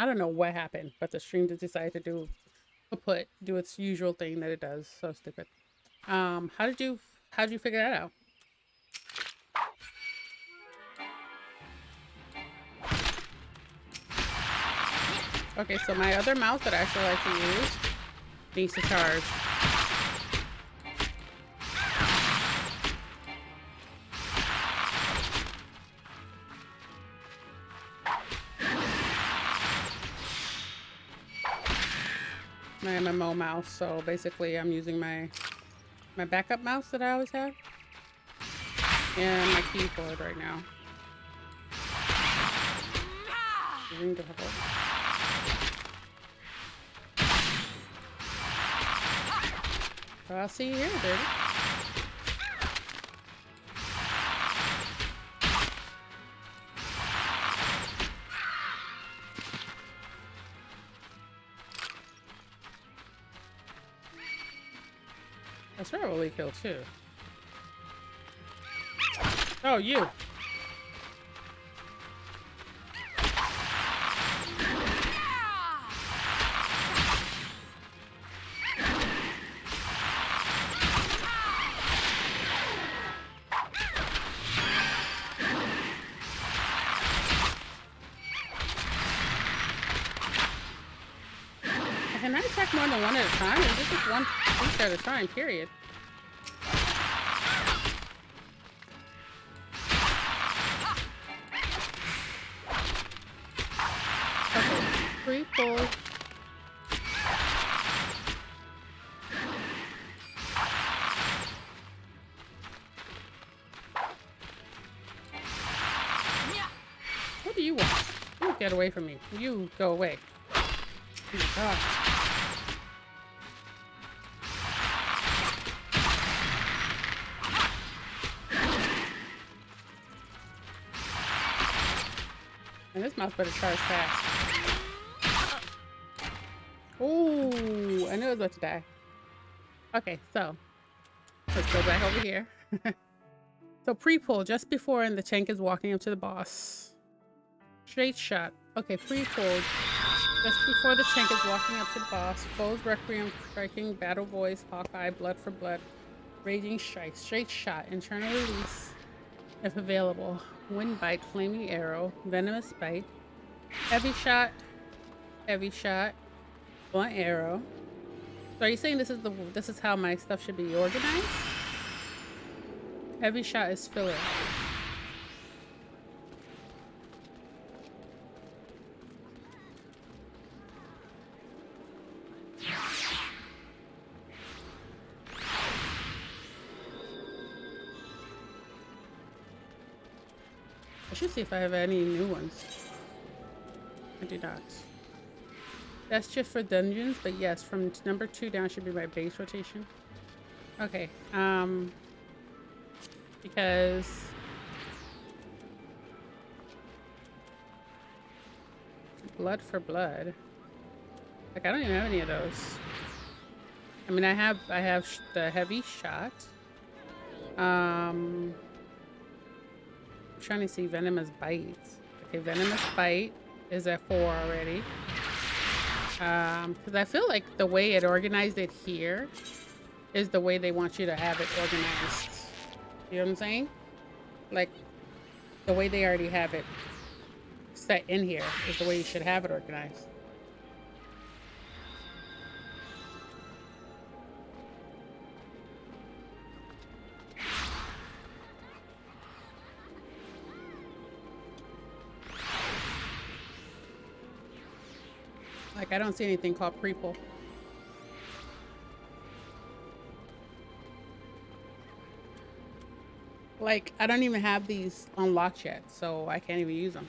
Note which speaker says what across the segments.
Speaker 1: I don't know what happened, but the stream just decided do its usual thing that it does. So stupid. How did you figure that out? Okay, so my other mouse that I actually like to use needs to charge. My MMO mouse, so basically I'm using my backup mouse that I always have and my keyboard right now. Using difficult. So I'll see you here, baby. That's probably kill too. Oh, you. Can I attack more than one at a time? Or is this just one each at a time, period? Okay, free pull. What do you want? You get away from me. You go away. Oh my God. And this mouse better charge fast. Ooh, I knew I was about to die. Okay, so let's go back over here. So pre-pull just before and the tank is walking up to the boss. Straight shot. Okay, pre-pull just before the tank is walking up to the boss. Foes Requiem, striking, battle voice, Hawkeye, blood for blood, raging strike, straight shot, internal release if available. Wind bite, flaming arrow, venomous bite, heavy shot, blunt arrow. So are you saying this is how my stuff should be organized? Heavy shot is filler. I should see if I have any new ones. I do not. That's just for dungeons, but yes, from number 2 down should be my base rotation. Okay, because blood for blood. Like I don't even have any of those. I mean, I have the heavy shot. I'm trying to see venomous bite. Okay, venomous bite is at 4 already. Because I feel like the way it organized it here is the way they want you to have it organized. You know what I'm saying? Like the way they already have it set in here is the way you should have it organized. Like I don't see anything called pre-pull. Like I don't even have these unlocked yet, so I can't even use them.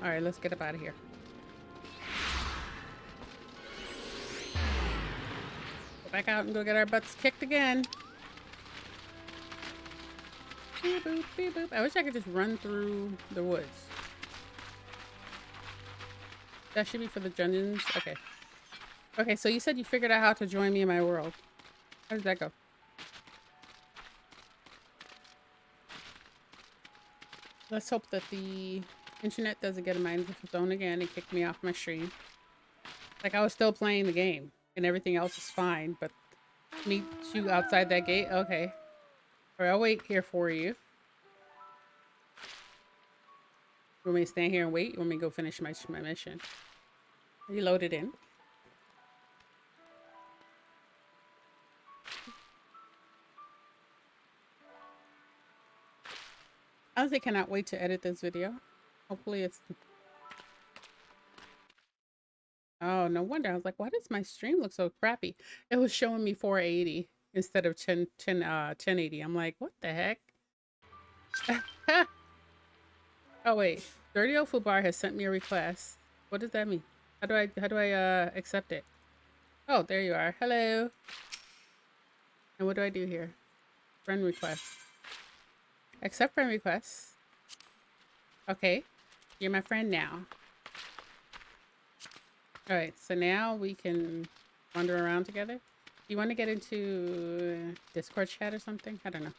Speaker 1: All right, let's get up out of here. Go back out and go get our butts kicked again. Beep boop, beep boop. I wish I could just run through the woods. That should be for the dungeons. Okay. Okay, so you said you figured out how to join me in my world. How does that go? Let's hope that the Internet doesn't get a mind of its own again and kicked me off my stream. Like I was still playing the game and everything else is fine, but meet you outside that gate? Okay. All right, I'll wait here for you. You want me to stand here and wait? You want me to go finish my mission? Are you loaded in? I honestly cannot wait to edit this video. Hopefully it's... Oh, no wonder. I was like, why does my stream look so crappy? It was showing me 480 instead of 1080. I'm like, what the heck? Oh, wait. Dirty Old Food Bar has sent me a request. What does that mean? How do I accept it? Oh, there you are. Hello. And what do I do here? Friend request. Accept friend request. Okay. You're my friend now. All right. So now we can wander around together. You want to get into Discord chat or something? I don't know.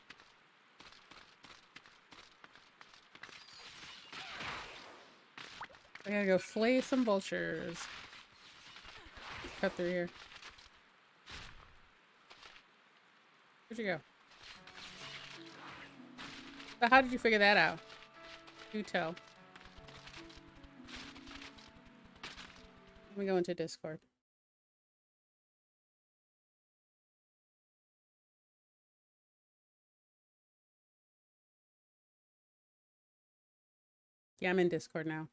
Speaker 1: I gotta go flay some vultures. Cut through here. Where'd you go? So how did you figure that out? Do tell. Let me go into Discord. Yeah, I'm in Discord now.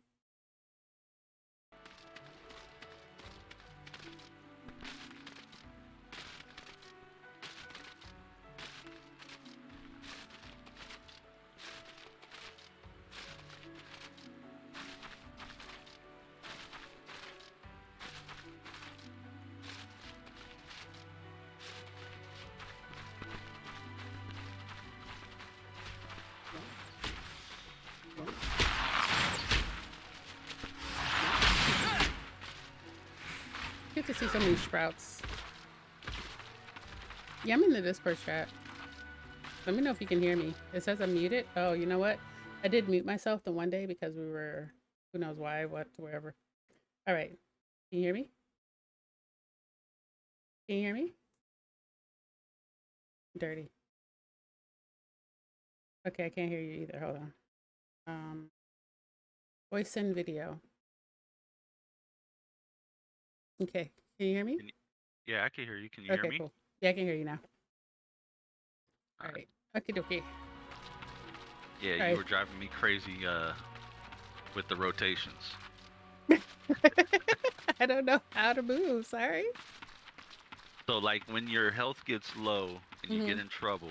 Speaker 1: Get to see some of these sprouts. Yeah, I'm in the Discord chat. Let me know if you can hear me. It says I'm muted. Oh, you know what? I did mute myself the one day because we were, who knows why, what, wherever. All right. Can you hear me? Can you hear me? Dirty. Okay, I can't hear you either. Hold on. Voice and video. Okay. Can you hear me?
Speaker 2: Yeah, I can hear you. Can you hear me?
Speaker 1: Cool. Yeah, I can hear you now. All right. Okay, okay.
Speaker 2: Yeah, you were driving me crazy with the rotations.
Speaker 1: I don't know how to move. Sorry.
Speaker 2: So, like, when your health gets low and you get in trouble,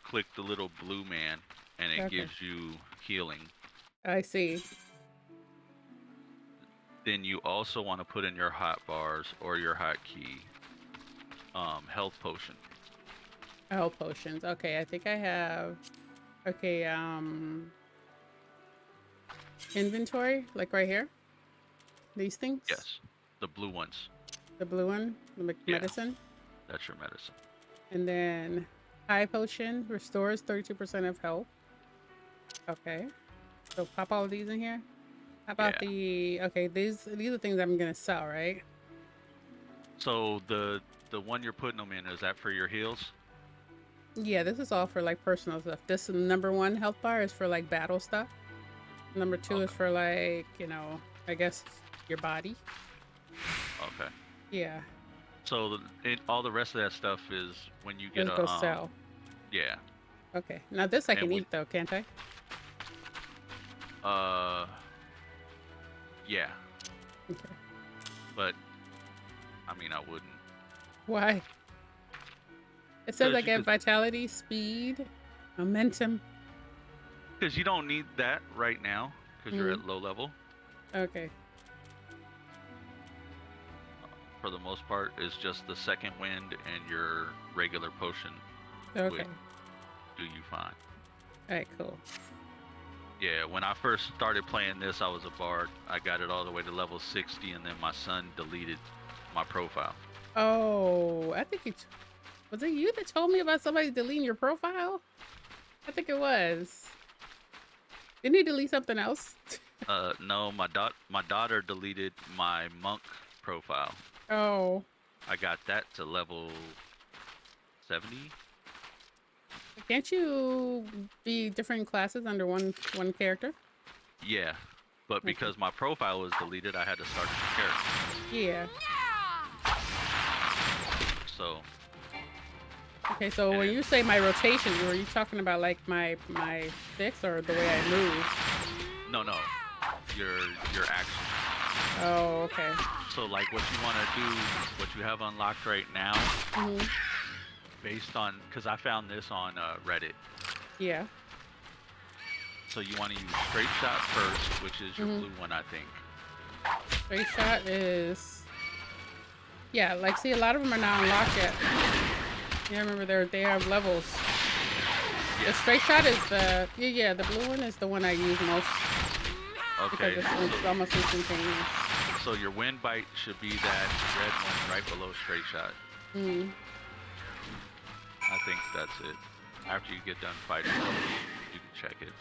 Speaker 2: click the little blue man, and it gives you healing.
Speaker 1: I see.
Speaker 2: Then you also want to put in your hot bars or your hotkey health potion.
Speaker 1: Health potions. Okay, I think I have. Okay, inventory, like right here. These things.
Speaker 2: Yes, the blue ones.
Speaker 1: The blue one, the medicine.
Speaker 2: That's your medicine.
Speaker 1: And then high potion restores 32% of health. Okay, so pop all of these in here. How about the? Okay, these are things I'm gonna sell, right?
Speaker 2: So the one you're putting them in, is that for your heals?
Speaker 1: Yeah, this is all for like personal stuff. This #1 health bar is for like battle stuff. #2 is for like, you know, I guess your body.
Speaker 2: Okay.
Speaker 1: Yeah.
Speaker 2: So all the rest of that stuff is when you get
Speaker 1: go sell.
Speaker 2: Yeah.
Speaker 1: Okay. Now this I can eat though, can't I?
Speaker 2: Yeah.
Speaker 1: Okay.
Speaker 2: But I mean, I wouldn't.
Speaker 1: Why? It says I get vitality, speed, momentum.
Speaker 2: Because you don't need that right now, because you're at low level.
Speaker 1: Okay.
Speaker 2: For the most part, it's just the second wind and your regular potion.
Speaker 1: Okay.
Speaker 2: Do you fine.
Speaker 1: Alright, cool.
Speaker 2: Yeah, when I first started playing this, I was a bard. I got it all the way to level 60, and then my son deleted my profile.
Speaker 1: Oh, I think was it you that told me about somebody deleting your profile? I think it was. Didn't he delete something else?
Speaker 2: No, my daughter deleted my monk profile.
Speaker 1: Oh,
Speaker 2: I got that to level 70.
Speaker 1: can't you be different classes under one character?
Speaker 2: Yeah, but
Speaker 1: Okay.
Speaker 2: because my profile was deleted, I had to start a new character.
Speaker 1: Yeah.
Speaker 2: So,
Speaker 1: Okay, so
Speaker 2: and
Speaker 1: when
Speaker 2: it,
Speaker 1: you say my rotation, were you talking about like my sticks or the way I move?
Speaker 2: no, your actions.
Speaker 1: Oh, okay.
Speaker 2: So like what you want to do, what you have unlocked right now,
Speaker 1: Hmm.
Speaker 2: based on, because I found this on Reddit.
Speaker 1: Yeah.
Speaker 2: So you want to use straight shot first, which is your
Speaker 1: Hmm.
Speaker 2: blue one, I think.
Speaker 1: Straight shot is, yeah. Like, see, a lot of them are not unlocked yet. Yeah, remember they have levels. The
Speaker 2: Yeah.
Speaker 1: straight shot is the the blue one is the one I use most because
Speaker 2: Okay.
Speaker 1: it's almost instantaneous.
Speaker 2: So your wind bite should be that red one right below straight shot.
Speaker 1: Mm.
Speaker 2: I think that's it. After you get done fighting those, you can check it.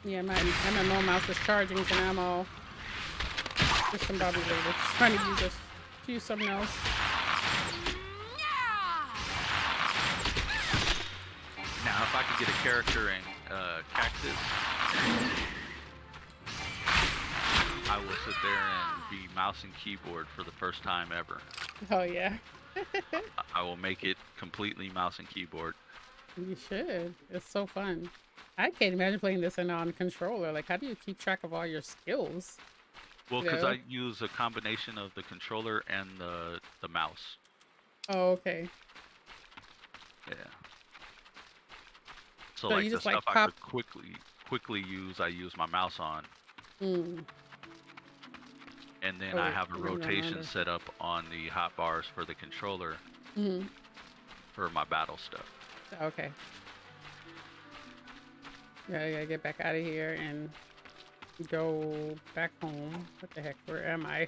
Speaker 1: Yeah, my MMO mouse is charging, so now I'm all discombobulated, trying to use something else.
Speaker 2: Now, if I could get a character in Cactus, I will sit there and be mouse and keyboard for the first time ever.
Speaker 1: Oh yeah.
Speaker 2: I will make it completely mouse and keyboard.
Speaker 1: You should. It's so fun. I can't imagine playing this on a controller. Like, how do you keep track of all your skills?
Speaker 2: Well,
Speaker 1: You
Speaker 2: because
Speaker 1: know?
Speaker 2: I use a combination of the controller and the mouse.
Speaker 1: Oh, okay.
Speaker 2: Yeah. So
Speaker 1: So
Speaker 2: like
Speaker 1: you
Speaker 2: the
Speaker 1: just like
Speaker 2: stuff I
Speaker 1: pop.
Speaker 2: could quickly use, I use my mouse on,
Speaker 1: Mm.
Speaker 2: and then
Speaker 1: Oh
Speaker 2: I
Speaker 1: wait,
Speaker 2: have a
Speaker 1: I don't
Speaker 2: rotation
Speaker 1: remember.
Speaker 2: set up on the hot bars for the controller
Speaker 1: Mm.
Speaker 2: for my battle stuff.
Speaker 1: Okay. Yeah, I gotta get back out of here and go back home. What the heck? Where am I?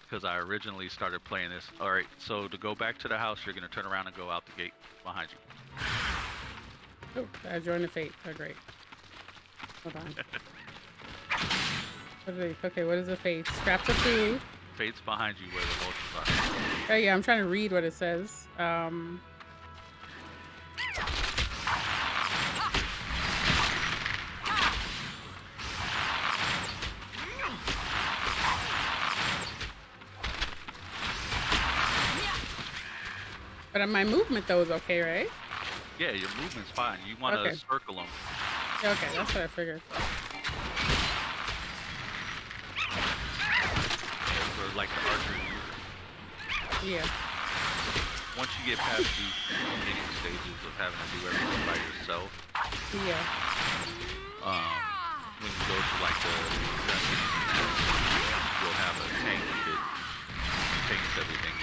Speaker 2: Because I originally started playing this. All right, so to go back to the house, you're gonna turn around and go out the gate behind you.
Speaker 1: Oh, I joined the fate. Oh, great. Hold on. Okay, what is the fate? Scraps of food.
Speaker 2: Fate's behind you where the vultures are.
Speaker 1: Oh yeah, I'm trying to read what it says. But my movement though is okay, right?
Speaker 2: Yeah, your movement's fine. You want to
Speaker 1: Okay.
Speaker 2: circle them.
Speaker 1: Okay, that's what I figured.
Speaker 2: For like the archery move.
Speaker 1: Yeah.
Speaker 2: Once you get past these beginning stages of having to do everything by yourself,
Speaker 1: Yeah.
Speaker 2: when you go to like the dungeons, you'll have a tank that tanks everything.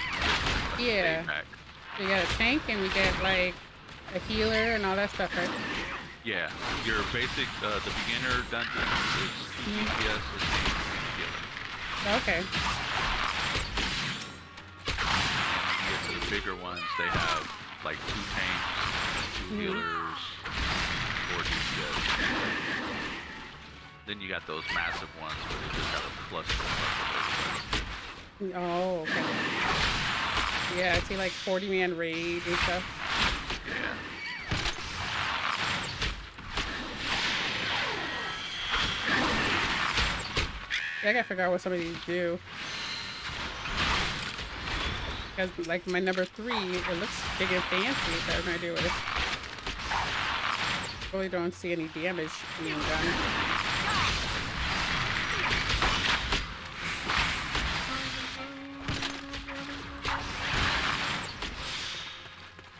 Speaker 1: Yeah.
Speaker 2: Back.
Speaker 1: We got a tank and we get like a healer and all that stuff, right?
Speaker 2: Yeah, your basic, the beginner dungeon is 2 DPS, a tank, and a healer.
Speaker 1: Okay.
Speaker 2: And when you get to the bigger ones, they have like 2 tanks, 2 healers, 4 DPS. Then you got those massive ones where they just have a cluster of everybody.
Speaker 1: Oh, okay. Yeah, I see like 40-man raid and stuff.
Speaker 2: Yeah.
Speaker 1: Yeah, I gotta figure out what some of these do. Because like my number 3, it looks big and fancy, so I have no idea what it is. Really don't see any damage being done.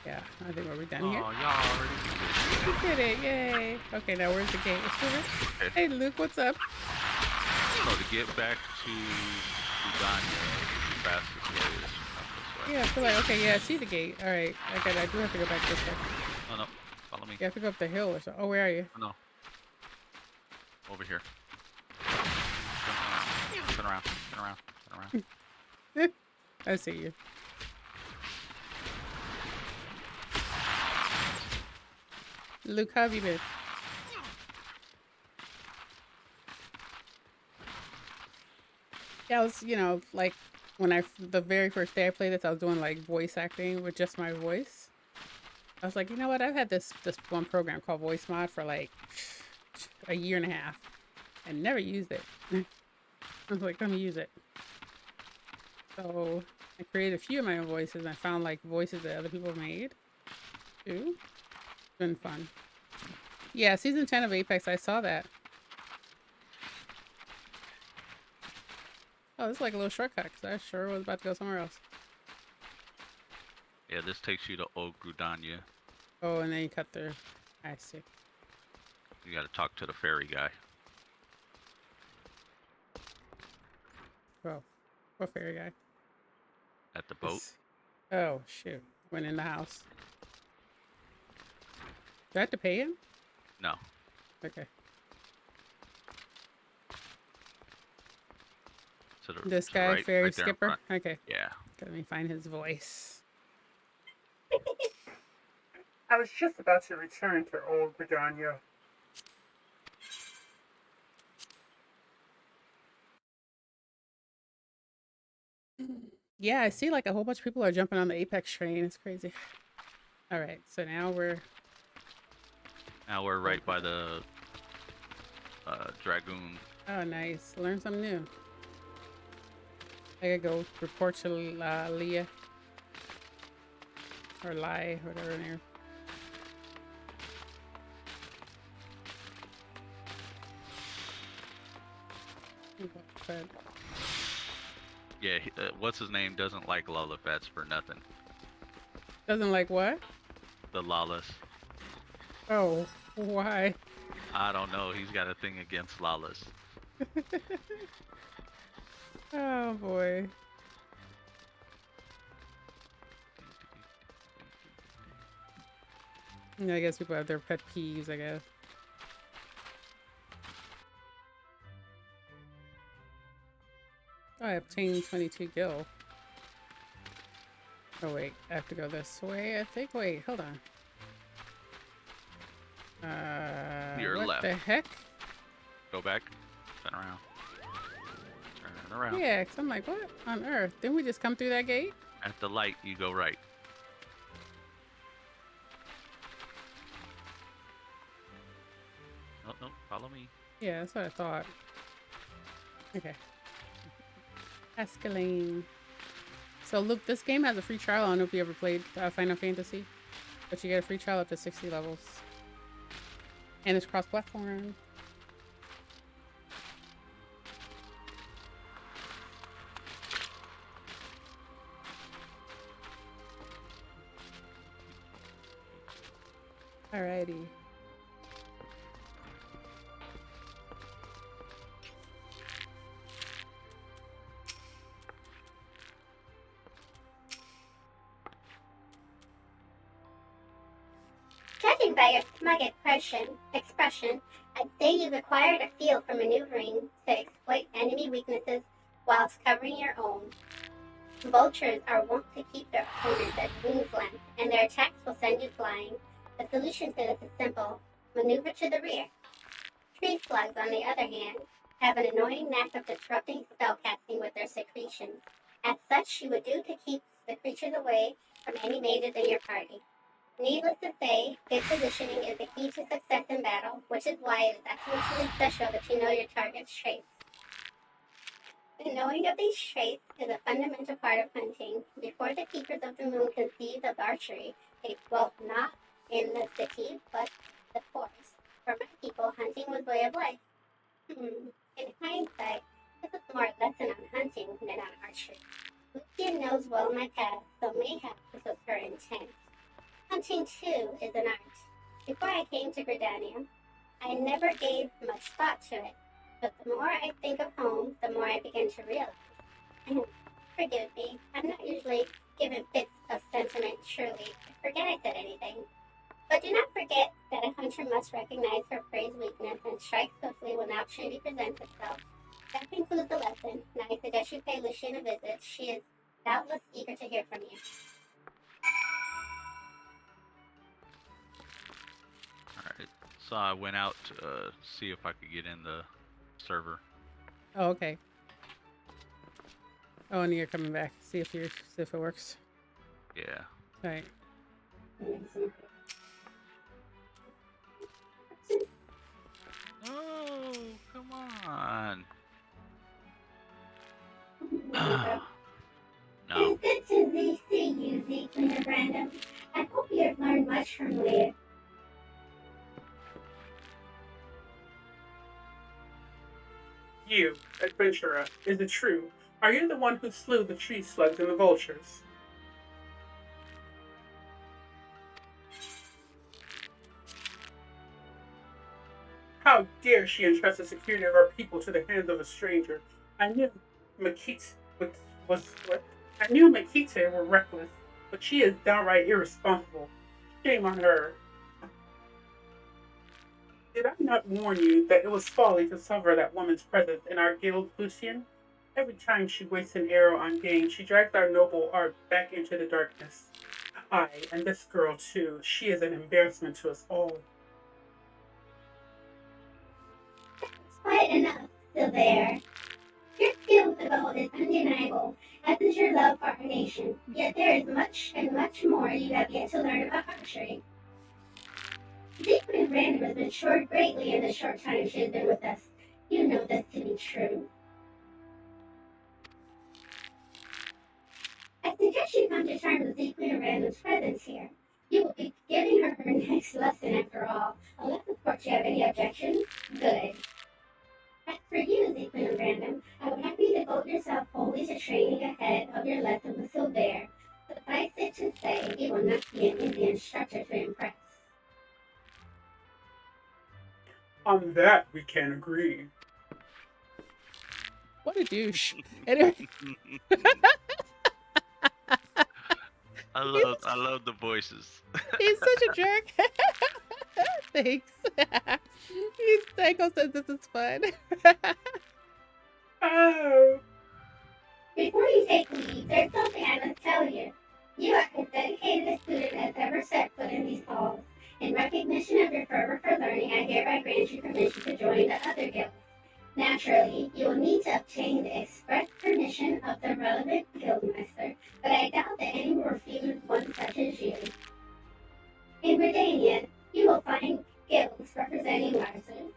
Speaker 1: Yeah, I think we're done here.
Speaker 2: Oh, y'all already
Speaker 1: We did it, yay! Okay, now where's the gate?
Speaker 2: Okay.
Speaker 1: Hey Luke, what's up?
Speaker 2: So to get back to Uganda, the fastest way is up this way.
Speaker 1: Yeah, I feel like, okay, yeah, I see the gate. Alright, okay, I do have to go back this way.
Speaker 2: No, no, follow me.
Speaker 1: You have to go up the hill or so. Oh, where are you?
Speaker 2: No, over here. Turn around, turn around, turn around.
Speaker 1: I see you. Luke, how have you been? Yeah, I was, you know, like when the very first day I played this, I was doing like voice acting with just my voice. I was like, you know what? I've had this one program called Voice Mod for like a year and a half and never used it. I was like, let me use it. So I created a few of my own voices and I found like voices that other people made too. It's been fun. Yeah, season 10 of Apex, I saw that. Oh, this is like a little shortcut because I sure was about to go somewhere else.
Speaker 2: Yeah, this takes you to Old Grudania.
Speaker 1: Oh, and then you cut through. I see.
Speaker 2: You gotta talk to the ferry guy.
Speaker 1: Oh, poor fairy guy.
Speaker 2: At the boat.
Speaker 1: Oh, shoot. Went in the house. Do I have to pay him?
Speaker 2: No.
Speaker 1: Okay.
Speaker 2: To the,
Speaker 1: This
Speaker 2: to
Speaker 1: guy,
Speaker 2: right,
Speaker 1: fairy
Speaker 2: right there in
Speaker 1: skipper?
Speaker 2: front.
Speaker 1: Okay.
Speaker 2: Yeah.
Speaker 1: Let me find his voice. I was just about to return to Old Begonia. Yeah, I see like a whole bunch of people are jumping on the Apex train. It's crazy. All right, so now we're...
Speaker 2: Now we're right by the Dragoon.
Speaker 1: Oh, nice. Learn something new. I gotta go report to Leah. Or Lie, whatever her name. But
Speaker 2: Yeah, what's his name doesn't like Lullafets for nothing.
Speaker 1: doesn't like what?
Speaker 2: The Lawless.
Speaker 1: Oh, why?
Speaker 2: I don't know. He's got a thing against Lawless.
Speaker 1: Oh boy. Yeah, I guess people have their pet peeves, I guess. Oh, I obtained 22 gil. Oh wait, I have to go this way, I think. Wait, hold on.
Speaker 2: Your
Speaker 1: what
Speaker 2: left.
Speaker 1: the heck?
Speaker 2: Go back. Turn around. Turn it around.
Speaker 1: Yeah, cause I'm like, what on earth? Didn't we just come through that gate?
Speaker 2: At the light, you go right. No, no, follow me.
Speaker 1: Yeah, that's what I thought. Okay. Escalane. So Luke, this game has a free trial. I don't know if you ever played Final Fantasy, but you get a free trial up to 60 levels. And it's cross-platform. Alrighty.
Speaker 3: Judging by your smug expression, I'd say you've acquired a feel for maneuvering to exploit enemy weaknesses whilst covering your own. Vultures are wont to keep their opponents at wing's length, and their attacks will send you flying. The solution to this is simple: maneuver to the rear. Tree slugs, on the other hand, have an annoying knack of disrupting spellcasting with their secretions. As such, you would do to keep the creatures away from any mages in your party. Needless to say, good positioning is the key to success in battle, which is why it is absolutely essential that you know your target's traits. The knowing of these traits is a fundamental part of hunting. Before the Keepers of the Moon conceived of archery, they dwelt not in the city, but the forest. For my people, hunting was way of life. In hindsight, this was more a lesson on hunting than on archery. Lucian knows well my past, so mayhap this was her intent. Hunting, too, is an art. Before I came to Gridania, I never gave much thought to it, but the more I think of home, the more I begin to realize. Forgive me, I'm not usually given fits of sentiment, surely. I forget I said anything. But do not forget that a hunter must recognize her prey's weakness and strike swiftly when the opportunity presents itself. That concludes the lesson. Now I suggest you pay Lucian a visit. She is doubtless eager to hear from you.
Speaker 2: Alright. So I went out to see if I could get in the server.
Speaker 1: Oh, okay. Oh, and you're coming back. See if it works.
Speaker 2: Yeah.
Speaker 1: All right.
Speaker 2: Oh, come on. No.
Speaker 3: It's good to see you, Zeke Random. I hope you have learned much from Leah.
Speaker 1: You, adventurer, is it true? Are you the one who slew the tree slugs and the vultures? How dare she entrust the security of our people to the hands of a stranger? I knew Makita was what? I knew Makita were reckless, but she is downright irresponsible. Shame on her. Did I not warn you that it was folly to suffer that woman's presence in our guild, Lucian? Every time she wastes an arrow on game, she drags our noble art back into the darkness. Aye, and this girl too. She is an embarrassment to us all.
Speaker 3: Quite enough, Silver. Your skill with the bow is undeniable, as is your love for our nation. Yet there is much and much more you have yet to learn about archery. Siegfried Random has matured greatly in the short time she has been with us. You know this to be true. I suggest you come to terms with Siegfried Random's presence here. You will be giving her her next lesson after all, unless of course you have any objections. Good. As for you, Siegfried Random, I would have you devote yourself wholly to training ahead of your lesson with Silver. Suffice it to say, you will not be an easy instructor to impress.
Speaker 1: On that we can agree. What a douche. Anyway.
Speaker 2: I love the voices.
Speaker 1: He's such a jerk. Thanks. Tango says this is fun. Oh.
Speaker 3: Before you take leave, there's something I must tell you. You are as dedicated a student as ever set foot in these halls. In recognition of your fervor for learning, I hereby grant you permission to join the other guilds. Naturally, you will need to obtain the express permission of the relevant guildmaster, but I doubt that any will refuse one such as you. In Redania, you will find guilds representing lancers,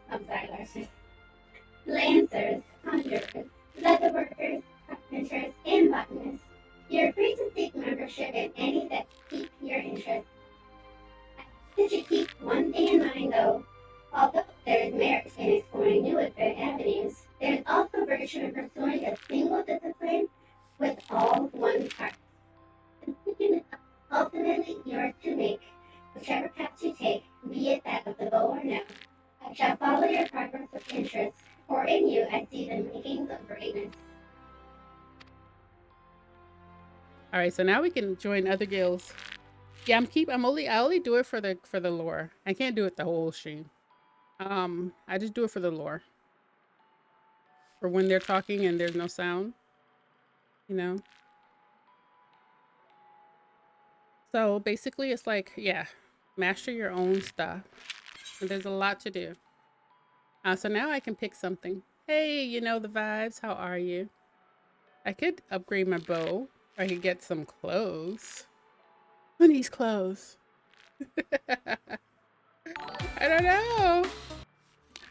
Speaker 3: conjurers, leatherworkers, carpenters, and botanists. You're free to seek membership in any that pique your interest. Did you keep one thing in mind, though? Although there is merit in exploring new avenues, there is also virtue in pursuing a single discipline with all one's heart. The decision is ultimately yours to make. Whichever path you take, be it that of the bow or no, I shall follow your progress with interest, for in you I see the makings of greatness.
Speaker 1: All right, so now we can join other guilds. Yeah, I only do it for the lore. I can't do it the whole stream. I just do it for the lore. For when they're talking and there's no sound, you know. So basically, it's like, yeah, master your own stuff. And there's a lot to do. So now I can pick something. Hey, you know the vibes. How are you? I could upgrade my bow. Or I could get some clothes. Who needs clothes? I don't know.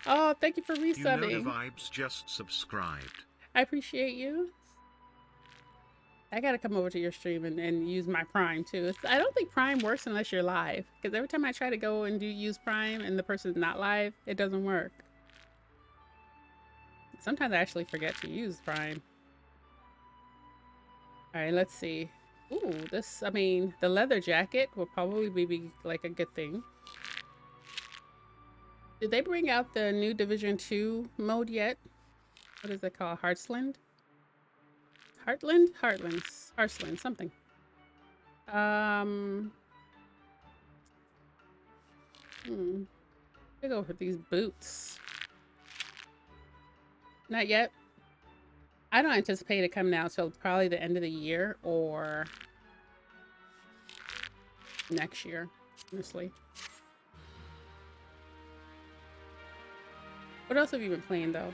Speaker 1: Oh, thank you for resubbing.
Speaker 4: You know the vibes just subscribed.
Speaker 1: I appreciate you. I gotta come over to your stream and use my Prime too. I don't think Prime works unless you're live. Because every time I try to go and use Prime and the person's not live, it doesn't work. Sometimes I actually forget to use Prime. Alright, let's see. Ooh, the leather jacket will probably be like a good thing. Did they bring out the new Division 2 mode yet? What is it called? Heartsland? Heartsland, something. I go for these boots. Not yet. I don't anticipate it coming out till probably the end of the year or next year, honestly. What else have you been playing though?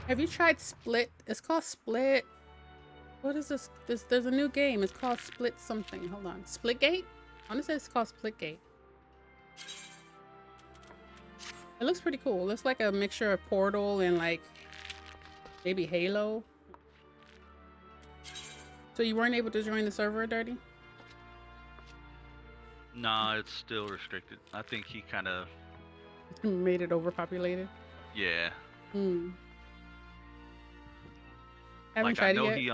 Speaker 1: Have you tried Split? It's called Split. What is this? There's a new game. It's called Split something. Hold on. Splitgate? I want to say it's called Splitgate. It looks pretty cool. It looks like a mixture of Portal and like maybe Halo. So you weren't able to join the server, Dirty?
Speaker 2: Nah, it's still restricted. I think he kind of,
Speaker 1: Made it overpopulated.
Speaker 2: yeah.
Speaker 1: Hmm. Haven't
Speaker 2: Like I
Speaker 1: tried
Speaker 2: know
Speaker 1: it yet.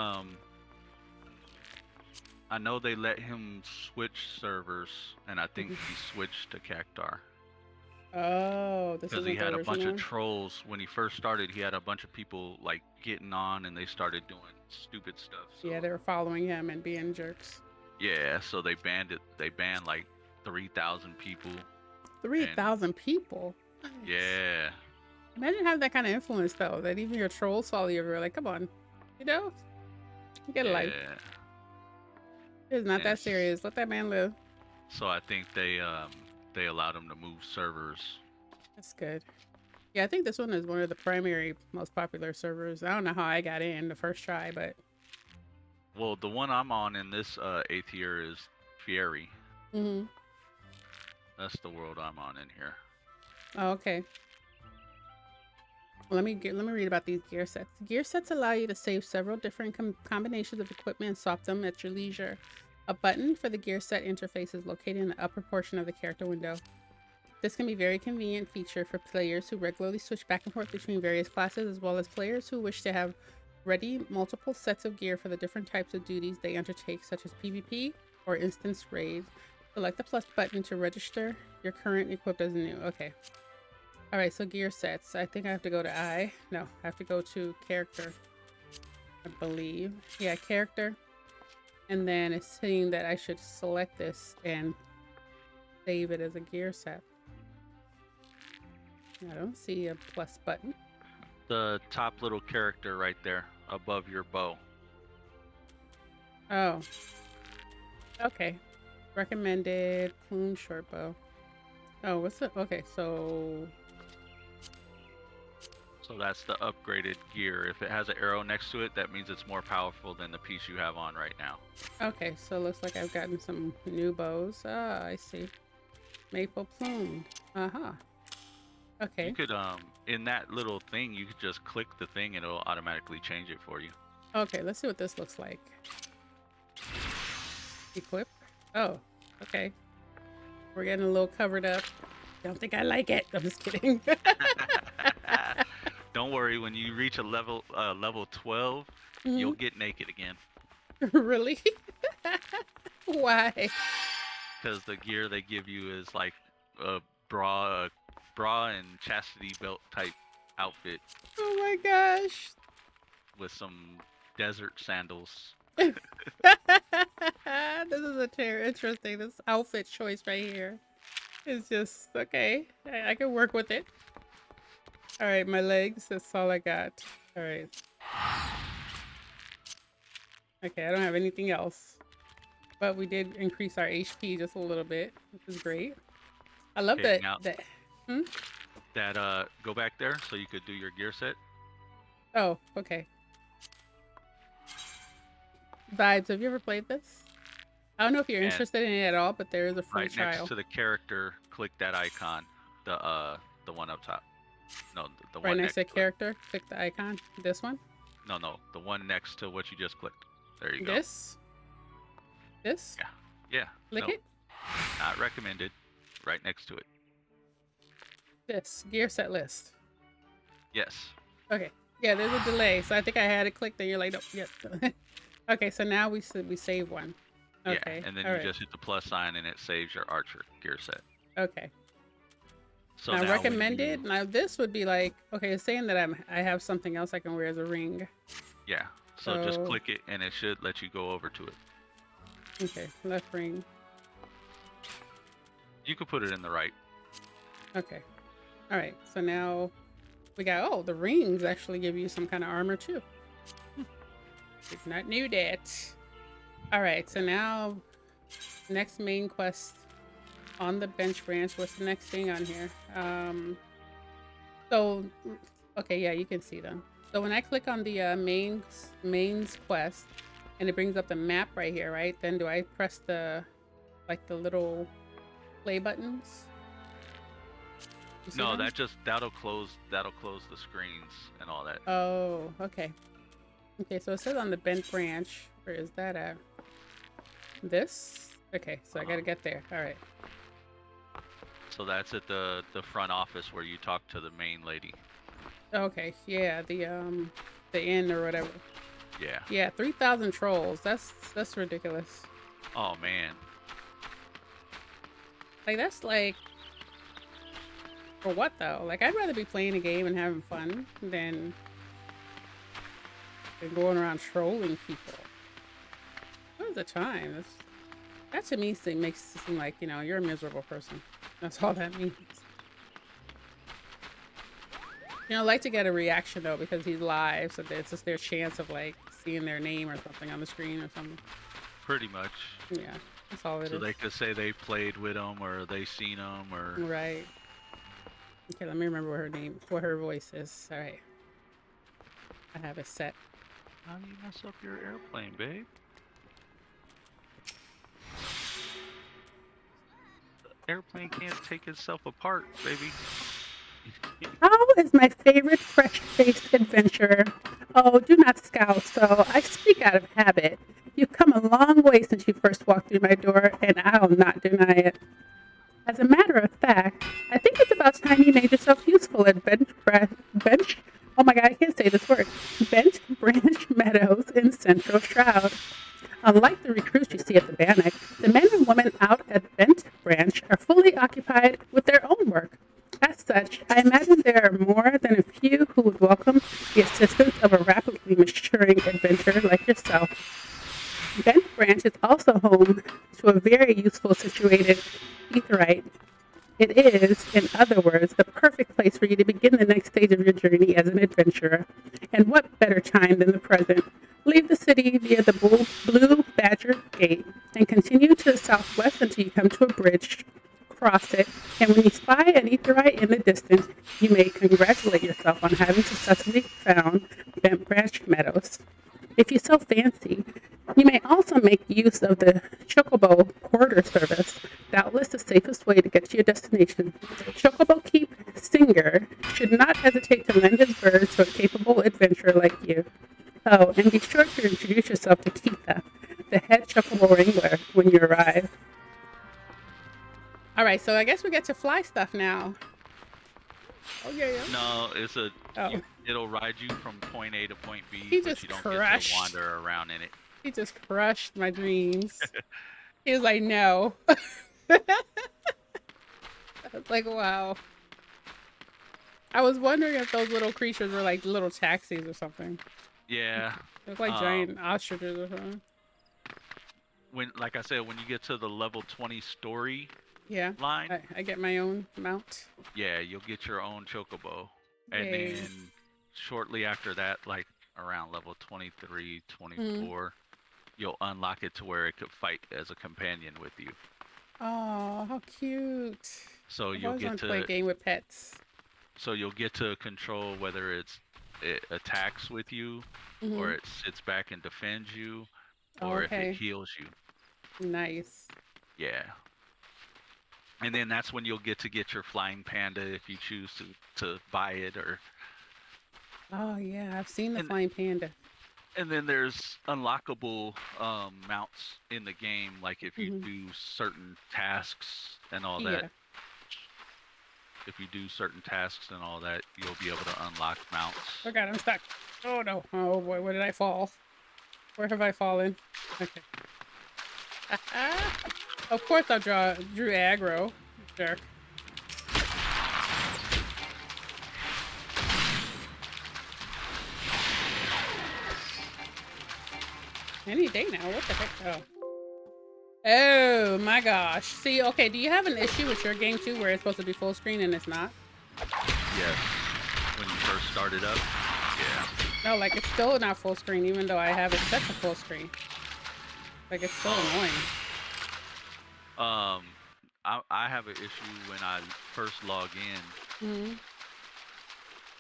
Speaker 2: I know they let him switch servers, and I think he switched to Cactar.
Speaker 1: Oh, this
Speaker 2: Because
Speaker 1: is
Speaker 2: he had a bunch
Speaker 1: original.
Speaker 2: of trolls when he first started. He had a bunch of people like getting on, and they started doing stupid stuff. So,
Speaker 1: Yeah, they were following him and being jerks.
Speaker 2: yeah, so they banned it. They banned like 3,000 people.
Speaker 1: 3,000 people.
Speaker 2: Yeah,
Speaker 1: Imagine having that kind of influence, though, that even your trolls follow you everywhere. Like, come on, you know, get a
Speaker 2: yeah.
Speaker 1: life. It's not that
Speaker 2: Yes.
Speaker 1: serious. Let that man live.
Speaker 2: So I think they allowed him to move servers.
Speaker 1: That's good. Yeah, I think this one is one of the primary, most popular servers. I don't know how I got in the first try, but
Speaker 2: Well, the one I'm on in this 8th year is Fieri.
Speaker 1: mm-hmm.
Speaker 2: That's the world I'm on in here.
Speaker 1: Oh, okay. Well, let me read about these gear sets. Gear sets allow you to save several different combinations of equipment and swap them at your leisure. A button for the gear set interface is located in the upper portion of the character window. This can be a very convenient feature for players who regularly switch back and forth between various classes, as well as players who wish to have ready multiple sets of gear for the different types of duties they undertake, such as PvP or instance raids. Select the plus button to register your current equipped as new. Okay. All right, so gear sets. I think I have to go to I have to go to character, I believe. Yeah, character. And then it's saying that I should select this and save it as a gear set. I don't see a plus button.
Speaker 2: The top little character right there above your bow.
Speaker 1: Oh. Okay. Recommended plume short bow. Oh, what's it? Okay, so
Speaker 2: that's the upgraded gear. If it has an arrow next to it, that means it's more powerful than the piece you have on right now.
Speaker 1: okay, so it looks like I've gotten some new bows. Ah, I see. Maple plume. Uh-huh. Okay.
Speaker 2: You could in that little thing, you could just click the thing and it'll automatically change it for you.
Speaker 1: Okay, let's see what this looks like. Equip. Oh, okay. We're getting a little covered up. Don't think I like it. I'm just kidding.
Speaker 2: Don't worry, when you reach a level 12, you'll get naked again.
Speaker 1: Really? Why?
Speaker 2: Because the gear they give you is like a bra and chastity belt type outfit
Speaker 1: Oh my gosh.
Speaker 2: with some desert sandals.
Speaker 1: This is a interesting. This outfit choice right here is just okay. I can work with it. All right, my legs. That's all I got. All right. Okay, I don't have anything else, but we did increase our HP just a little bit, which is great. I love
Speaker 2: Okay,
Speaker 1: that.
Speaker 2: now- That go back there so you could do your gear set.
Speaker 1: Oh, okay. Vibes, have you ever played this? I don't know if you're
Speaker 2: And
Speaker 1: interested in it at all, but there is a free
Speaker 2: Right
Speaker 1: trial.
Speaker 2: next to the character, click that icon, the one up top. No, the
Speaker 1: Right
Speaker 2: one
Speaker 1: next to
Speaker 2: it.
Speaker 1: character, click the icon. This one?
Speaker 2: No, the one next to what you just clicked. There you go.
Speaker 1: This? This?
Speaker 2: Yeah.
Speaker 1: Click
Speaker 2: no,
Speaker 1: it?
Speaker 2: Not recommended. Right next to it.
Speaker 1: This. Gear set list.
Speaker 2: Yes.
Speaker 1: Okay. Yeah, there's a delay. So I think I had it clicked and you're like, nope, yep. Okay, so now we save one. Okay.
Speaker 2: Yeah, and then
Speaker 1: all
Speaker 2: you
Speaker 1: right.
Speaker 2: just hit the plus sign and it saves your archer gear set.
Speaker 1: Okay.
Speaker 2: So
Speaker 1: now
Speaker 2: when
Speaker 1: recommended.
Speaker 2: you-
Speaker 1: Now this would be like, okay, it's saying that I have something else I can wear as a ring.
Speaker 2: Yeah. So just
Speaker 1: So-
Speaker 2: click it and it should let you go over to it.
Speaker 1: Okay, left ring.
Speaker 2: You could put it in the right.
Speaker 1: Okay. All right. So now we got, the rings actually give you some kind of armor too. Did not knew that. All right. So now next main quest on the bench branch. What's the next thing on here? So, okay. Yeah, you can see them. So when I click on the mains quest, and it brings up the map right here, right? Then do I press the little play buttons? You see
Speaker 2: No,
Speaker 1: them?
Speaker 2: that'll close the screens and all that.
Speaker 1: Oh, okay. Okay, so it says on the bent branch. Where is that at? This? Okay, so I gotta get there. All right.
Speaker 2: So that's at the front office where you talk to the main lady.
Speaker 1: Okay, yeah, the inn or whatever.
Speaker 2: Yeah.
Speaker 1: Yeah, 3,000 trolls. That's ridiculous.
Speaker 2: Oh man.
Speaker 1: Like that's like for what though? Like I'd rather be playing a game and having fun than going around trolling people. What is the time? That to me makes it seem like, you know, you're a miserable person. That's all that means. You know, I like to get a reaction though because he's live, so it's just their chance of like seeing their name or something on the screen or something.
Speaker 2: Pretty much.
Speaker 1: Yeah, that's all it is.
Speaker 2: So they could say they played with him or they seen him or.
Speaker 1: Right. Okay, let me remember what her voice is. All right. I have it set.
Speaker 2: How do you mess up your airplane, babe? The airplane can't take itself apart, baby.
Speaker 1: How is my favorite fresh-faced adventurer? Oh, do not scowl so. I speak out of habit. You've come a long way since you first walked through my door, and I'll not deny it. As a matter of fact, I think it's about time you made yourself useful at oh my god, I can't say this word. Bent Branch Meadows in Central Shroud. Unlike the recruits you see at the Bannock, the men and women out at Bent Branch are fully occupied with their own work. As such, I imagine there are more than a few who would welcome the assistance of a rapidly maturing adventurer like yourself. Bent Branch is also home to a very useful situated etherite. It is, in other words, the perfect place for you to begin the next stage of your journey as an adventurer. And what better time than the present? Leave the city via the Blue Badger Gate and continue to the southwest until you come to a bridge. Cross it, and when you spy an etherite in the distance, you may congratulate yourself on having successfully found Bent Branch Meadows. If you so fancy, you may also make use of the Chocobo Porter service, doubtless the safest way to get to your destination. Chocobo Keep Singer should not hesitate to lend his birds to a capable adventurer like you. Oh, and be sure to introduce yourself to Keitha, the head Chocobo Wrangler, when you arrive. All right, so I guess we get to fly stuff now. Oh yeah.
Speaker 2: No, it's a.
Speaker 1: Oh.
Speaker 2: It'll ride you from point A to point B,
Speaker 1: He
Speaker 2: but
Speaker 1: just
Speaker 2: you don't
Speaker 1: crushed.
Speaker 2: get to wander around in it.
Speaker 1: He just crushed my dreams. He was like, no. I was like, wow. I was wondering if those little creatures were like little taxis or something.
Speaker 2: Yeah.
Speaker 1: They look like giant ostriches or something.
Speaker 2: Like I said, when you get to the level 20 story
Speaker 1: Yeah.
Speaker 2: line,
Speaker 1: I get my own mount.
Speaker 2: yeah, you'll get your own chocobo. And
Speaker 1: Yay.
Speaker 2: then shortly after that, like around level 23, 24, you'll unlock it to where it could fight as a companion with you.
Speaker 1: Oh, how cute.
Speaker 2: So
Speaker 1: I
Speaker 2: you'll
Speaker 1: always
Speaker 2: get
Speaker 1: want to play a game with pets.
Speaker 2: So you'll get to control whether it attacks with you, or it sits back and defends you, or if it heals you.
Speaker 1: Nice.
Speaker 2: Yeah. And then that's when you'll get your flying panda if you choose to buy it or.
Speaker 1: Oh yeah, I've seen the flying panda.
Speaker 2: And then there's unlockable mounts in the game, like if you do certain tasks and all that. If you do certain tasks and all that, you'll be able to unlock mounts.
Speaker 1: Oh god, I'm stuck. Oh no. Oh boy, where did I fall? Where have I fallen? Okay. Of course I drew aggro. Jerk. Any day now. What the heck? Oh. Oh my gosh. See, okay, do you have an issue with your game too where it's supposed to be full screen and it's not?
Speaker 2: Yes. When you first started up, yeah.
Speaker 1: No, like it's still not full screen even though I have it set to full screen. Like it's so annoying.
Speaker 2: I have an issue when I first log in.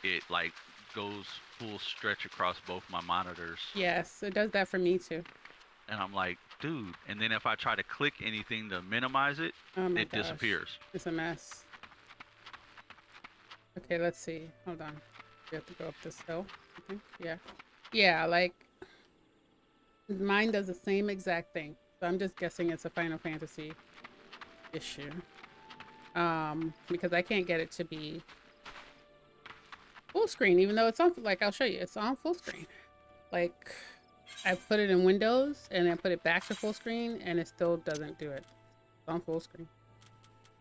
Speaker 2: It like goes full stretch across both my monitors.
Speaker 1: Yes, it does that for me too.
Speaker 2: And I'm like, dude. And then if I try to click anything to minimize it,
Speaker 1: Oh my
Speaker 2: it
Speaker 1: gosh.
Speaker 2: disappears.
Speaker 1: It's a mess. Okay, let's see. Hold on. We have to go up this hill, I think. Yeah. Yeah, like mine does the same exact thing. So I'm just guessing it's a Final Fantasy issue. Because I can't get it to be full screen, even though it's on, like, I'll show you, it's on full screen. Like, I put it in Windows and I put it back to full screen and it still doesn't do it. It's on full screen.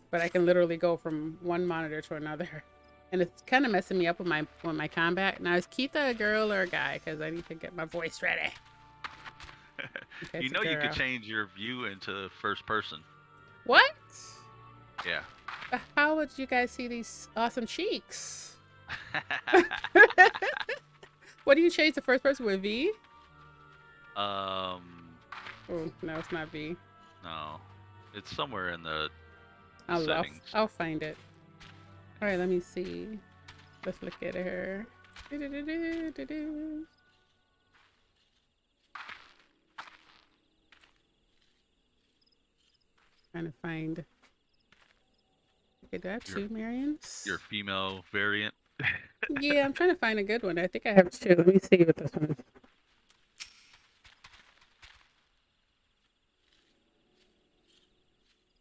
Speaker 1: But I can literally go from one monitor to another. And it's kind of messing me up with my combat. Now, is Keitha a girl or a guy? Because I need to get my voice ready. Okay,
Speaker 2: You know you could change your view into first person.
Speaker 1: What?
Speaker 2: Yeah.
Speaker 1: But how would you guys see these awesome cheeks? What do you change to first person with, V?
Speaker 2: Oh,
Speaker 1: no, it's not V.
Speaker 2: no. It's somewhere in the
Speaker 1: I'll
Speaker 2: settings.
Speaker 1: I'll find it. All right, let me see. Let's look at her. Trying to find. Okay, do I have two Marians?
Speaker 2: Your female variant.
Speaker 1: Yeah, I'm trying to find a good one. I think I have two. Let me see what this one is.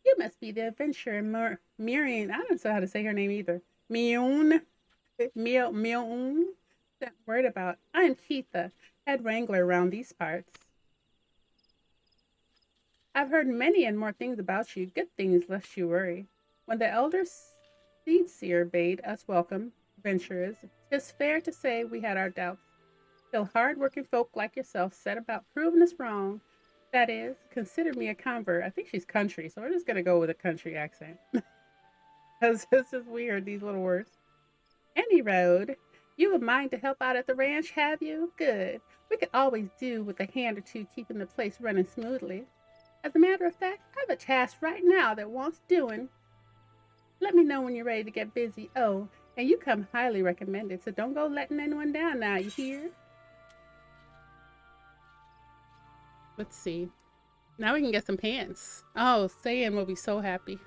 Speaker 1: You must be the adventurer Marion. I don't know how to say her name either. Mion. Mion. That word about. I'm Keitha, head wrangler around these parts. I've heard many and more things about you, good things lest you worry. When the elder seed seer bade us welcome, adventurers, 'tis fair to say we had our doubts, till hard-working folk like yourself set about proving us wrong. That is, considered me a convert. I think she's country, so we're just gonna go with a country accent. Because this is weird, these little words. Any road. You would mind to help out at the ranch, have you? Good. We could always do with a hand or two keeping the place running smoothly. As a matter of fact, I have a task right now that wants doing. Let me know when you're ready to get busy. Oh, and you come highly recommended, so don't go letting anyone down now, you hear? Let's see. Now we can get some pants. Oh, Sayan will be so happy.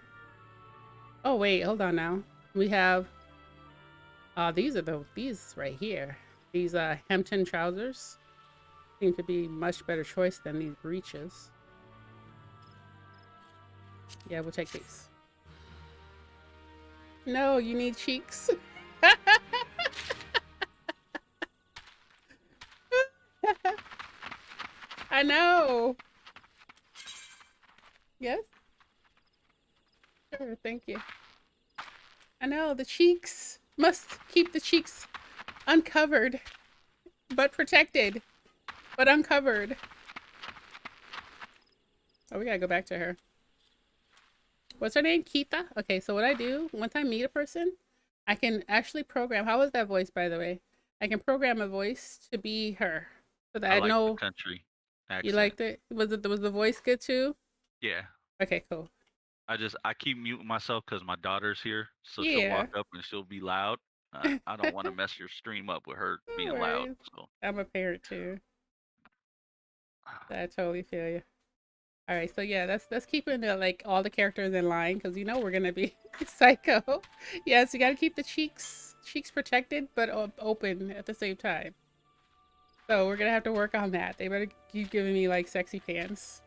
Speaker 1: Oh, wait, hold on now. We have, these right here. These, Hampton trousers seem to be much better choice than these breeches. Yeah, we'll take these. No, you need cheeks. I know. Yes? Sure, thank you. I know, the cheeks. Must keep the cheeks uncovered, but protected, but uncovered. Oh, we gotta go back to her. What's her name? Keitha? Okay, so what I do, once I meet a person, I can actually program. How was that voice, by the way? I can program a voice to be her. So that I
Speaker 2: like
Speaker 1: know.
Speaker 2: The country accent.
Speaker 1: You liked it? Was the voice good too?
Speaker 2: Yeah.
Speaker 1: Okay, cool.
Speaker 2: I keep muting myself because my daughter's here, so
Speaker 1: Yeah.
Speaker 2: she'll walk up and she'll be loud. I don't want to mess your stream up with her
Speaker 1: No
Speaker 2: being
Speaker 1: worries.
Speaker 2: loud. So.
Speaker 1: I'm a parent too. I totally feel you. All right, so yeah, that's keeping the, like, all the characters in line, because you know we're gonna be psycho. Yes, you gotta keep the cheeks protected but open at the same time. So we're gonna have to work on that. They better keep giving me like sexy pants.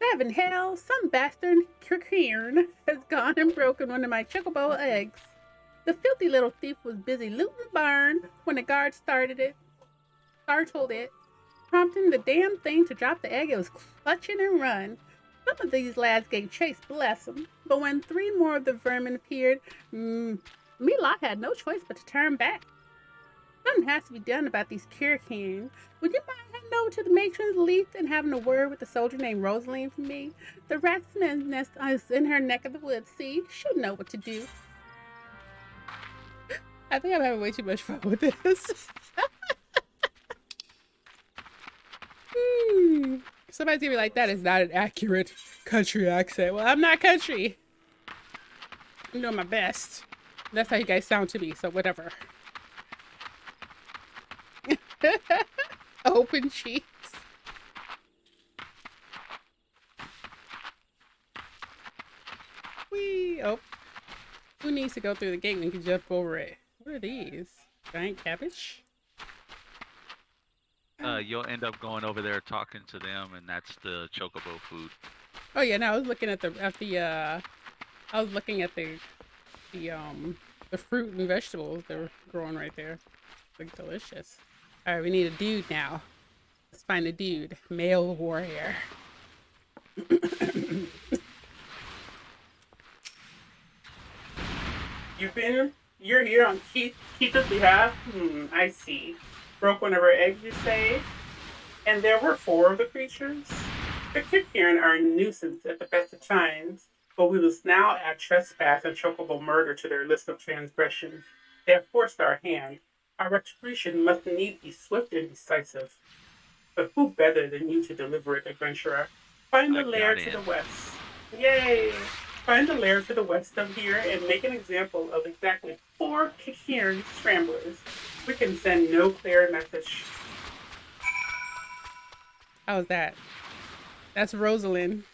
Speaker 1: Heaven hell, some bastard Kirkirn has gone and broken one of my chocobo eggs. The filthy little thief was busy looting the barn when the guard startled it, prompting the damn thing to drop the egg. It was clutching and run. Some of these lads gave chase, bless them, but when 3 more of the vermin appeared, me lot had no choice but to turn back. Something has to be done about these Kirkirn. Would you mind heading over to the matron's leaf and having a word with a soldier named Rosaline for me? The ratsman's nest is in her neck of the woods, see? She'll know what to do. I think I'm having way too much fun with this. Somebody's gonna be like, that is not an accurate country accent. Well, I'm not country. I'm doing my best. That's how you guys sound to me, so whatever. Open cheeks. Whee! Oh. Who needs to go through the gate when you can jump over it? What are these? Giant cabbage?
Speaker 2: You'll end up going over there talking to them, and that's the chocobo food.
Speaker 1: Oh yeah, no, I was looking at the I was looking at the fruit and vegetables that were growing right there. Look delicious. All right, we need a dude now. Let's find a dude. Male warrior.
Speaker 5: You're here on Keith's behalf? I see. Broke one of her eggs, you say? And there were 4 of the creatures? The Kipkiran are a nuisance at the best of times, but we must now add trespass and chocobo murder to their list of transgressions. They have forced our hand. Our retribution must needs be swift and decisive. But who better than you to deliver it, adventurer? Find the lair to the west. Yay! Find the lair to the west of here and make an example of exactly 4 Kipkiran scramblers. We can send no clear message.
Speaker 1: How's that? That's Rosalind.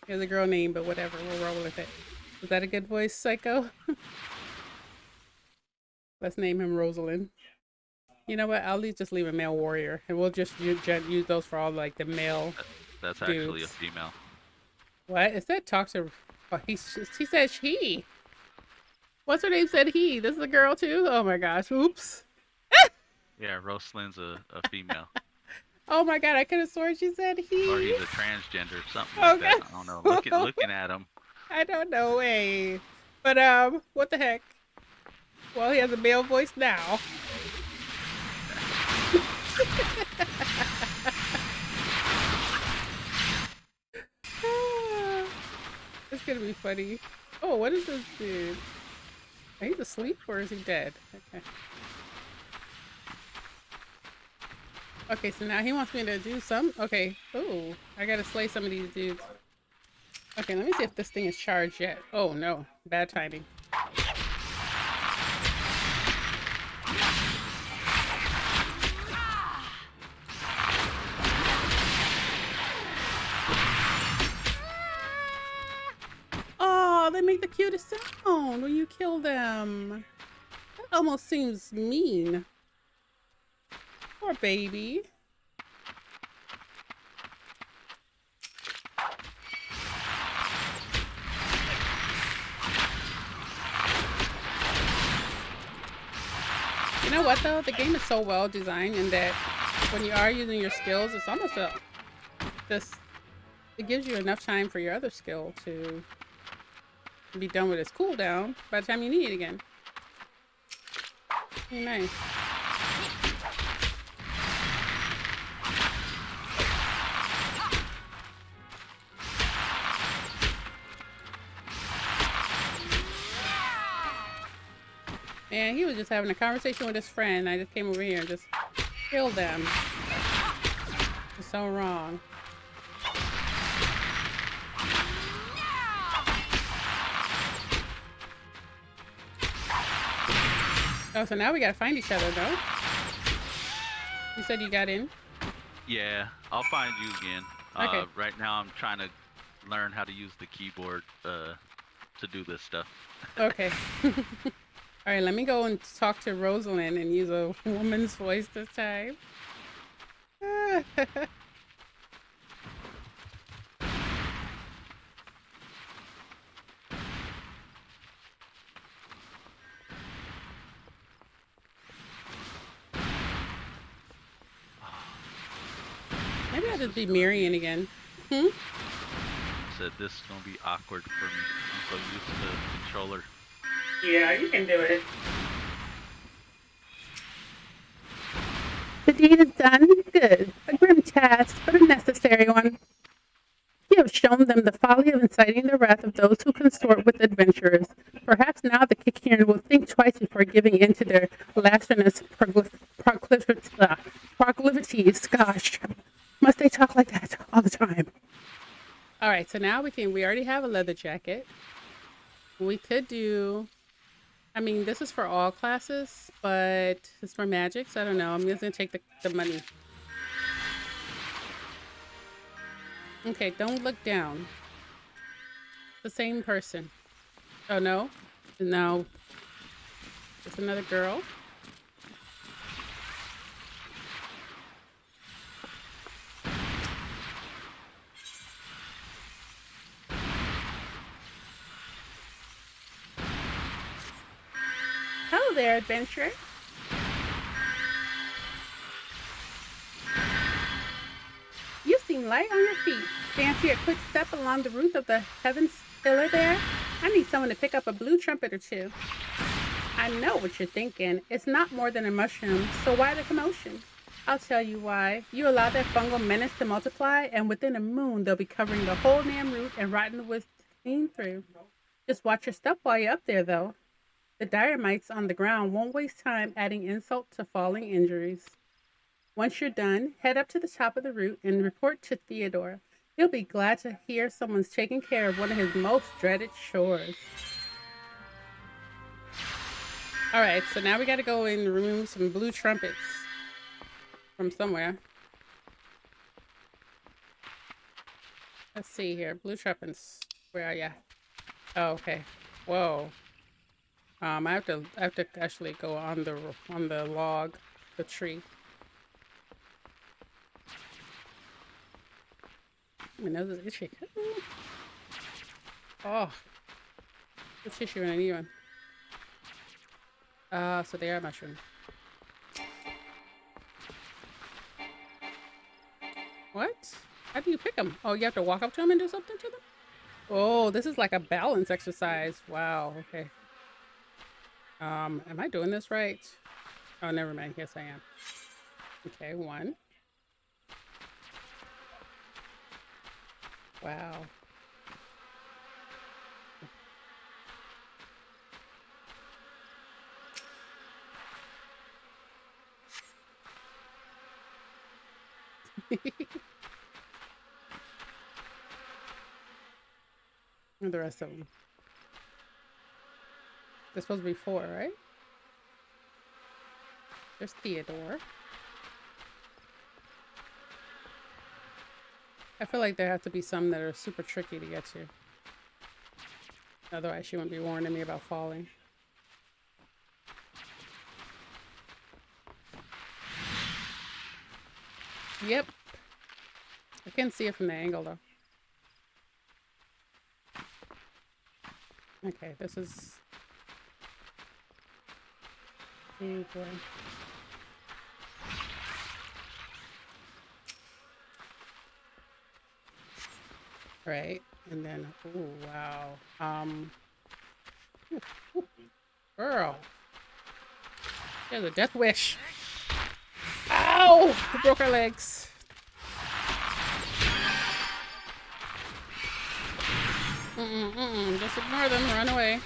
Speaker 1: There's a girl name, but whatever. We'll roll with it. Was that a good voice, Psycho? Let's name him Rosalind. You know what? I'll just leave a male warrior, and we'll just use those for all like the male.
Speaker 2: That's
Speaker 1: dudes.
Speaker 2: actually a female.
Speaker 1: What? It said talk to. Oh, he said she. What's her name? Said he. This is a girl too. Oh my gosh! Oops.
Speaker 2: Yeah, Rosalind's a female.
Speaker 1: Oh my god! I could have sworn she said he.
Speaker 2: Or he's a transgender, something like that. I don't know. Looking at him.
Speaker 1: I don't know. Hey, but what the heck? Well, he has a male voice now. It's gonna be funny. Oh, what is this dude? He's asleep or is he dead? Okay. Okay, so now he wants me to do some. Okay. Oh, I gotta slay some of these dudes. Okay, let me see if this thing is charged yet. Oh no, bad timing. Oh, they make the cutest sound when you kill them. That almost seems mean. Poor baby. You know what though? The game is so well designed in that when you are using your skills, it's almost it gives you enough time for your other skill to be done with its cooldown by the time you need it again. Nice. Man, he was just having a conversation with his friend. I just came over here and just killed them. It's so wrong. Oh, so now we gotta find each other, though. You said you got in?
Speaker 2: Yeah, I'll find you again.
Speaker 1: Okay.
Speaker 2: Right now I'm trying to learn how to use the keyboard to do this stuff.
Speaker 1: Okay. All right, let me go and talk to Rosalind and use a woman's voice this time. Maybe I'll just be Marion again.
Speaker 2: Said this is gonna be awkward for me. I'm so used to the controller.
Speaker 5: Yeah, you can do it.
Speaker 1: The deed is done. Good. A grim task, but a necessary one. You have shown them the folly of inciting the wrath of those who consort with adventurers. Perhaps now the Kikirn will think twice before giving in to their lascivious proclivities. Gosh, must they talk like that all the time? All right, so now we already have a leather jacket. We could do... I mean, this is for all classes, but it's for magic, so I don't know. I'm just gonna take the money. Okay, don't look down. The same person. Oh, no? No. It's another girl. Hello there, adventurer. You seem light on your feet. Fancy a quick step along the roof of the heavens pillar there? I need someone to pick up a blue trumpet or two. I know what you're thinking. It's not more than a mushroom, so why the commotion? I'll tell you why. You allow that fungal menace to multiply, and within a moon, they'll be covering the whole damn root and rotting the woods clean through. Just watch your step while you're up there, though. The dire mites on the ground won't waste time adding insult to falling injuries. Once you're done, head up to the top of the root and report to Theodore. He'll be glad to hear someone's taking care of one of his most dreaded chores. Alright, so now we gotta go and remove some blue trumpets from somewhere. Let's see here. Blue trumpets. Where are ya? Oh, okay. Whoa. I have to actually go on the log, the tree. My nose is itchy. Oh, the tissue and a new one. So they are mushrooms. What? How do you pick them? Oh, you have to walk up to them and do something to them? Oh, this is like a balance exercise. Wow. Okay. Am I doing this right? Oh, never mind. Yes, I am. Okay, one. Wow. And the rest of them. There's supposed to be 4, right? There's Theodore. I feel like there have to be some that are super tricky to get to. Otherwise, she wouldn't be warning me about falling. Yep. I can't see it from the angle, though. Okay, this is... Oh, boy. Right, and then, oh, wow. Girl. There's a death wish. Ow! We broke our legs. Just ignore them, run away.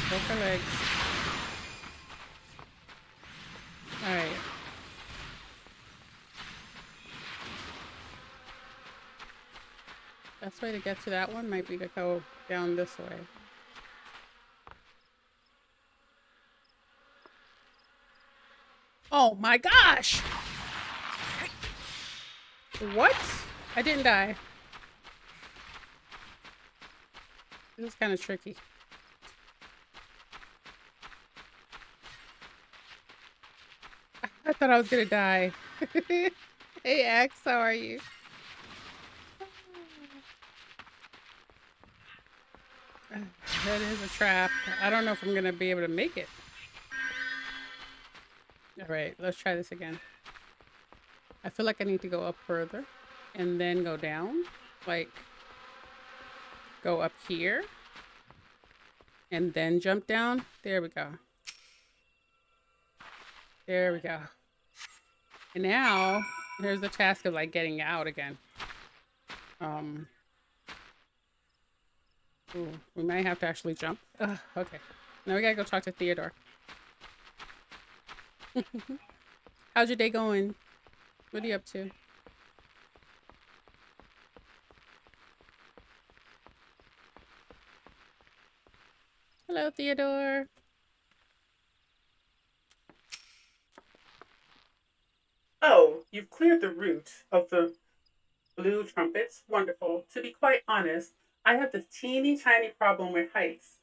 Speaker 1: Broke our legs. Alright. Best way to get to that one might be to go down this way. Oh my gosh! What? I didn't die. This is kind of tricky. I thought I was gonna die. Hey X, how are you? That is a trap. I don't know if I'm gonna be able to make it. Alright, let's try this again. I feel like I need to go up further and then go down. Like, go up here and then jump down. There we go. There we go. And now, here's the task of like getting out again. Ooh, we might have to actually jump. Ugh, okay. Now we gotta go talk to Theodore. How's your day going? What are you up to? Hello, Theodore.
Speaker 5: Oh, you've cleared the root of the blue trumpets. Wonderful. To be quite honest, I have this teeny tiny problem with heights.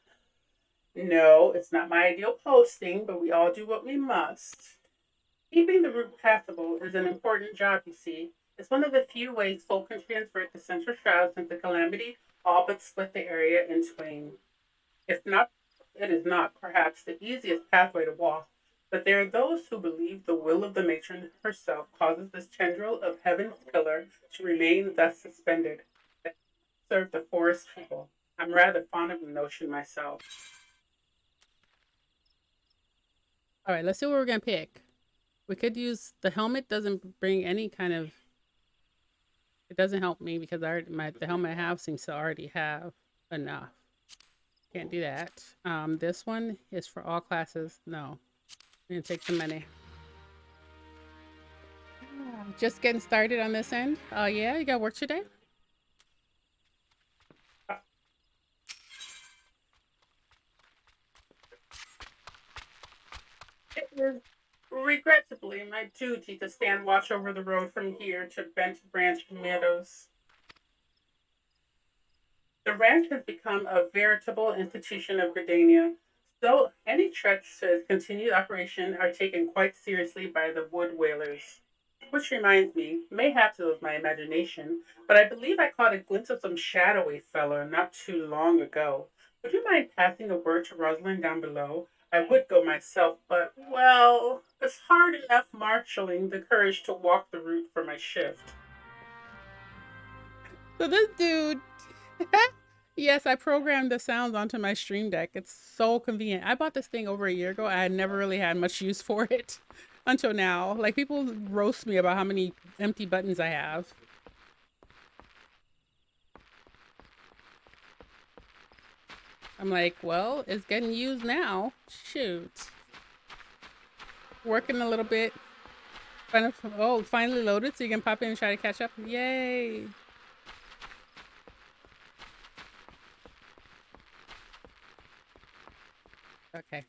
Speaker 5: No, it's not my ideal posting, but we all do what we must. Keeping the root passable is an important job, you see. It's one of the few ways folk can transvert the central shrouds into calamity, all but split the area in twain. If not, it is not perhaps the easiest pathway to walk, but there are those who believe the will of the matron herself causes this tendril of heaven's pillar to remain thus suspended. That serve the forest people. I'm rather fond of the notion myself.
Speaker 1: All right, let's see what we're gonna pick. We could use the helmet. Doesn't bring any kind of. It doesn't help me because the helmet I have seems to already have enough. Can't do that. This one is for all classes. No, I'm gonna take some money. Just getting started on this end. Oh yeah, you got work today?
Speaker 5: It is regrettably my duty to stand watch over the road from here to Bent Branch Meadows. The ranch has become a veritable institution of Gardania, so any threats to its continued operation are taken quite seriously by the wood whalers. Which reminds me, mayhaps it was my imagination, but I believe I caught a glimpse of some shadowy fellow not too long ago. Would you mind passing a word to Rosalind down below? I would go myself, but, well, it's hard enough marshalling the courage to walk the route for my shift.
Speaker 1: So this dude, yes, I programmed the sounds onto my stream deck. It's so convenient. I bought this thing over a year ago. I had never really had much use for it until now. Like, people roast me about how many empty buttons I have. I'm like, well, it's getting used now. Shoot. Working a little bit. Oh, finally loaded, so you can pop in and try to catch up. Yay. Okay.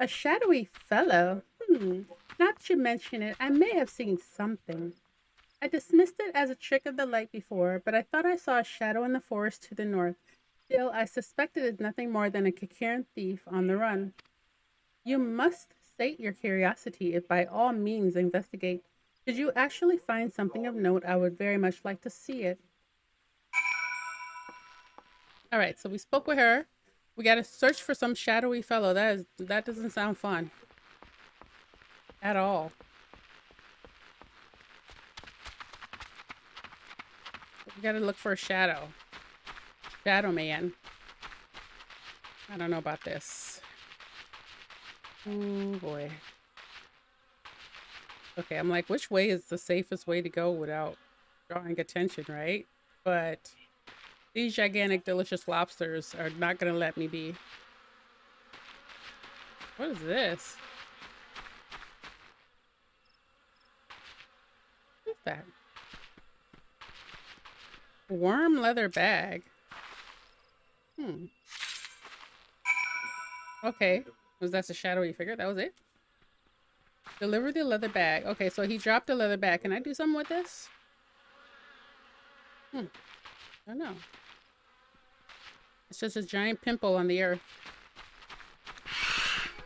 Speaker 1: A shadowy fellow? Now that you mention it, I may have seen something. I dismissed it as a trick of the light before, but I thought I saw a shadow in the forest to the north. Still, I suspect it is nothing more than a Kikaran thief on the run. You must sate your curiosity if by all means investigate. Did you actually find something of note? I would very much like to see it. All right, so we spoke with her. We got to search for some shadowy fellow. That doesn't sound fun at all. We got to look for a shadow. Shadow man. I don't know about this. Oh boy. Okay, I'm like, which way is the safest way to go without drawing attention, right? But these gigantic, delicious lobsters are not gonna let me be. What is this? What's that? Worm leather bag. Okay. Was that a shadowy figure? That was it? Deliver the leather bag. Okay, so he dropped the leather bag. Can I do something with this? I don't know. It's just a giant pimple on the earth.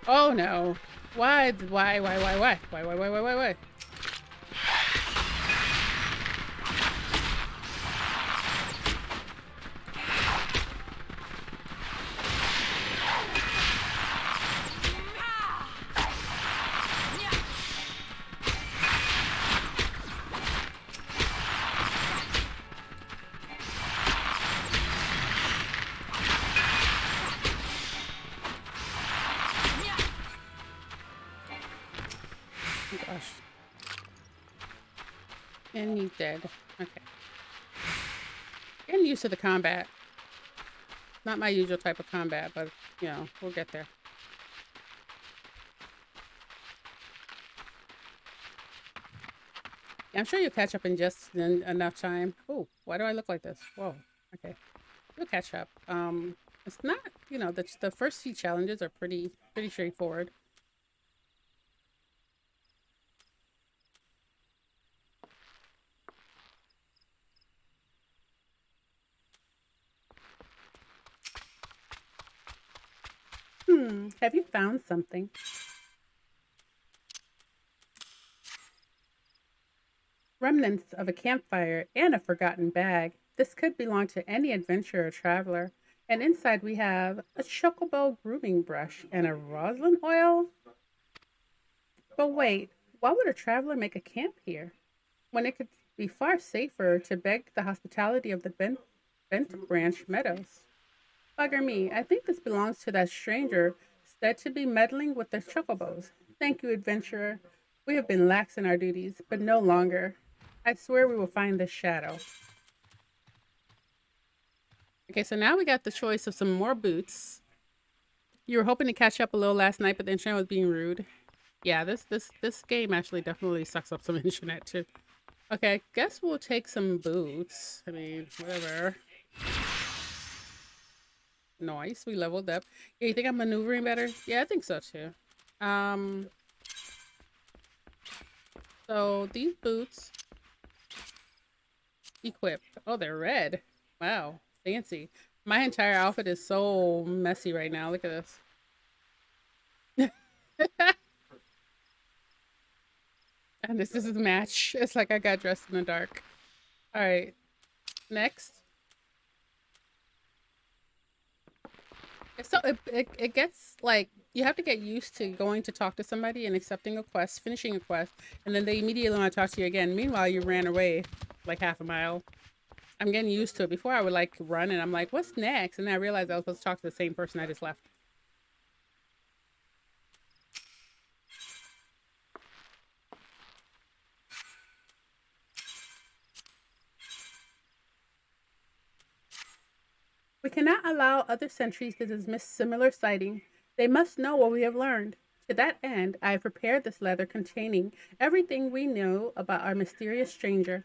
Speaker 1: Oh no. Why? Why? And he's dead. Okay. Getting used to the combat. Not my usual type of combat, but, you know, we'll get there. Yeah, I'm sure you'll catch up in just enough time. Oh, why do I look like this? Whoa. Okay. We'll catch up. It's not, you know, the first few challenges are pretty straightforward. Have you found something? Remnants of a campfire and a forgotten bag. This could belong to any adventurer or traveler. And inside we have a chocobo grooming brush and a rosin oil. But wait, why would a traveler make a camp here when it could be far safer to beg the hospitality of the Bent Branch Meadows? Bugger me, I think this belongs to that stranger said to be meddling with the chocobos. Thank you, adventurer. We have been lax in our duties, but no longer. I swear we will find this shadow. Okay, so now we got the choice of some more boots. You were hoping to catch up a little last night, but the internet was being rude. Yeah, this game actually definitely sucks up some internet too. Okay, I guess we'll take some boots. I mean, whatever. Nice, we leveled up. Yeah, you think I'm maneuvering better? Yeah, I think so too. So these boots equipped. Oh, they're red. Wow, fancy. My entire outfit is so messy right now. Look at this. And this is a match. It's like I got dressed in the dark. All right, next. So it gets like you have to get used to going to talk to somebody and accepting a quest, finishing a quest, and then they immediately want to talk to you again. Meanwhile, you ran away like half a mile. I'm getting used to it. Before I would like run and I'm like, what's next? And then I realized I was supposed to talk to the same person I just left. We cannot allow other sentries to dismiss similar sighting. They must know what we have learned. To that end, I have prepared this letter containing everything we know about our mysterious stranger.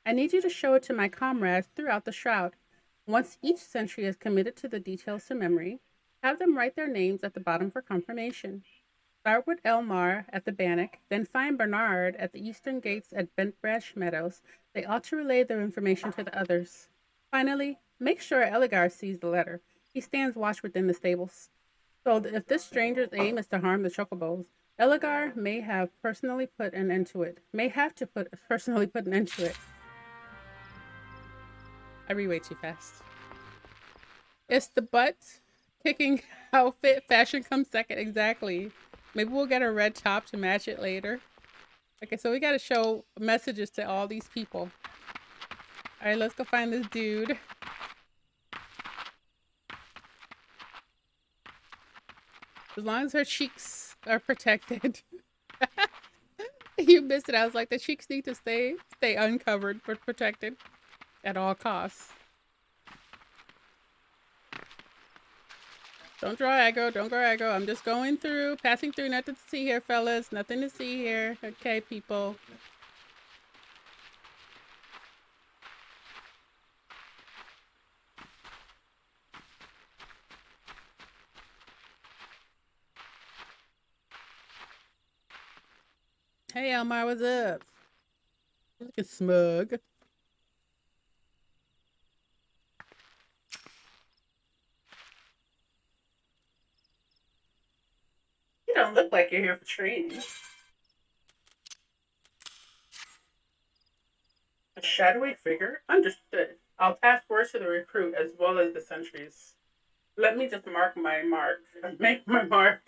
Speaker 1: I need you to show it to my comrades throughout the shroud. Once each sentry has committed to the details to memory, have them write their names at the bottom for confirmation. Start with Elmar at the Bannock, then find Bernard at the eastern gates at Bent Branch Meadows. They ought to relay their information to the others. Finally, make sure Eligar sees the letter. He stands watch within the stables. So if this stranger's aim is to harm the chocobos, Eligar may have personally put an end to it. Personally put an end to it. I read way too fast. It's the butt kicking outfit. Fashion comes second. Exactly. Maybe we'll get a red top to match it later. Okay, so we got to show messages to all these people. All right, let's go find this dude. As long as her cheeks are protected. You missed it. I was like, the cheeks need to stay uncovered but protected at all costs. Don't draw aggro. Don't draw aggro. I'm just going through, passing through. Nothing to see here, fellas. Nothing to see here. Okay, people. Hey, Elmar, what's up? You're looking smug.
Speaker 5: You don't look like you're here for training. A shadowy figure? Understood. I'll pass words to the recruit as well as the sentries. Let me just make my mark.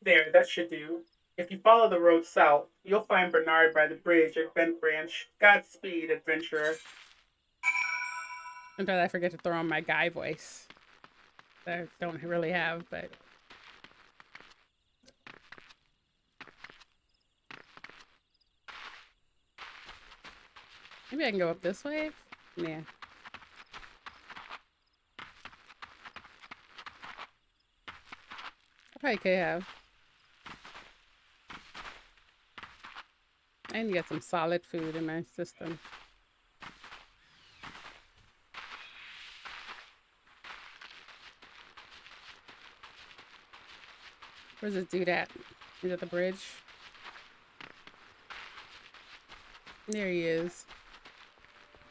Speaker 5: There, that should do. If you follow the road south, you'll find Bernard by the bridge at Bent Branch. Godspeed, adventurer.
Speaker 1: Sometimes I forget to throw on my guy voice. That I don't really have, but... Maybe I can go up this way? Yeah. I probably could have. I need to get some solid food in my system. Where's this dude at? He's at the bridge. There he is.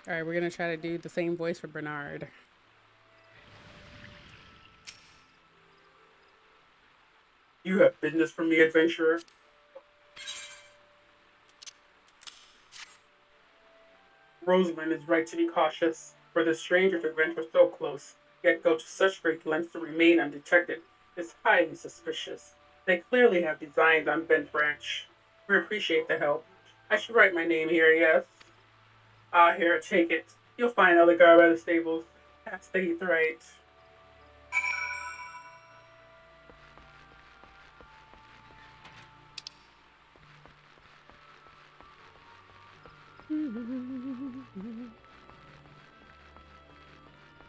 Speaker 1: All right, we're gonna try to do the same voice for Bernard.
Speaker 5: You have business for me, adventurer? Rosamond is right to be cautious, for the stranger to venture so close, yet go to such great lengths to remain undetected, is highly suspicious. They clearly have designs on Bent Branch. We appreciate the help. I should write my name here, yes? Ah, here, take it. You'll find Elgar by the stables. Pass the heath right.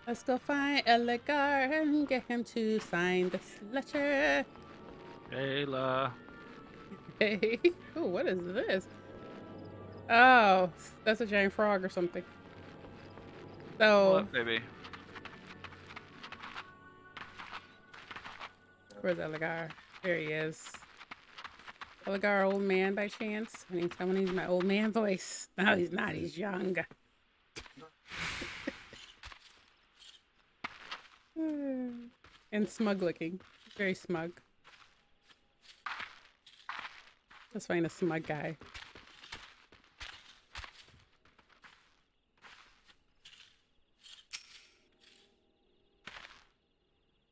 Speaker 1: Let's go find Elgar and get him to sign this letter.
Speaker 2: Ayla.
Speaker 1: Hey, oh, what is this? Oh, that's a giant frog or something. So,
Speaker 2: What, baby?
Speaker 1: where's Elgar? There he is. Elgar, old man by chance? And he's telling me he's my old man voice. No, he's not. He's young. And smug looking. Very smug. Let's find a smug guy.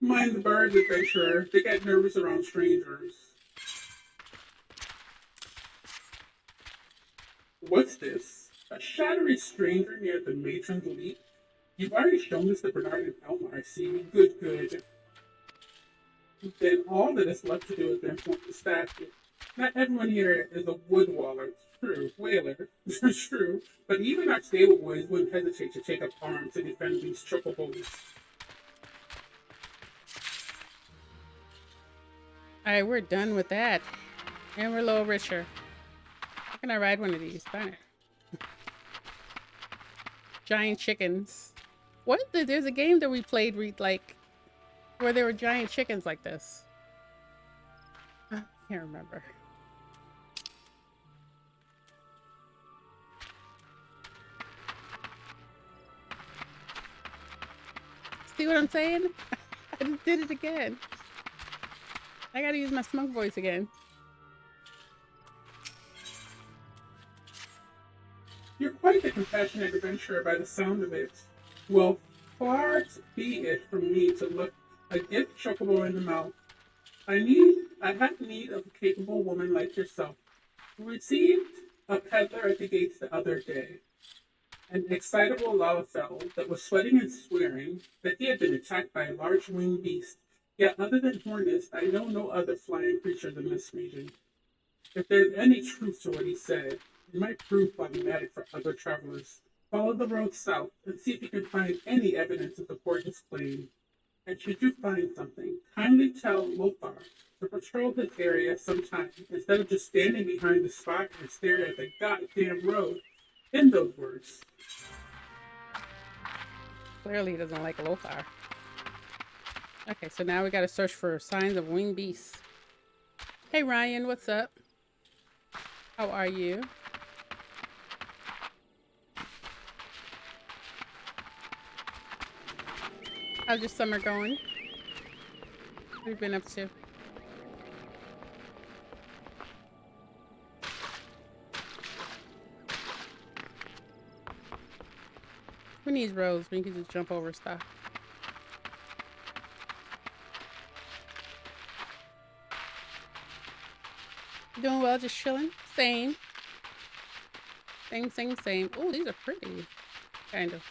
Speaker 5: Mind the birds, adventurer. They get nervous around strangers. What's this? A shadowy stranger near the matron's leap? You've already shown this to Bernard and Elmar, I see. Good, good. Then all that is left to do is then point the statue. Not everyone here is a woodwaller. It's true. Whaler. It's true. But even our stable boys wouldn't hesitate to take up arms to defend these chocobos.
Speaker 1: Alright, we're done with that. And we're a little richer. How can I ride one of these? Darn it. Giant chickens. What? There's a game that we played like where there were giant chickens like this. I can't remember. See what I'm saying? I just did it again. I gotta use my smug voice again.
Speaker 5: You're quite the compassionate adventurer by the sound of it. Well, far be it from me to look a gift chocobo in the mouth. I have need of a capable woman like yourself. We received a peddler at the gates the other day. An excitable Lalafell that was sweating and swearing that he had been attacked by a large winged beast. Yet other than hornets, I know no other flying creatures in this region. If there's any truth to what he said, it might prove problematic for other travelers. Follow the road south and see if you can find any evidence to support his claim. And should you find something, kindly tell Lothar to patrol this area sometime instead of just standing behind the spot and staring at the goddamn road. In those words.
Speaker 1: Clearly he doesn't like Lothar. Okay, so now we gotta search for signs of winged beasts. Hey Ryan, what's up? How are you? How's your summer going? What have you been up to? Who needs roads when you can just jump over stuff? Doing well, just chilling. Same. Same. Oh, these are pretty. Kind of.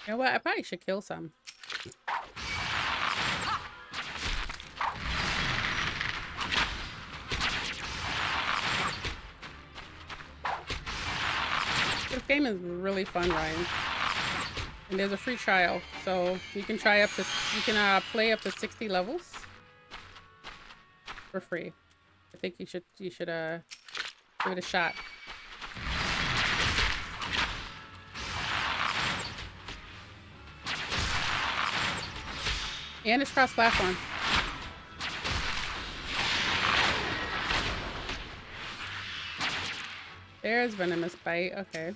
Speaker 1: You know what? I probably should kill some. This game is really fun, Ryan. And there's a free trial, so you can play up to 60 levels for free. I think you should give it a shot. And it's cross-platform. There's venomous bite. Okay.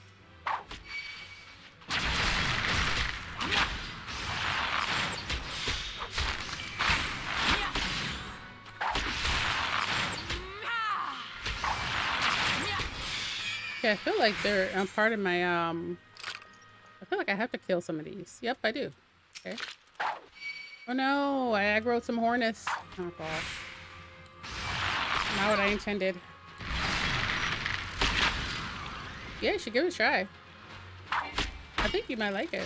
Speaker 1: Okay, I feel like they're part of my I feel like I have to kill some of these. Yep, I do. Okay. Oh no, I aggroed some hornets. Oh god. Not what I intended. Yeah, you should give it a try. I think you might like it.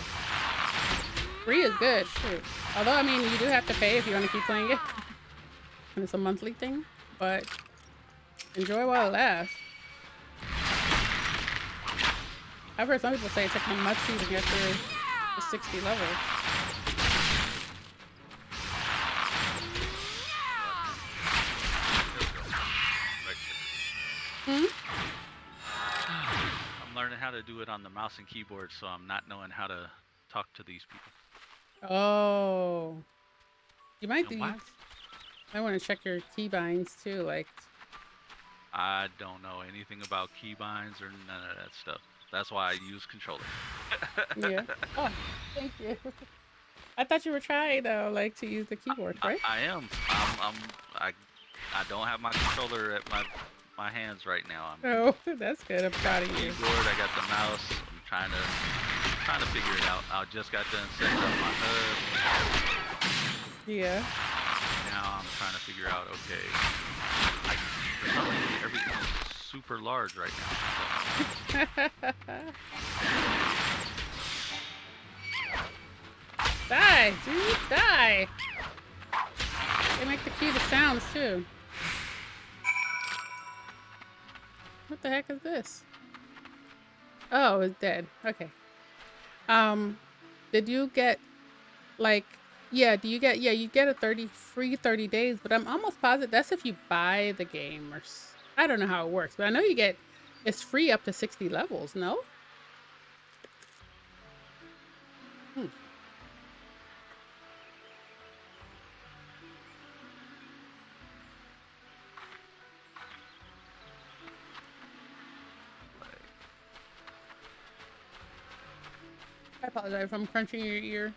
Speaker 1: Free is good. Shoot. Although, I mean, you do have to pay if you want to keep playing it. And it's a monthly thing. But enjoy while it lasts. I've heard some people say it took them much to get through the 60 levels. Hmm?
Speaker 2: I'm learning how to do it on the mouse and keyboard, so I'm not knowing how to talk to these people.
Speaker 1: Oh. You might
Speaker 2: And why?
Speaker 1: I want to check your keybinds too, like.
Speaker 2: I don't know anything about keybinds or none of that stuff. That's why I use controller.
Speaker 1: Yeah. Oh, thank you. I thought you were trying though, like to use the keyboard, right?
Speaker 2: I am. I don't have my controller at my hands right now.
Speaker 1: Oh, that's good. I'm proud of you.
Speaker 2: Keyboard. I got the mouse. I'm trying to figure it out. I just got done setting up my hub.
Speaker 1: Yeah.
Speaker 2: Now I'm trying to figure out. Okay. For some reason, everything's super large right now.
Speaker 1: Die, dude, die. They make the cutest sounds too. What the heck is this? Oh, it's dead. Okay. Did you get like yeah, do you get you get a free 30 days, but I'm almost positive that's if you buy the game or I don't know how it works, but I know you get it's free up to 60 levels, no? I apologize if I'm crunching your ear.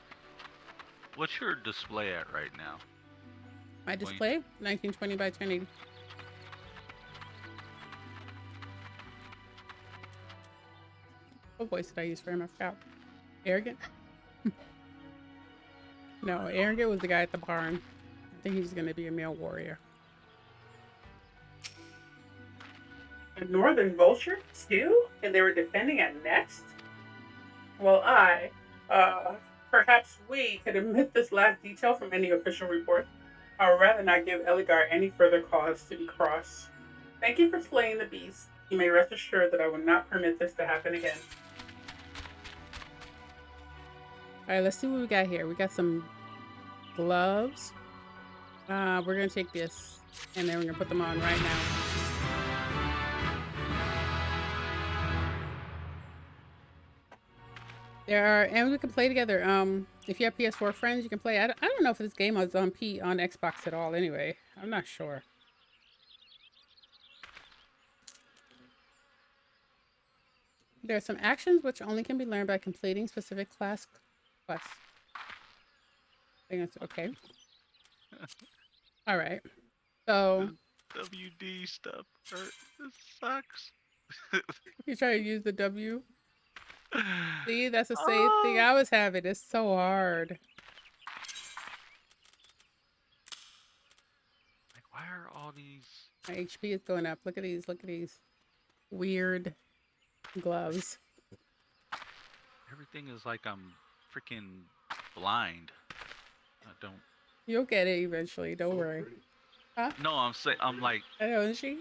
Speaker 2: What's your display at right now?
Speaker 1: My display, 1920 by 1080. What voice did I use for him? I forgot. Arrogant? No, Arrogant was the guy at the barn. I think he's going to be a male warrior.
Speaker 5: A northern vulture, too? And they were defending at Next? Well, perhaps we could omit this last detail from any official report. I would rather not give Eligar any further cause to be cross. Thank you for slaying the beast. You may rest assured that I will not permit this to happen again.
Speaker 1: All right, let's see what we got here. We got some gloves. We're going to take this and then we're going to put them on right now. And we can play together. If you have PS4 friends, you can play. I don't know if this game is on Xbox at all. Anyway, I'm not sure. There are some actions which only can be learned by completing specific class quests. I think that's okay. All right. So
Speaker 2: WD stuff hurt. This sucks.
Speaker 1: you try to use the W. See, that's the same thing I was having. It's so hard.
Speaker 2: Like, why are all these?
Speaker 1: My HP is going up. Look at these. Look at these weird gloves.
Speaker 2: Everything is like I'm freaking blind. I don't.
Speaker 1: You'll get it eventually. Don't worry. Huh?
Speaker 2: No, I'm saying I'm like.
Speaker 1: I know, isn't she?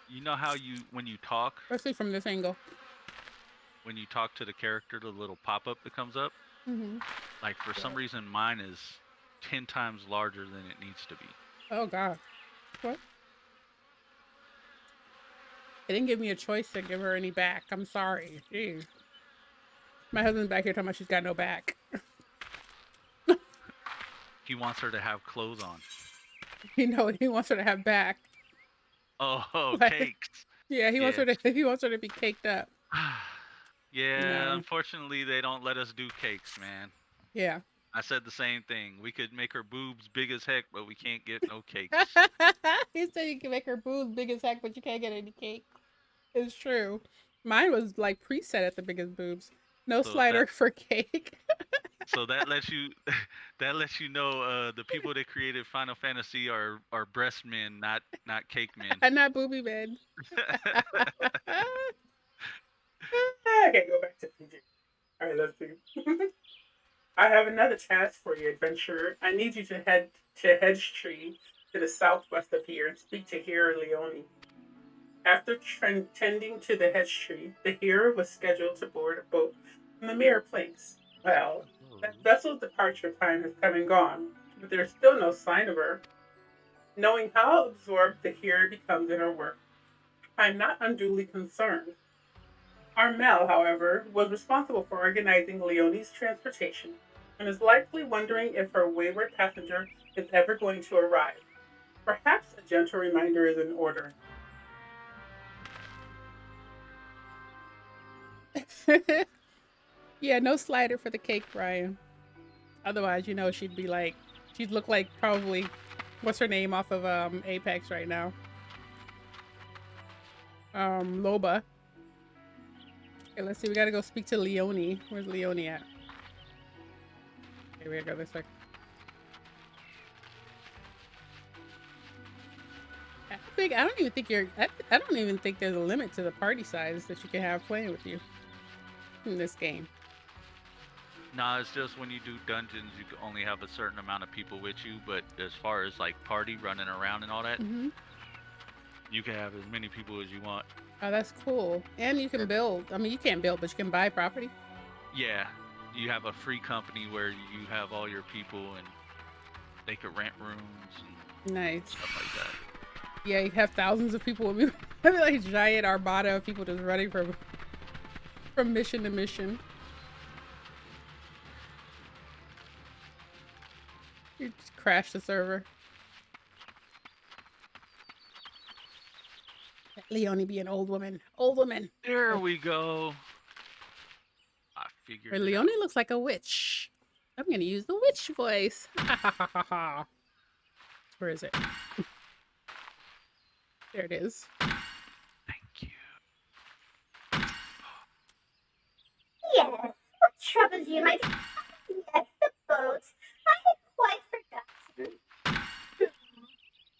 Speaker 2: You know how when you talk,
Speaker 1: Especially from this angle.
Speaker 2: when you talk to the character, the little pop-up that comes up.
Speaker 1: Mm-hmm.
Speaker 2: Like for some reason, mine is 10 times larger than it needs to be.
Speaker 1: Oh God. What? They didn't give me a choice to give her any back. I'm sorry. Jeez. My husband's back here talking about she's got no back.
Speaker 2: He wants her to have clothes on.
Speaker 1: You know, he wants her to have back.
Speaker 2: Oh,
Speaker 1: Like-
Speaker 2: cakes.
Speaker 1: Yeah, he wants
Speaker 2: Yeah.
Speaker 1: her to he wants her to be caked up.
Speaker 2: Yeah,
Speaker 1: No.
Speaker 2: unfortunately, they don't let us do cakes, man.
Speaker 1: Yeah.
Speaker 2: I said the same thing. We could make her boobs big as heck, but we can't get no cakes.
Speaker 1: He said you can make her boobs big as heck, but you can't get any cake. It's true. Mine was like preset at the biggest boobs. No
Speaker 2: So
Speaker 1: slider
Speaker 2: that
Speaker 1: for cake.
Speaker 2: so that lets you that lets you know the people that created Final Fantasy are breast men, not cake men.
Speaker 1: I'm not booby man.
Speaker 5: I can't go back to PG. All right, let's see. I have another task for you, adventurer. I need you to head to Hedge Tree to the southwest of here and speak to Hero Leone. After tending to the hedge tree, the hero was scheduled to board a boat from the Mirror Place. Well, that vessel's departure time has come and gone, but there's still no sign of her. Knowing how absorbed the hero becomes in her work, I'm not unduly concerned. Armel, however, was responsible for organizing Leonie's transportation and is likely wondering if her wayward passenger is ever going to arrive. Perhaps a gentle reminder is in order.
Speaker 1: Yeah, no slider for the cake, Brian. Otherwise, she'd be like, she'd look like probably, what's her name off of Apex right now? Loba. Okay, let's see. We gotta go speak to Leonie. Where's Leonie at? Okay, we gotta go this way. I don't even think I don't even think there's a limit to the party size that you can have playing with you in this game.
Speaker 2: Nah, it's just when you do dungeons, you can only have a certain amount of people with you. But as far as like party running around and all that, you can have as many people as you want.
Speaker 1: Oh, that's cool. And you can build. I mean, you can't build, but you can buy property.
Speaker 2: Yeah, you have a free company where you have all your people and they could rent rooms and
Speaker 1: Nice.
Speaker 2: stuff like that.
Speaker 1: Yeah, you have thousands of people with me. I mean, like a giant armada of people just running from mission to mission. You just crash the server. Let Leonie be an old woman. Old woman.
Speaker 2: There we go. I figured
Speaker 1: Or
Speaker 2: it
Speaker 1: Leonie
Speaker 2: out.
Speaker 1: looks like a witch. I'm gonna use the witch voice. Where is it? There it is.
Speaker 2: Thank you.
Speaker 3: Yes, what troubles you, my dear? Yes, the boat. I had quite forgotten.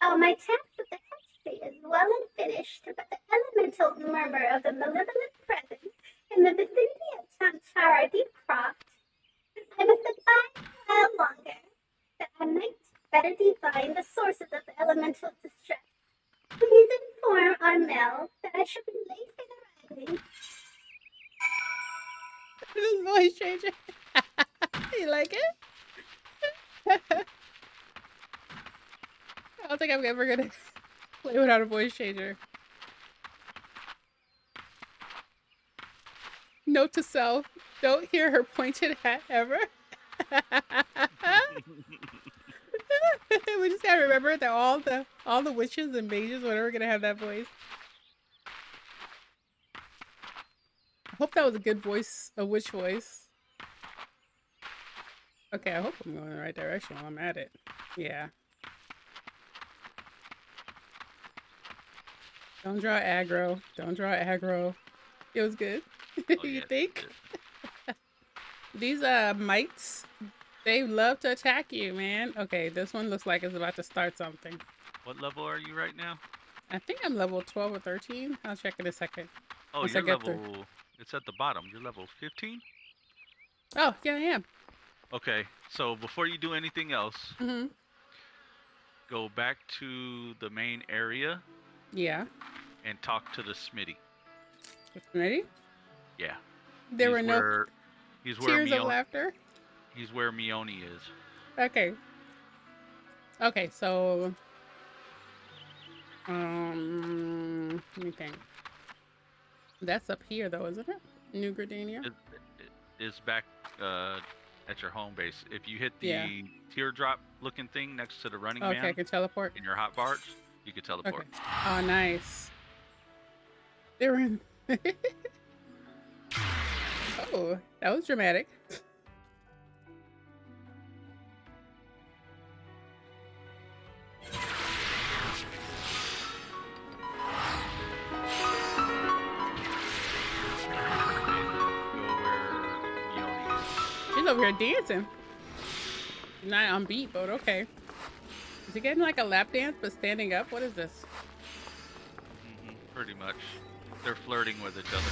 Speaker 3: Oh, my task with the hedge tree is well and finished, but the elemental murmur of the malevolent presence in the vicinity of Tantara Deepcroft, I must abide a while longer, that I might better divine the sources of the elemental distress. Please inform Armel that I shall be late in arriving.
Speaker 1: This voice changer. You like it? I don't think I'm ever gonna play without a voice changer. Note to self: don't hear her pointed hat ever. We just gotta remember that all the witches and mages, whatever, are gonna have that voice. I hope that was a good voice, a witch voice. Okay, I hope I'm going in the right direction while I'm at it. Yeah. Don't draw aggro. Don't draw aggro. It was good.
Speaker 2: Oh,
Speaker 1: You
Speaker 2: yes,
Speaker 1: think?
Speaker 2: it
Speaker 1: These mites, they love to attack you, man. Okay, this one looks like it's about to start something.
Speaker 2: is. What level are you right now?
Speaker 1: I think I'm level 12 or 13. I'll check in a second.
Speaker 2: Oh,
Speaker 1: Once
Speaker 2: you're
Speaker 1: I get
Speaker 2: level.
Speaker 1: through.
Speaker 2: It's at the bottom. You're level 15.
Speaker 1: Oh, yeah, I am.
Speaker 2: Okay, so before you do anything else,
Speaker 1: Mm-hmm.
Speaker 2: go back to the main area
Speaker 1: Yeah.
Speaker 2: and talk to the Smitty.
Speaker 1: Ready?
Speaker 2: Yeah.
Speaker 1: There were no
Speaker 2: He's where
Speaker 1: tears of laughter.
Speaker 2: He's where Mione is.
Speaker 1: Okay. Okay, so let me think. That's up here though, isn't it? New Gardenia?
Speaker 2: It's back at your home base. If you hit the
Speaker 1: Yeah.
Speaker 2: teardrop looking thing next to the running
Speaker 1: Okay, I
Speaker 2: man
Speaker 1: can teleport.
Speaker 2: in your hot bars, you can teleport.
Speaker 1: Okay. Oh, nice. They're in. Oh, that was dramatic. She's over here dancing. She's not on beat, but okay. Is he getting like a lap dance but standing up? What is this?
Speaker 2: Pretty much. They're flirting with each other.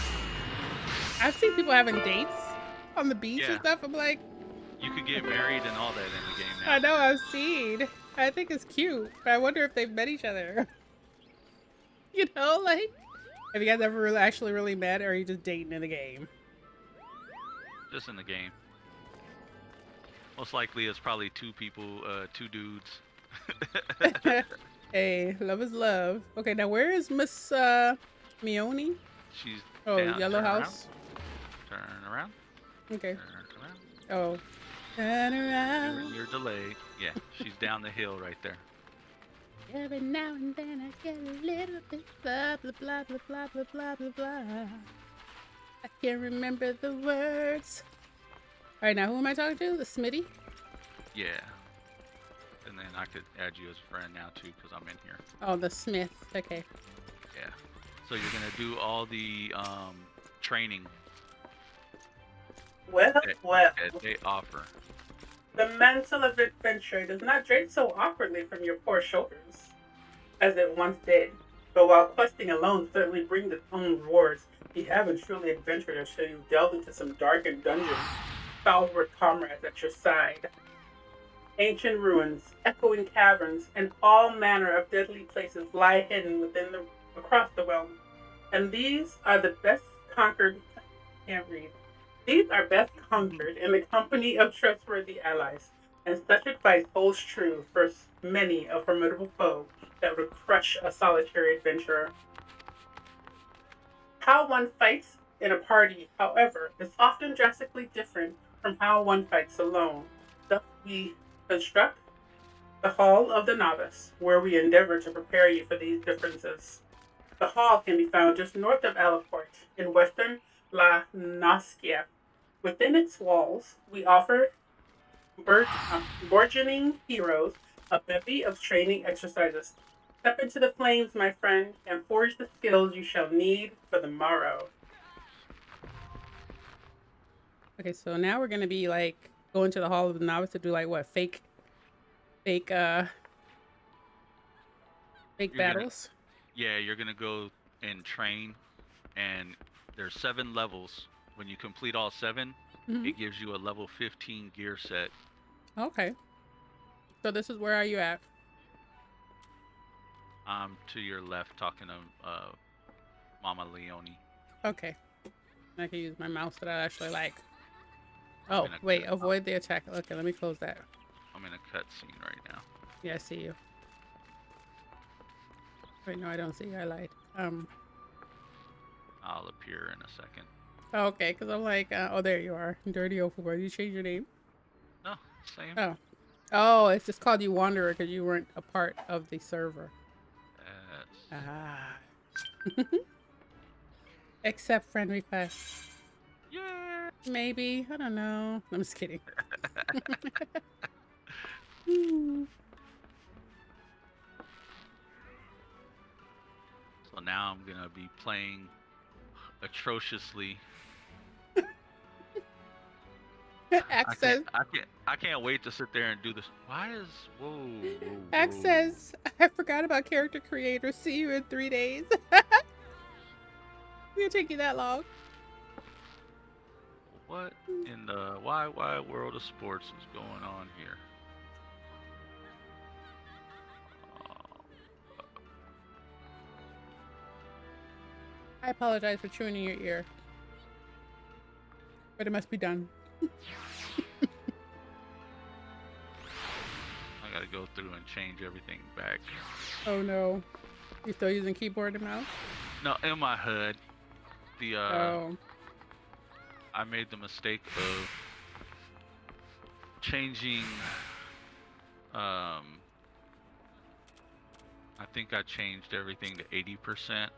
Speaker 1: I've seen people having dates on the beach and stuff. I'm like,
Speaker 2: you could get married and all that in the game now.
Speaker 1: I know, I've seen. I think it's cute, but I wonder if they've met each other. You know, like, have you guys ever really met, or are you just dating in the game?
Speaker 2: Just in the game. Most likely it's probably two people, two dudes.
Speaker 1: Hey, love is love. Okay, now where is Miss Mione?
Speaker 2: She's
Speaker 1: down, Yellow House.
Speaker 2: Turn around.
Speaker 1: Okay.
Speaker 2: Turn around.
Speaker 1: Oh. Turn around.
Speaker 2: You're delayed. Yeah, she's down the hill right there.
Speaker 1: Every now and then I get a little bit blah blah blah blah blah blah blah blah blah. I can't remember the words. All right, now who am I talking to? The Smitty?
Speaker 2: Yeah. And then I could add you as a friend now too, because I'm in here.
Speaker 1: Oh, the Smith. Okay.
Speaker 2: Yeah. So you're gonna do all the training
Speaker 5: Well,
Speaker 2: that they offer.
Speaker 5: the mantle of adventure does not drape so awkwardly from your poor shoulders as it once did. But while questing alone certainly brings its own rewards, you haven't truly adventured until you delve into some darkened dungeons, fouled with comrades at your side. Ancient ruins, echoing caverns, and all manner of deadly places lie hidden across the realm. And these are the best conquered. Can't read. These are best conquered in the company of trustworthy allies, and such advice holds true for many a formidable foe that would crush a solitary adventurer. How one fights in a party, however, is often drastically different from how one fights alone. Thus we construct the Hall of the Novice, where we endeavor to prepare you for these differences. The hall can be found just north of Alaport, in western La Noscia. Within its walls, we offer burgeoning heroes a bevy of training exercises. Step into the flames, my friend, and forge the skills you shall need for the morrow.
Speaker 1: Okay, so now we're gonna be like going to the Hall of the Novice to do like what fake battles.
Speaker 2: You're gonna go and train, and there's 7 levels. When you complete all 7, it gives you a level 15 gear set.
Speaker 1: Okay. So this is where are you at?
Speaker 2: I'm to your left, talking to Mama Leone.
Speaker 1: Okay. I can use my mouse that I actually like. Oh, wait, avoid the attack. Okay, let me close that.
Speaker 2: I'm in a cutscene right now.
Speaker 1: Yeah, I see you. Wait, no, I don't see you. I lied.
Speaker 2: I'll appear in a second.
Speaker 1: Okay, because I'm like, oh, there you are. Dirty Overboard. You changed your name?
Speaker 2: No, same.
Speaker 1: Oh. Oh, it's just called you Wanderer because you weren't a part of the server.
Speaker 2: Yes.
Speaker 1: Ah. Accept friend request.
Speaker 2: Yeah.
Speaker 1: Maybe. I don't know. I'm just kidding.
Speaker 2: So now I'm gonna be playing atrociously.
Speaker 1: Axe says,
Speaker 2: I can't wait to sit there and do this. Why is whoa?
Speaker 1: Axe says, I forgot about character creator. See you in 3 days. It'll take you that long.
Speaker 2: What in the wide world of sports is going on here?
Speaker 1: I apologize for chewing in your ear, but it must be done.
Speaker 2: I gotta go through and change everything back.
Speaker 1: Oh no. You still using keyboard and mouse?
Speaker 2: No, in my HUD, the
Speaker 1: Oh.
Speaker 2: I made the mistake of changing. I think I changed everything to 80%,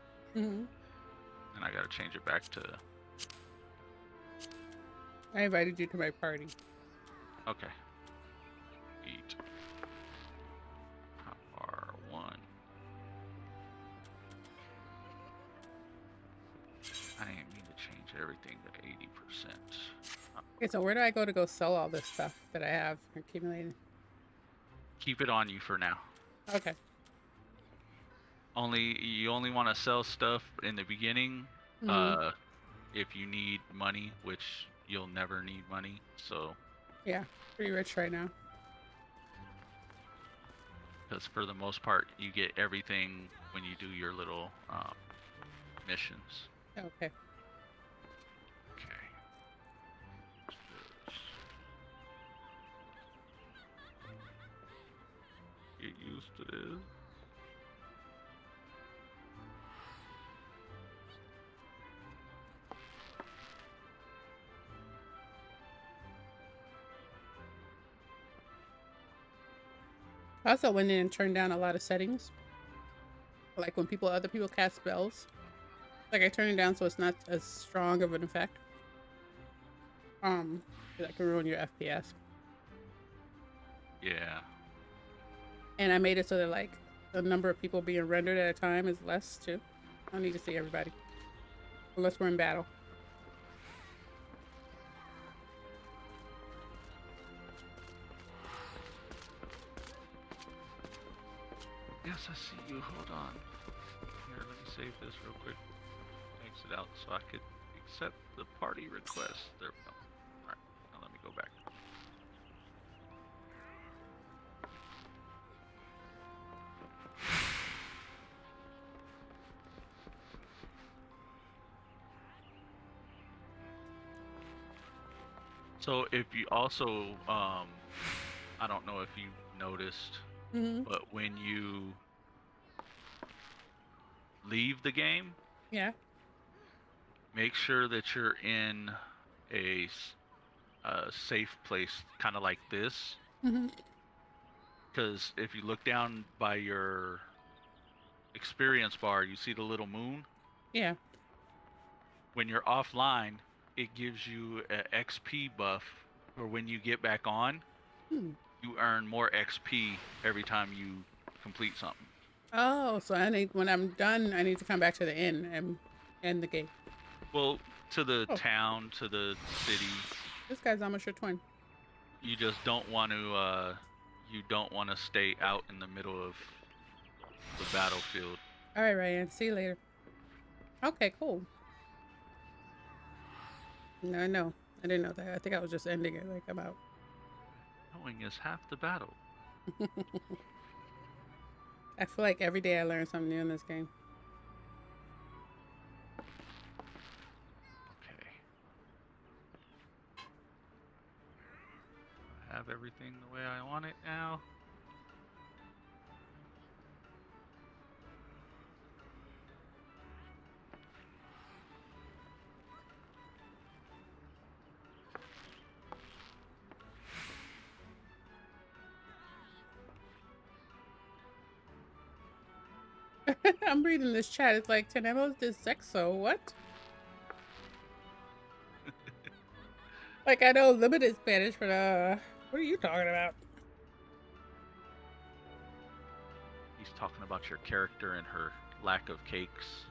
Speaker 2: And I gotta change it back to...
Speaker 1: I invited you to my party.
Speaker 2: Okay. Eat. R1. I didn't mean to change everything to 80%.
Speaker 1: Okay, so where do I go sell all this stuff that I have accumulated?
Speaker 2: Keep it on you for now.
Speaker 1: Okay.
Speaker 2: You only want to sell stuff in the beginning.
Speaker 1: Mhm.
Speaker 2: If you need money, which you'll never need money, so...
Speaker 1: Yeah, pretty rich right now.
Speaker 2: Because for the most part, you get everything when you do your little missions.
Speaker 1: Okay.
Speaker 2: Okay. Get used to this.
Speaker 1: I also went in and turned down a lot of settings. Like when other people cast spells. Like I turned it down so it's not as strong of an effect. That can ruin your FPS.
Speaker 2: Yeah.
Speaker 1: And I made it so that like the number of people being rendered at a time is less too. I don't need to see everybody. Unless we're in battle.
Speaker 2: Yes, I see you. Hold on. Here, let me save this real quick. Exit out so I could accept the party request. There we go. Alright, now let me go back. So if you also, I don't know if you noticed, but when you leave the game,
Speaker 1: Yeah.
Speaker 2: make sure that you're in a safe place, kind of like this. Because if you look down by your experience bar, you see the little moon.
Speaker 1: Yeah.
Speaker 2: When you're offline, it gives you an XP buff, or when you get back on, you earn more XP every time you complete something.
Speaker 1: Oh, so when I'm done, I need to come back to the inn and end the game.
Speaker 2: Well, to the town, to the city.
Speaker 1: This guy's almost your twin.
Speaker 2: You just don't want to. You don't want to stay out in the middle of the battlefield.
Speaker 1: All right, Ryan. See you later. Okay, cool. No, I didn't know that. I think I was just ending it like I'm out.
Speaker 2: Knowing is half the battle.
Speaker 1: I feel like every day I learn something new in this game.
Speaker 2: Okay. I have everything the way I want it now.
Speaker 1: I'm reading this chat. It's like Tenemos de sexo. What? Like I know limited Spanish, but what are you talking about?
Speaker 2: He's talking about your character and her lack of cakes.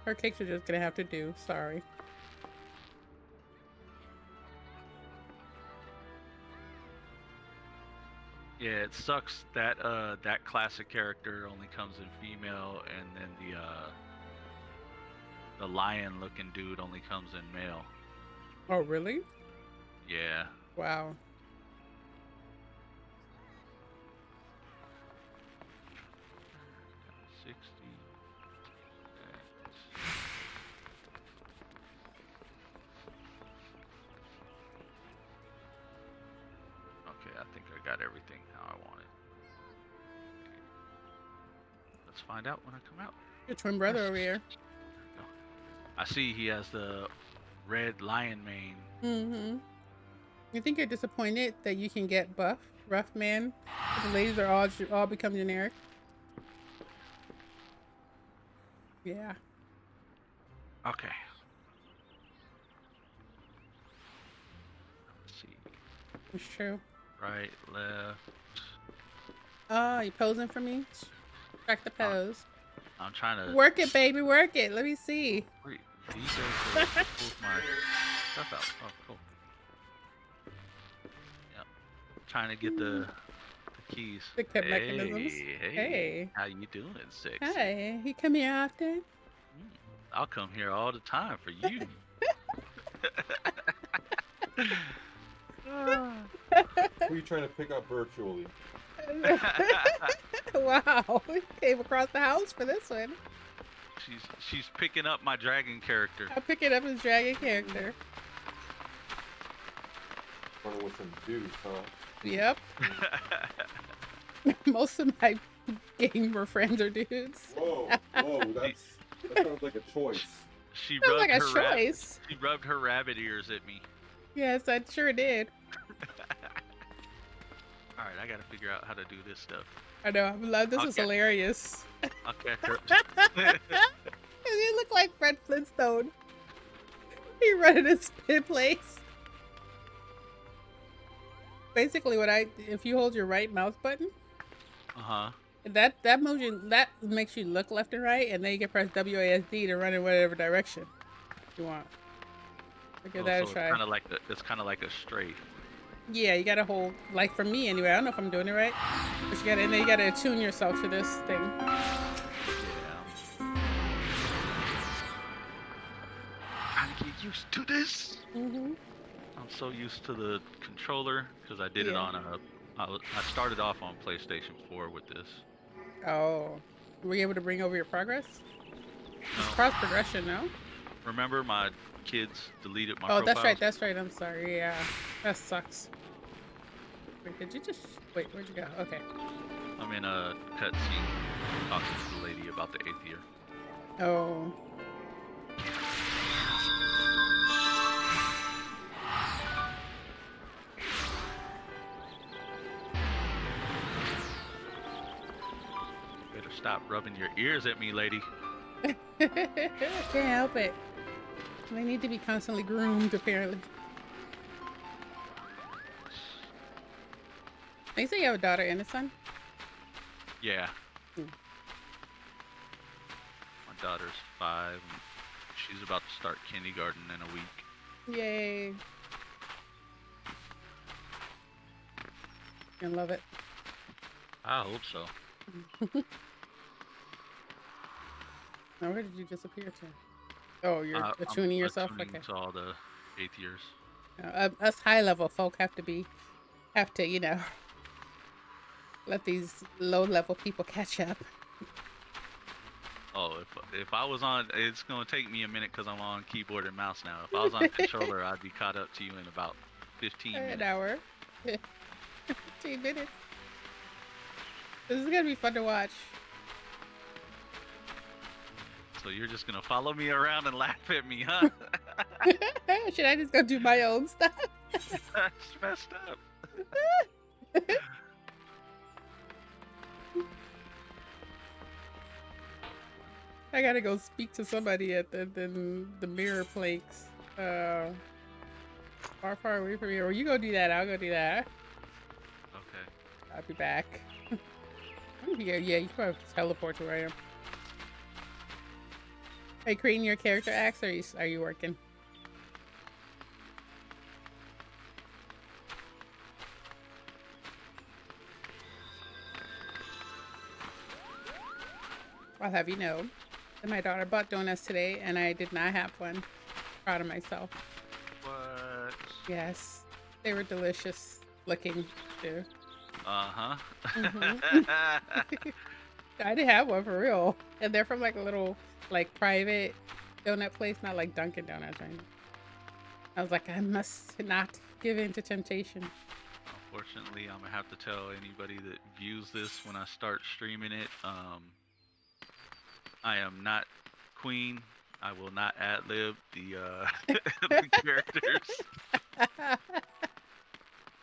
Speaker 1: Her cakes are just gonna have to do. Sorry.
Speaker 2: Yeah, it sucks that that classic character only comes in female, and then the lion-looking dude only comes in male.
Speaker 1: Oh, really?
Speaker 2: Yeah.
Speaker 1: Wow.
Speaker 2: Okay, I think I got everything how I want it. Let's find out when I come out.
Speaker 1: Your twin brother over here.
Speaker 2: I see he has the red lion mane.
Speaker 1: You think you're disappointed that you can get buff, rough man, but the ladies are all become generic? Yeah,
Speaker 2: Okay. Let's see.
Speaker 1: it's true.
Speaker 2: Right, left.
Speaker 1: Oh, you posing for me? Track the
Speaker 2: Uh,
Speaker 1: pose.
Speaker 2: I'm trying to
Speaker 1: Work it, baby, work it. Let me see.
Speaker 2: wait, these are to pull my stuff out. Oh, cool. Yep. Trying to get the keys.
Speaker 1: The cut mechanisms. Hey.
Speaker 2: How you doing, sexy?
Speaker 1: Hey, you come here often?
Speaker 2: I'll come here all the time for you.
Speaker 6: Who are you trying to pick up virtually?
Speaker 1: Wow, we came across the house for this one.
Speaker 2: She's picking up my dragon character.
Speaker 1: I'm picking up his dragon character.
Speaker 6: Running with some dudes, huh?
Speaker 1: Yep. Most of my gamer friends are dudes.
Speaker 6: Whoa, that sounds like a choice.
Speaker 2: She
Speaker 1: Sounds
Speaker 2: rubbed
Speaker 1: like a
Speaker 2: her
Speaker 1: choice.
Speaker 2: she rubbed her rabbit ears at me.
Speaker 1: Yes, I sure did.
Speaker 2: All right, I gotta figure out how to do this stuff.
Speaker 1: I know. I'm love. This is
Speaker 2: Okay.
Speaker 1: hilarious.
Speaker 2: I'll catch her.
Speaker 1: You look like Fred Flintstone. He running his spin place. Basically, if you hold your right mouse button, that makes you look left and right, and then you can press WASD to run in whatever direction you want. Give that a
Speaker 2: so
Speaker 1: try.
Speaker 2: It's kind of like a strafe.
Speaker 1: Yeah, you gotta hold, like for me anyway. I don't know if I'm doing it right, but and then you gotta attune yourself to this thing.
Speaker 2: Yeah. Trying to get used to this.
Speaker 1: Mm-hmm.
Speaker 2: I'm so used to the controller because I did it on I started off on PlayStation 4 with this.
Speaker 1: Oh, were you able to bring over your progress?
Speaker 2: No.
Speaker 1: It's cross progression, no?
Speaker 2: Remember my kids deleted my
Speaker 1: Oh,
Speaker 2: profiles?
Speaker 1: that's right. I'm sorry. Yeah, that sucks. Wait, did you just wait? Where'd you go? Okay.
Speaker 2: I'm in a cutscene talking to the lady about the 8th year.
Speaker 1: Oh.
Speaker 2: Better stop rubbing your ears at me, lady.
Speaker 1: Can't help it. They need to be constantly groomed, apparently. You say you have a daughter and a son?
Speaker 2: Yeah.
Speaker 1: Hmm.
Speaker 2: My daughter's 5. And she's about to start kindergarten in a week.
Speaker 1: Yay. I love it.
Speaker 2: I hope so.
Speaker 1: Now, where did you disappear to? Oh, you're attuning
Speaker 2: I'm
Speaker 1: yourself?
Speaker 2: attuning
Speaker 1: Okay.
Speaker 2: to all the 8th years.
Speaker 1: Us high level folk have to, you know, let these low level people catch up.
Speaker 2: Oh, if I was on, it's gonna take me a minute because I'm on keyboard and mouse now. If I was on controller, I'd be caught up to you in about 15 minutes.
Speaker 1: An hour. 15 minutes. This is gonna be fun to watch.
Speaker 2: So you're just gonna follow me around and laugh at me, huh?
Speaker 1: Should I just go do my own stuff?
Speaker 2: That's messed up.
Speaker 1: I gotta go speak to somebody at the mirror planks. Far away from here. Or you go do that. I'll go do that.
Speaker 2: Okay.
Speaker 1: I'll be back. Yeah, you can probably teleport to where I am. Are you creating your character, Axe, or are you working? I'll have you know that my daughter bought donuts today, and I did not have one. Proud of myself.
Speaker 2: What?
Speaker 1: Yes, they were delicious looking too.
Speaker 2: Uh-huh.
Speaker 1: I didn't have one for real, and they're from like a little like private donut place, not like Dunkin' Donuts or anything. I was like, I must not give in to temptation.
Speaker 2: Unfortunately, I'm gonna have to tell anybody that views this when I start streaming it. I am not Queen. I will not ad-lib the, the characters.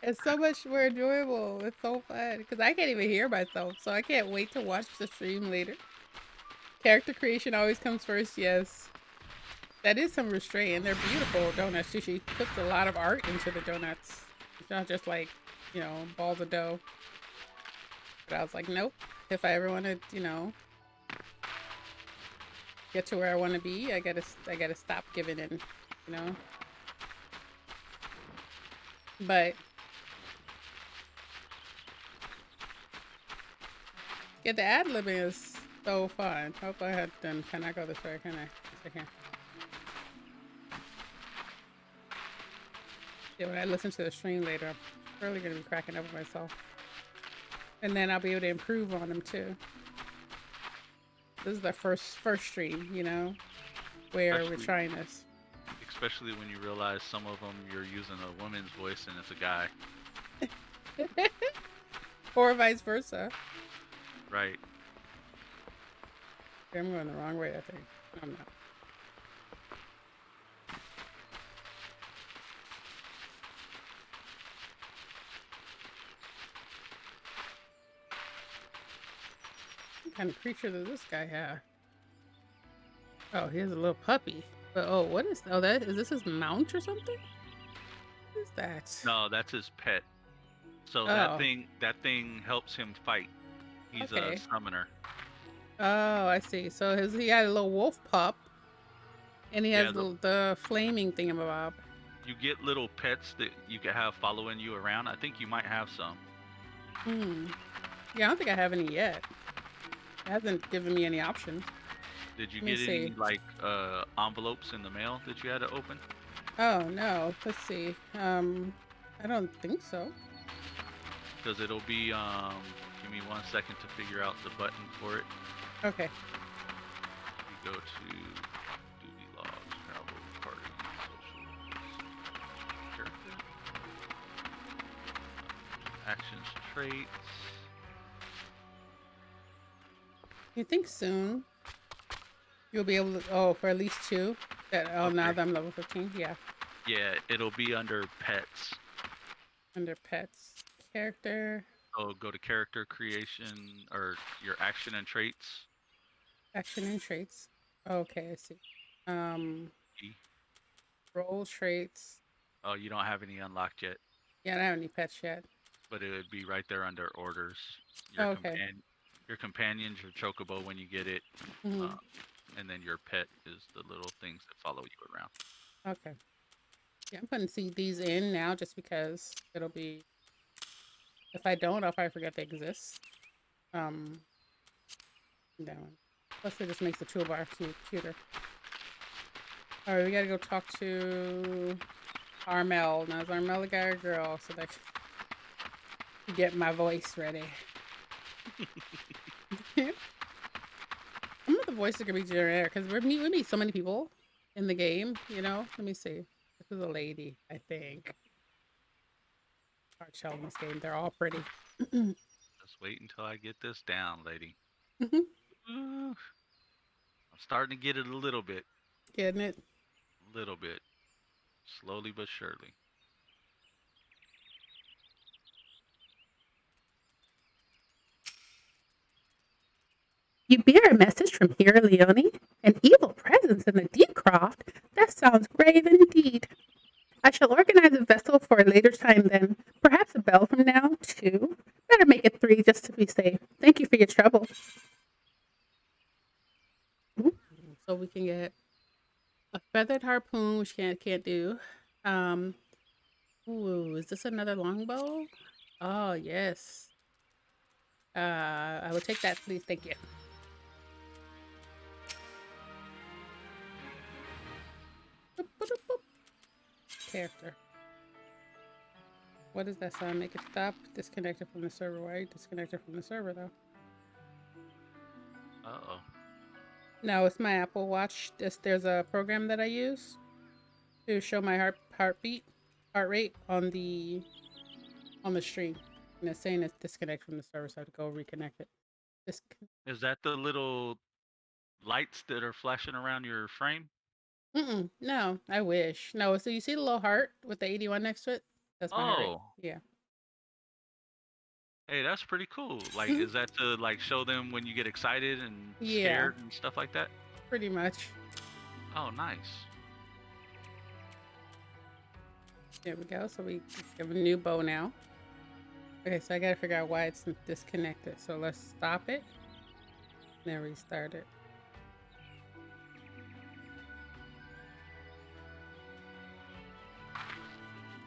Speaker 1: It's so much more enjoyable. It's so fun because I can't even hear myself, so I can't wait to watch the stream later. Character creation always comes first. Yes, that is some restraint, and they're beautiful donuts too. She puts a lot of art into the donuts. It's not just like, balls of dough. But I was like, nope. If I ever want to, get to where I want to be, I gotta stop giving in, you know. But yeah, the ad libbing is so fun. Hope I had done. Can I go this way? Can I? Yes, I can. Yeah, when I listen to the stream later, I'm really gonna be cracking up with myself, and then I'll be able to improve on them too. This is the first stream, where we're trying this.
Speaker 2: Especially when you realize some of them you're using a woman's voice and it's a guy.
Speaker 1: Or vice versa.
Speaker 2: Right.
Speaker 1: Okay, I'm going the wrong way, I think. I'm not. What kind of creature does this guy have? Oh, he has a little puppy. But what is? Oh, is this his mount or something? What is that?
Speaker 2: No, that's his pet. So that thing helps him fight. He's a summoner.
Speaker 1: Oh, I see. So he had a little wolf pup, and he has the flaming thingamabob.
Speaker 2: You get little pets that you can have following you around. I think you might have some.
Speaker 1: Yeah, I don't think I have any yet. It hasn't given me any options.
Speaker 2: Did you get any envelopes in the mail that you had to open?
Speaker 1: Oh no. Let's see. I don't think so.
Speaker 2: Because it'll be give me 1 second to figure out the button for it.
Speaker 1: Okay.
Speaker 2: You go to duty logs, travel, party, socials, character, actions, traits.
Speaker 1: You think soon you'll be able to, for at least 2? Now that I'm level 15, yeah.
Speaker 2: Yeah, it'll be under pets.
Speaker 1: Under pets. Character.
Speaker 2: Oh, go to character creation or your action and traits.
Speaker 1: Action and traits. Okay, I see. Role traits.
Speaker 2: Oh, you don't have any unlocked yet.
Speaker 1: Yeah, I don't have any pets yet.
Speaker 2: But it would be right there under orders. Your companion's your chocobo when you get it. And then your pet is the little things that follow you around.
Speaker 1: Okay. Yeah, I'm putting these in now just because it'll be... If I don't, I'll probably forget they exist. That one. Plus it just makes the toolbar cuter. Alright, we gotta go talk to Armel. Now is Armel a guy or girl? So that I can get my voice ready. Some of the voices are gonna be generic because we meet so many people in the game, Let me see. This is a lady, I think. Hard shell in this game. They're all pretty.
Speaker 2: Just wait until I get this down, lady. I'm starting to get it a little bit.
Speaker 1: Getting it?
Speaker 2: A little bit. Slowly but surely.
Speaker 1: You bear a message from Hero Leone? An evil presence in the deep croft? That sounds grave indeed. I shall organize a vessel for a later time then. Perhaps a bell from now, 2. Better make it 3 just to be safe. Thank you for your trouble. Ooh, so we can get a feathered harpoon, which can't do. Ooh, is this another longbow? Oh, yes. I will take that, please. Thank you. Boop, boop, boop. Character. What does that sound? Make it stop. Disconnected from the server. Why are you disconnected from the server though?
Speaker 2: Uh-oh.
Speaker 1: No, it's my Apple Watch. There's a program that I use to show my heart rate on the stream. And it's saying it's disconnected from the server, so I have to go reconnect it.
Speaker 2: Is that the little lights that are flashing around your frame?
Speaker 1: No, I wish. No, so you see the little heart with the 81 next to it? That's my heart rate. Yeah.
Speaker 2: Hey, that's pretty cool. Like, is that to like show them when you get excited and
Speaker 1: Yeah.
Speaker 2: scared and stuff like that?
Speaker 1: Pretty much.
Speaker 2: Oh, nice.
Speaker 1: There we go. So we have a new bow now. Okay, so I gotta figure out why it's disconnected. So let's stop it. Then restart it.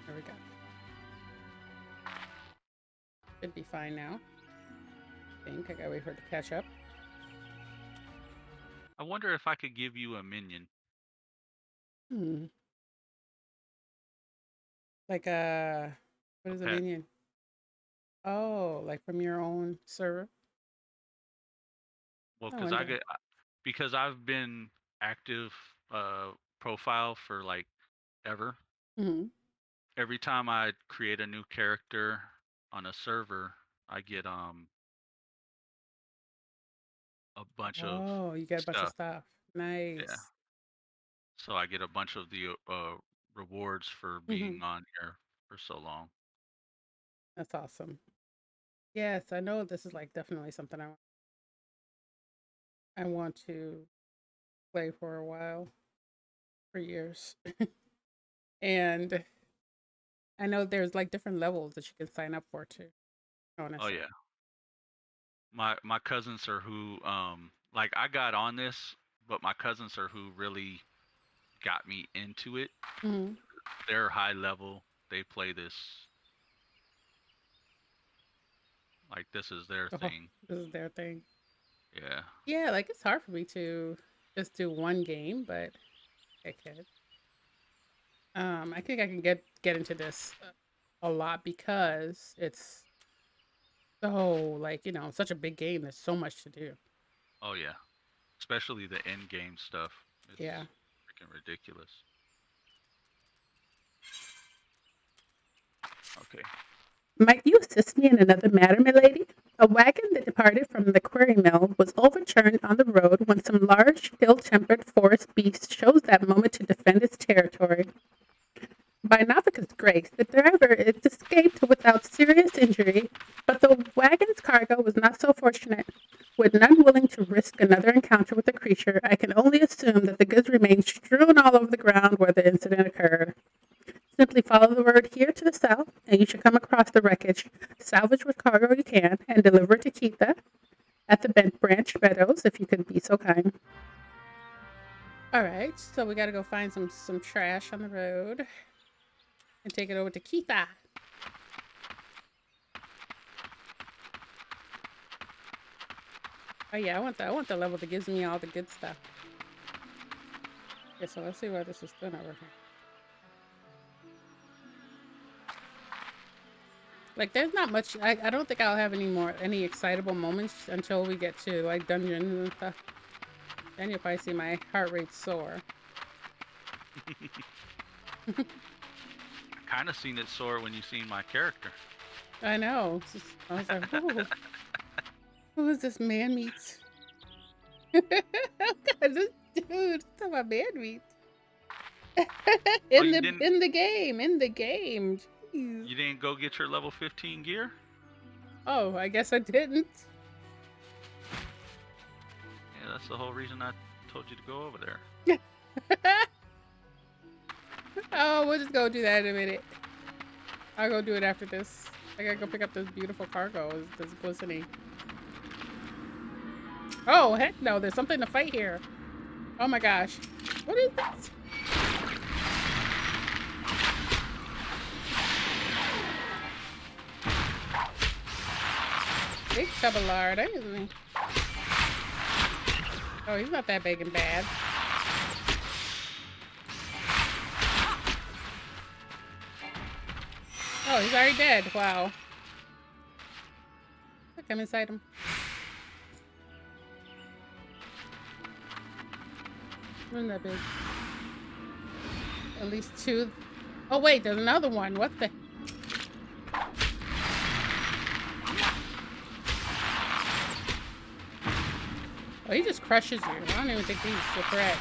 Speaker 1: There we go. Should be fine now. I think I gotta wait for it to catch up.
Speaker 2: I wonder if I could give you a minion.
Speaker 1: Like what is a
Speaker 2: pet.
Speaker 1: minion? Oh, like from your own server?
Speaker 2: Well,
Speaker 1: I wonder.
Speaker 2: because I've been active profile for like ever. Every time I create a new character on a server, I get a bunch of
Speaker 1: Oh, you get a bunch of
Speaker 2: stuff.
Speaker 1: stuff.
Speaker 2: Yeah.
Speaker 1: Nice.
Speaker 2: So I get a bunch of the rewards for being on here for so long.
Speaker 1: That's awesome. Yes, I know this is like definitely something I want to play for a while, for years. And I know there's like different levels that you can sign up for too.
Speaker 2: Oh yeah. My cousins are who like I got on this, but my cousins are who really got me into it. They're high level. They play this like this is their thing.
Speaker 1: This is their thing.
Speaker 2: Yeah.
Speaker 1: Yeah, like it's hard for me to just do one game, but I could. I think I can get into this a lot because it's so like, such a big game. There's so much to do.
Speaker 2: Oh yeah. Especially the end game stuff. It's
Speaker 1: Yeah.
Speaker 2: freaking ridiculous. Okay.
Speaker 1: Might you assist me in another matter, milady? A wagon that departed from the quarry mill was overturned on the road when some large, ill-tempered forest beast chose that moment to defend its territory. By Navika's grace, the driver escaped without serious injury, but the wagon's cargo was not so fortunate. With none willing to risk another encounter with the creature, I can only assume that the goods remained strewn all over the ground where the incident occurred. Simply follow the road here to the south, and you should come across the wreckage. Salvage what cargo you can, and deliver it to Keitha at the Bent Branch Meadows, if you could be so kind. All right, so we got to go find some trash on the road and take it over to Keitha. Oh yeah, I want the level that gives me all the good stuff. Okay, so let's see what this is doing over here. Like, there's not much. I don't think I'll have any excitable moments until we get to like dungeons and stuff. Then you'll probably see my heart rate soar.
Speaker 2: I kind of seen it soar when you seen my character.
Speaker 1: I know. I was like, who is this man meat? This dude, talking about man meat. in the game. Jeez.
Speaker 2: You didn't go get your level 15 gear?
Speaker 1: Oh, I guess I didn't.
Speaker 2: Yeah, that's the whole reason I told you to go over there.
Speaker 1: Oh, we'll just go do that in a minute. I'll go do it after this. I gotta go pick up this beautiful cargo that's glistening. Oh, heck no, there's something to fight here. Oh my gosh. What is this? Big Chubbalard, isn't he? Oh, he's not that big and bad. Oh, he's already dead. Wow. Come inside him. Wasn't that big? At least two. Oh wait, there's another one. What the? Oh, he just crushes you. I don't even think he's a threat.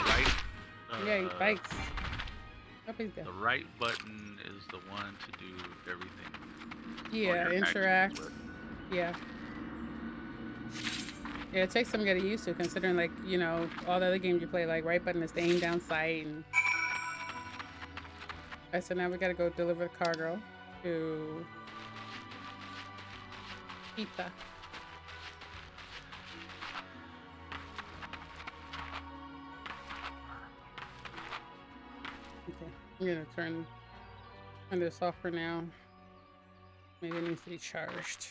Speaker 2: Right
Speaker 1: Yeah, he bites. Hope he's dead.
Speaker 2: The right button is the one to do everything.
Speaker 1: Yeah,
Speaker 2: your
Speaker 1: interact.
Speaker 2: action.
Speaker 1: Yeah. Yeah, it takes some getting used to, considering, like, you know, all the other games you play, like, right button is to aim down sight. And... Alright, so now we gotta go deliver the cargo to Pizza. Okay, I'm gonna turn this off for now. Maybe it needs to be charged.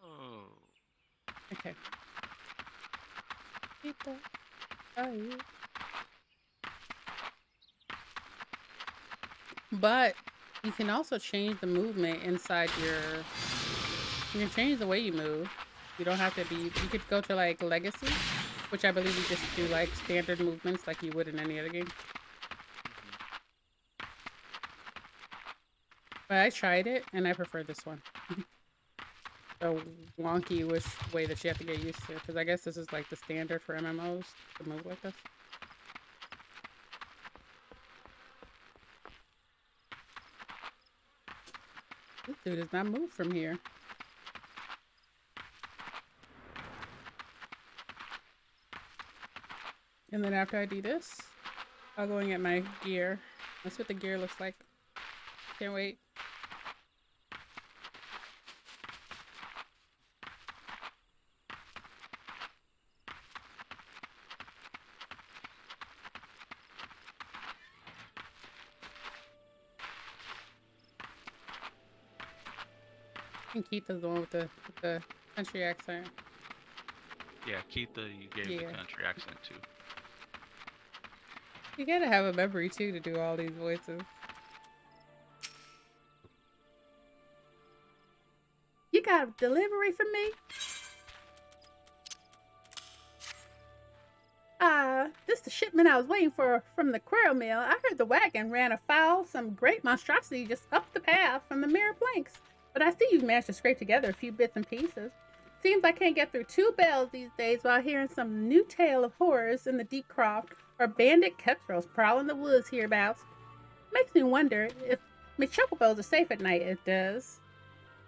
Speaker 2: Oh.
Speaker 1: Okay. Pizza. Oh, yeah. But you can also change the movement inside your... You can change the way you move. You don't have to be... You could go to, like, Legacy, which I believe you just do, like, standard movements like you would in any other game. But I tried it, and I prefer this one. The wonky way that you have to get used to. Because I guess this is, like, the standard for MMOs to move like this. This dude does not move from here. And then after I do this, I'll go and get my gear. That's what the gear looks like. Can't wait. And Keita's the one with the country accent.
Speaker 2: Yeah, Keita, you gave the country accent too.
Speaker 1: You gotta have a memory too to do all these voices. You got a delivery for me? This is the shipment I was waiting for from the Quail Mill. I heard the wagon ran afoul some great monstrosity just up the path from the mirror planks. But I see you've managed to scrape together a few bits and pieces. Seems I can't get through 2 bells these days without hearing some new tale of horrors in the deep croft or bandit cutthroats prowling the woods hereabouts. Makes me wonder if my chocobos are safe at night. It does.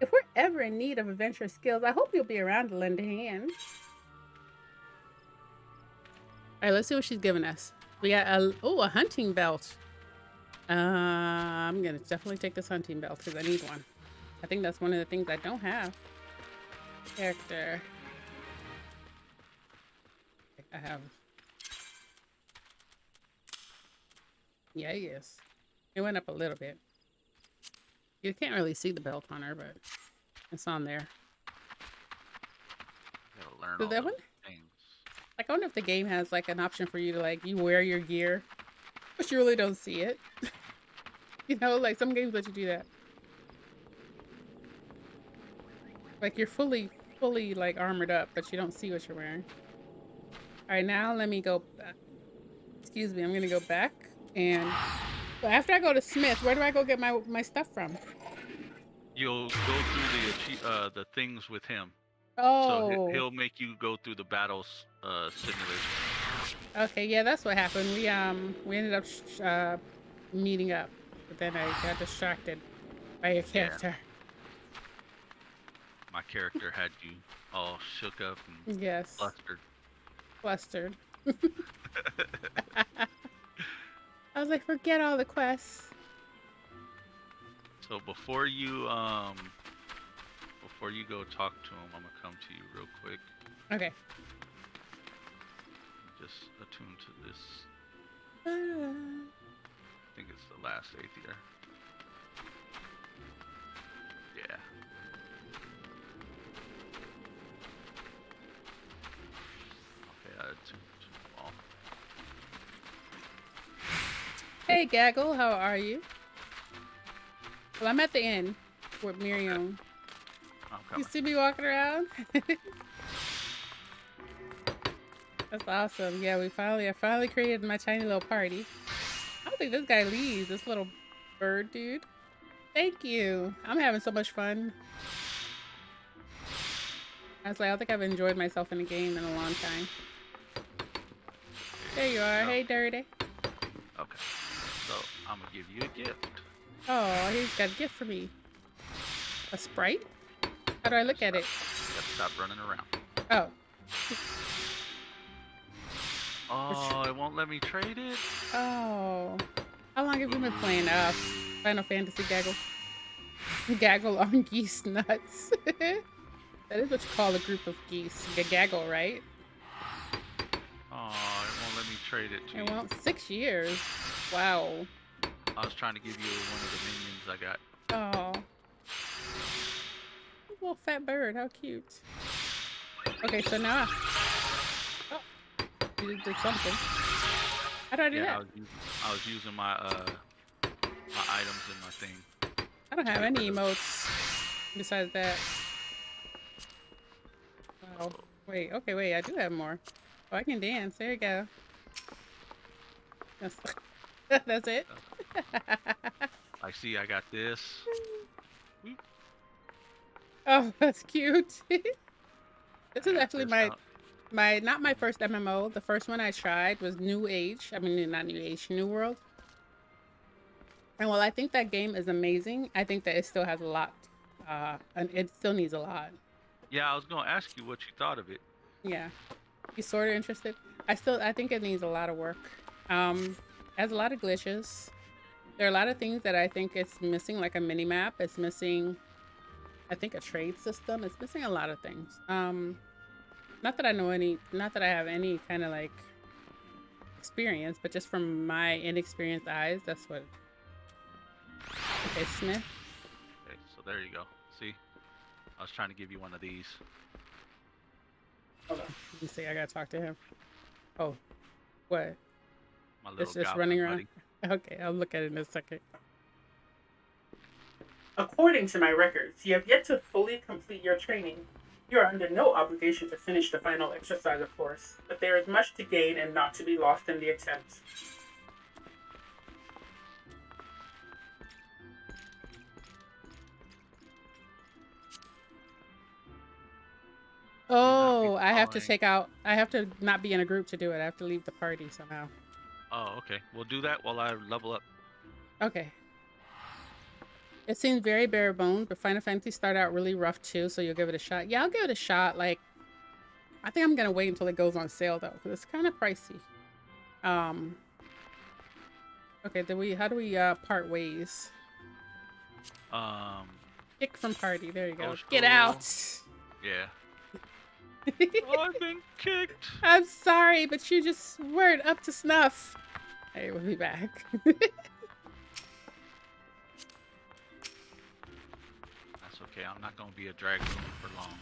Speaker 1: If we're ever in need of adventurous skills, I hope you'll be around to lend a hand. Alright, let's see what she's giving us. We got a hunting belt. I'm gonna definitely take this hunting belt because I need one. I think that's one of the things I don't have. Character. I have. Yeah, yes. It went up a little bit. You can't really see the belt on her, but it's on there.
Speaker 2: Gotta learn
Speaker 1: So
Speaker 2: all
Speaker 1: that one?
Speaker 2: things.
Speaker 1: Like, I wonder if the game has like an option for you to like you wear your gear, but you really don't see it. You know, like some games let you do that. Like you're fully like armored up, but you don't see what you're wearing. All right, now let me go back. Excuse me, I'm gonna go back and after I go to Smith, where do I go get my stuff from?
Speaker 2: You'll go through the things with him.
Speaker 1: Oh.
Speaker 2: So he'll make you go through the battles simulation.
Speaker 1: Okay, yeah, that's what happened. We ended up meeting up, but then I got distracted by your character.
Speaker 2: My character had you all shook up and
Speaker 1: Yes. Flustered. I was like, forget all the quests.
Speaker 2: So before you go talk to him, I'm gonna come to you real quick.
Speaker 1: Okay.
Speaker 2: Just attune to this. I think it's the last Aether. Yeah. Okay, I attuned to them all.
Speaker 1: Hey, Gaggle, how are you? Well, I'm at the inn with Miriam. You see me walking around? That's awesome. Yeah, I finally created my tiny little party. I don't think this guy leaves, this little bird dude. Thank you. I'm having so much fun. Honestly, I don't think I've enjoyed myself in a game in a long time. There you are.
Speaker 2: No.
Speaker 1: Hey, Dirty.
Speaker 2: Okay. So I'm gonna give you a gift.
Speaker 1: Oh, he's got a gift for me. A Sprite? How do I look at it?
Speaker 2: Yep, stop running around.
Speaker 1: Oh.
Speaker 2: Oh, it won't let me trade it?
Speaker 1: Oh. How long have you been playing Final Fantasy Gaggle? Gaggle on geese nuts. That is what you call a group of geese. Gaggle, right?
Speaker 2: Oh, it won't let me trade it to you.
Speaker 1: It won't. 6 years. Wow.
Speaker 2: I was trying to give you one of the minions I got.
Speaker 1: Oh. Little fat bird. How cute. Okay, so now oh, you did something. How do I do
Speaker 2: Yeah,
Speaker 1: that?
Speaker 2: I was using my my items in my thing.
Speaker 1: I don't have any emotes besides that. Oh, wait. Okay, wait. I do have more. Oh, I can dance. There you go. That's, that's it.
Speaker 2: I see I got this.
Speaker 1: Oh, that's cute. This is
Speaker 2: I got
Speaker 1: actually
Speaker 2: this
Speaker 1: my
Speaker 2: out.
Speaker 1: not my first MMO. The first one I tried was New Age. I mean, not New Age, New World. And while I think that game is amazing, I think that it still has a lot. And it still needs a lot.
Speaker 2: Yeah, I was gonna ask you what you thought of it.
Speaker 1: Yeah. You sort of interested? I think it needs a lot of work. It has a lot of glitches. There are a lot of things that I think it's missing, like a mini map. It's missing, I think, a trade system. It's missing a lot of things. Not that I know any, not that I have any kind of like experience, but just from my inexperienced eyes, that's what. Okay, Smith.
Speaker 2: Okay, so there you go. See? I was trying to give you one of these.
Speaker 1: Hold on. Let me see. I gotta talk to him. Oh, what?
Speaker 2: My little
Speaker 1: It's just
Speaker 2: goblin
Speaker 1: running around.
Speaker 2: buddy.
Speaker 1: Okay, I'll look at it in a second.
Speaker 5: According to my records, you have yet to fully complete your training. You are under no obligation to finish the final exercise, of course, but there is much to gain and not to be lost in the attempt.
Speaker 1: Oh, I have to
Speaker 2: following.
Speaker 1: take out. I have to not be in a group to do it. I have to leave the party somehow.
Speaker 2: Oh, okay. We'll do that while I level up.
Speaker 1: Okay. It seems very bare bones, but Final Fantasy started out really rough too, so you'll give it a shot. Yeah, I'll give it a shot. Like, I think I'm gonna wait until it goes on sale though, because it's kind of pricey. Okay, how do we part ways? Kick from party. There you go. Get out.
Speaker 2: Yeah. Oh, I've been kicked.
Speaker 1: I'm sorry, but you just weren't up to snuff. Hey, we'll be back.
Speaker 2: That's okay. I'm not gonna be a drag queen for long.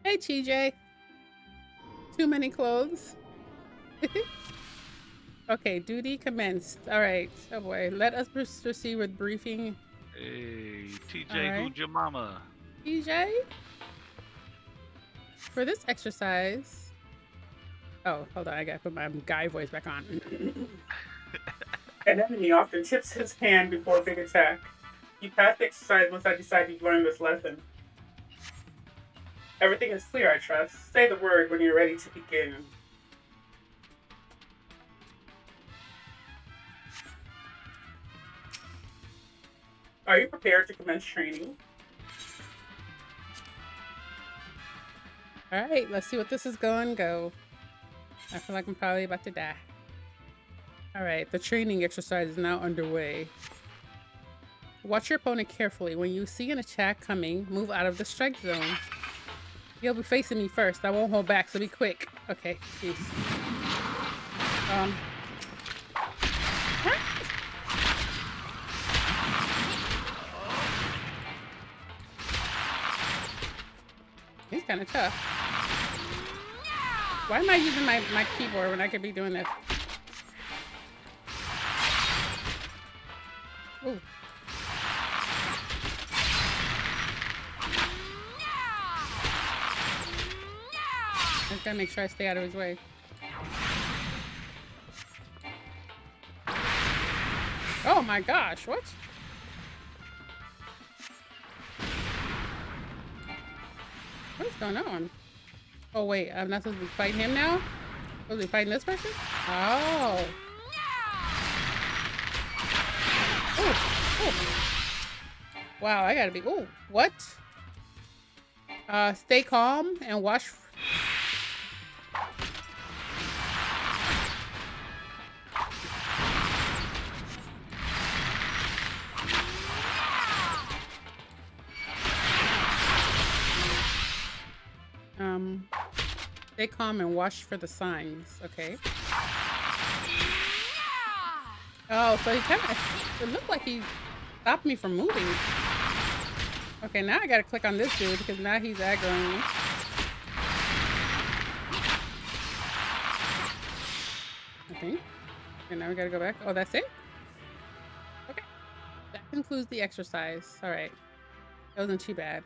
Speaker 1: Hey, TJ. Too many clothes. Okay, duty commenced. All right. Oh boy. Let us proceed with briefing.
Speaker 2: Hey, TJ,
Speaker 1: Alright.
Speaker 2: who's your mama?
Speaker 1: TJ? For this exercise. Oh, hold on. I gotta put my guy voice back on.
Speaker 5: An enemy often tips his hand before a big attack. You pass the exercise once I decide you've learned this lesson. Everything is clear, I trust. Say the word when you're ready to begin. Are you prepared to commence training?
Speaker 1: All right. Let's see what this is going to go. I feel like I'm probably about to die. All right. The training exercise is now underway. Watch your opponent carefully. When you see an attack coming, move out of the strike zone. You'll be facing me first. I won't hold back, so be quick. Okay, jeez. He's kind of tough. Why am I using my keyboard when I could be doing this? Ooh. I just gotta make sure I stay out of his way. Oh my gosh, what? What is going on? Oh wait, I'm not supposed to be fighting him now? Supposed to be fighting this person? Oh. Ooh. Wow, I gotta be. Ooh, what? Stay calm and watch. Stay calm and watch for the signs. Okay. Oh, so he kind of. It looked like he stopped me from moving. Okay, now I gotta click on this dude because now he's aggroing me. I think. Okay, now we gotta go back. Oh, that's it? Okay. That concludes the exercise. Alright. That wasn't too bad.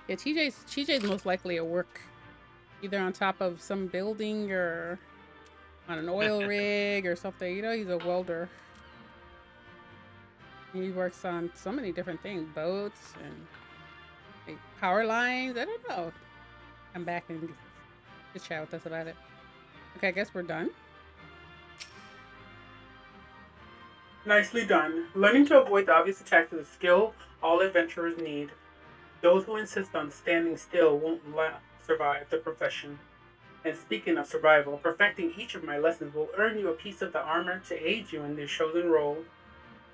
Speaker 1: Yeah, TJ's most likely at work. Either on top of some building or on an oil rig or something. You know, he's a welder. He works on so many different things. Boats and like, power lines. I don't know. Come back and just chat with us about it. Okay, I guess we're done.
Speaker 5: Nicely done. Learning to avoid the obvious attacks is a skill all adventurers need. Those who insist on standing still won't survive the profession. And speaking of survival, perfecting each of my lessons will earn you a piece of the armor to aid you in this chosen role.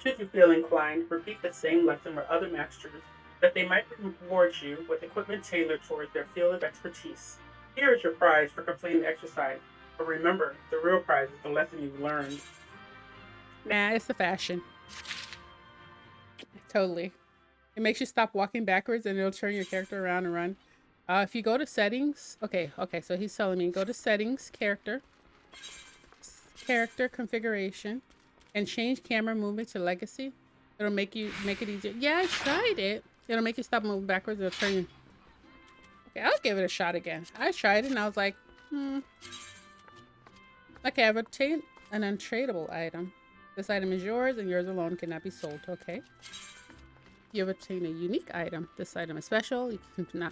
Speaker 5: Should you feel inclined, repeat the same lesson with other masters, that they might reward you with equipment tailored towards their field of expertise. Here is your prize for completing the exercise, but remember, the real prize is the lesson you've learned.
Speaker 1: Nah, it's the fashion. Totally. It makes you stop walking backwards and it'll turn your character around and run. If you go to settings, okay, so he's telling me go to settings, character configuration, and change camera movement to legacy. It'll make it easier. Yeah, I tried it. It'll make you stop moving backwards. It'll turn you. Okay, I'll give it a shot again. I tried it and I was like, Okay, I've obtained an untradeable item. This item is yours and yours alone, cannot be sold. Okay. You have obtained a unique item. This item is special. You cannot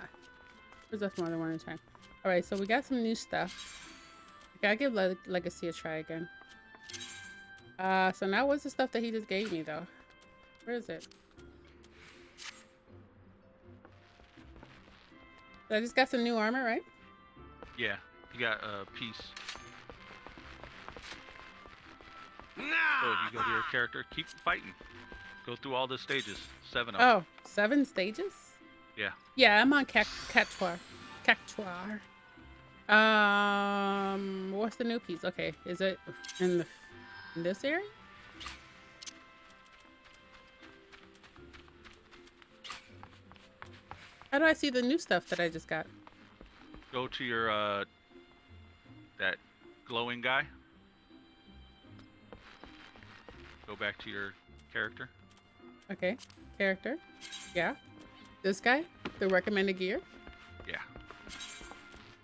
Speaker 1: possess more than one at a time. Alright, so we got some new stuff. Okay, I'll give Legacy a try again. So now what's the stuff that he just gave me though? Where is it? So I just got some new armor, right?
Speaker 2: Yeah, you got a piece. So if you go to your character, keep fighting. Go through all the stages. 7 of them.
Speaker 1: Oh, 7 stages?
Speaker 2: Yeah.
Speaker 1: Yeah, I'm on Cactuar. What's the new piece? Okay, is it in this area? How do I see the new stuff that I just got?
Speaker 2: Go to your that glowing guy. Go back to your character.
Speaker 1: Okay, character. Yeah. This guy? The recommended gear?
Speaker 2: Yeah.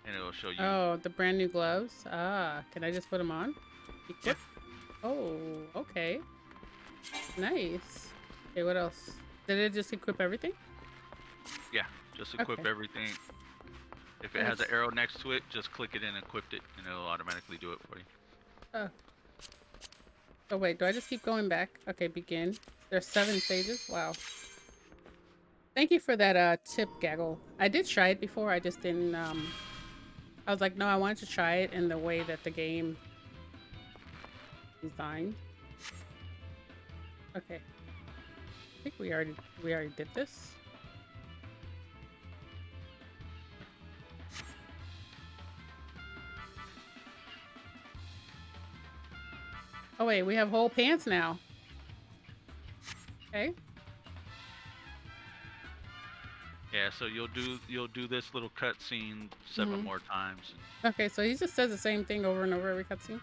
Speaker 2: And it'll show you.
Speaker 1: Oh, the brand new gloves. Ah, can I just put them on?
Speaker 2: Yeah.
Speaker 1: Oh, okay. Nice. Okay, what else? Did it just equip everything?
Speaker 2: Yeah, just equip
Speaker 1: Okay.
Speaker 2: everything. If it has an arrow next to it, just click it and equip it, and it'll automatically do it for you.
Speaker 1: Oh. Oh wait, do I just keep going back? Okay, begin. There's 7 stages. Wow. Thank you for that tip, Gaggle. I did try it before. I just didn't. I was like, no, I wanted to try it in the way that the game designed. Okay. I think we already did this. Oh wait, we have whole pants now. Okay.
Speaker 2: Yeah, so you'll do this little cutscene 7 more times.
Speaker 1: Okay, so he just says the same thing over and over every cutscene.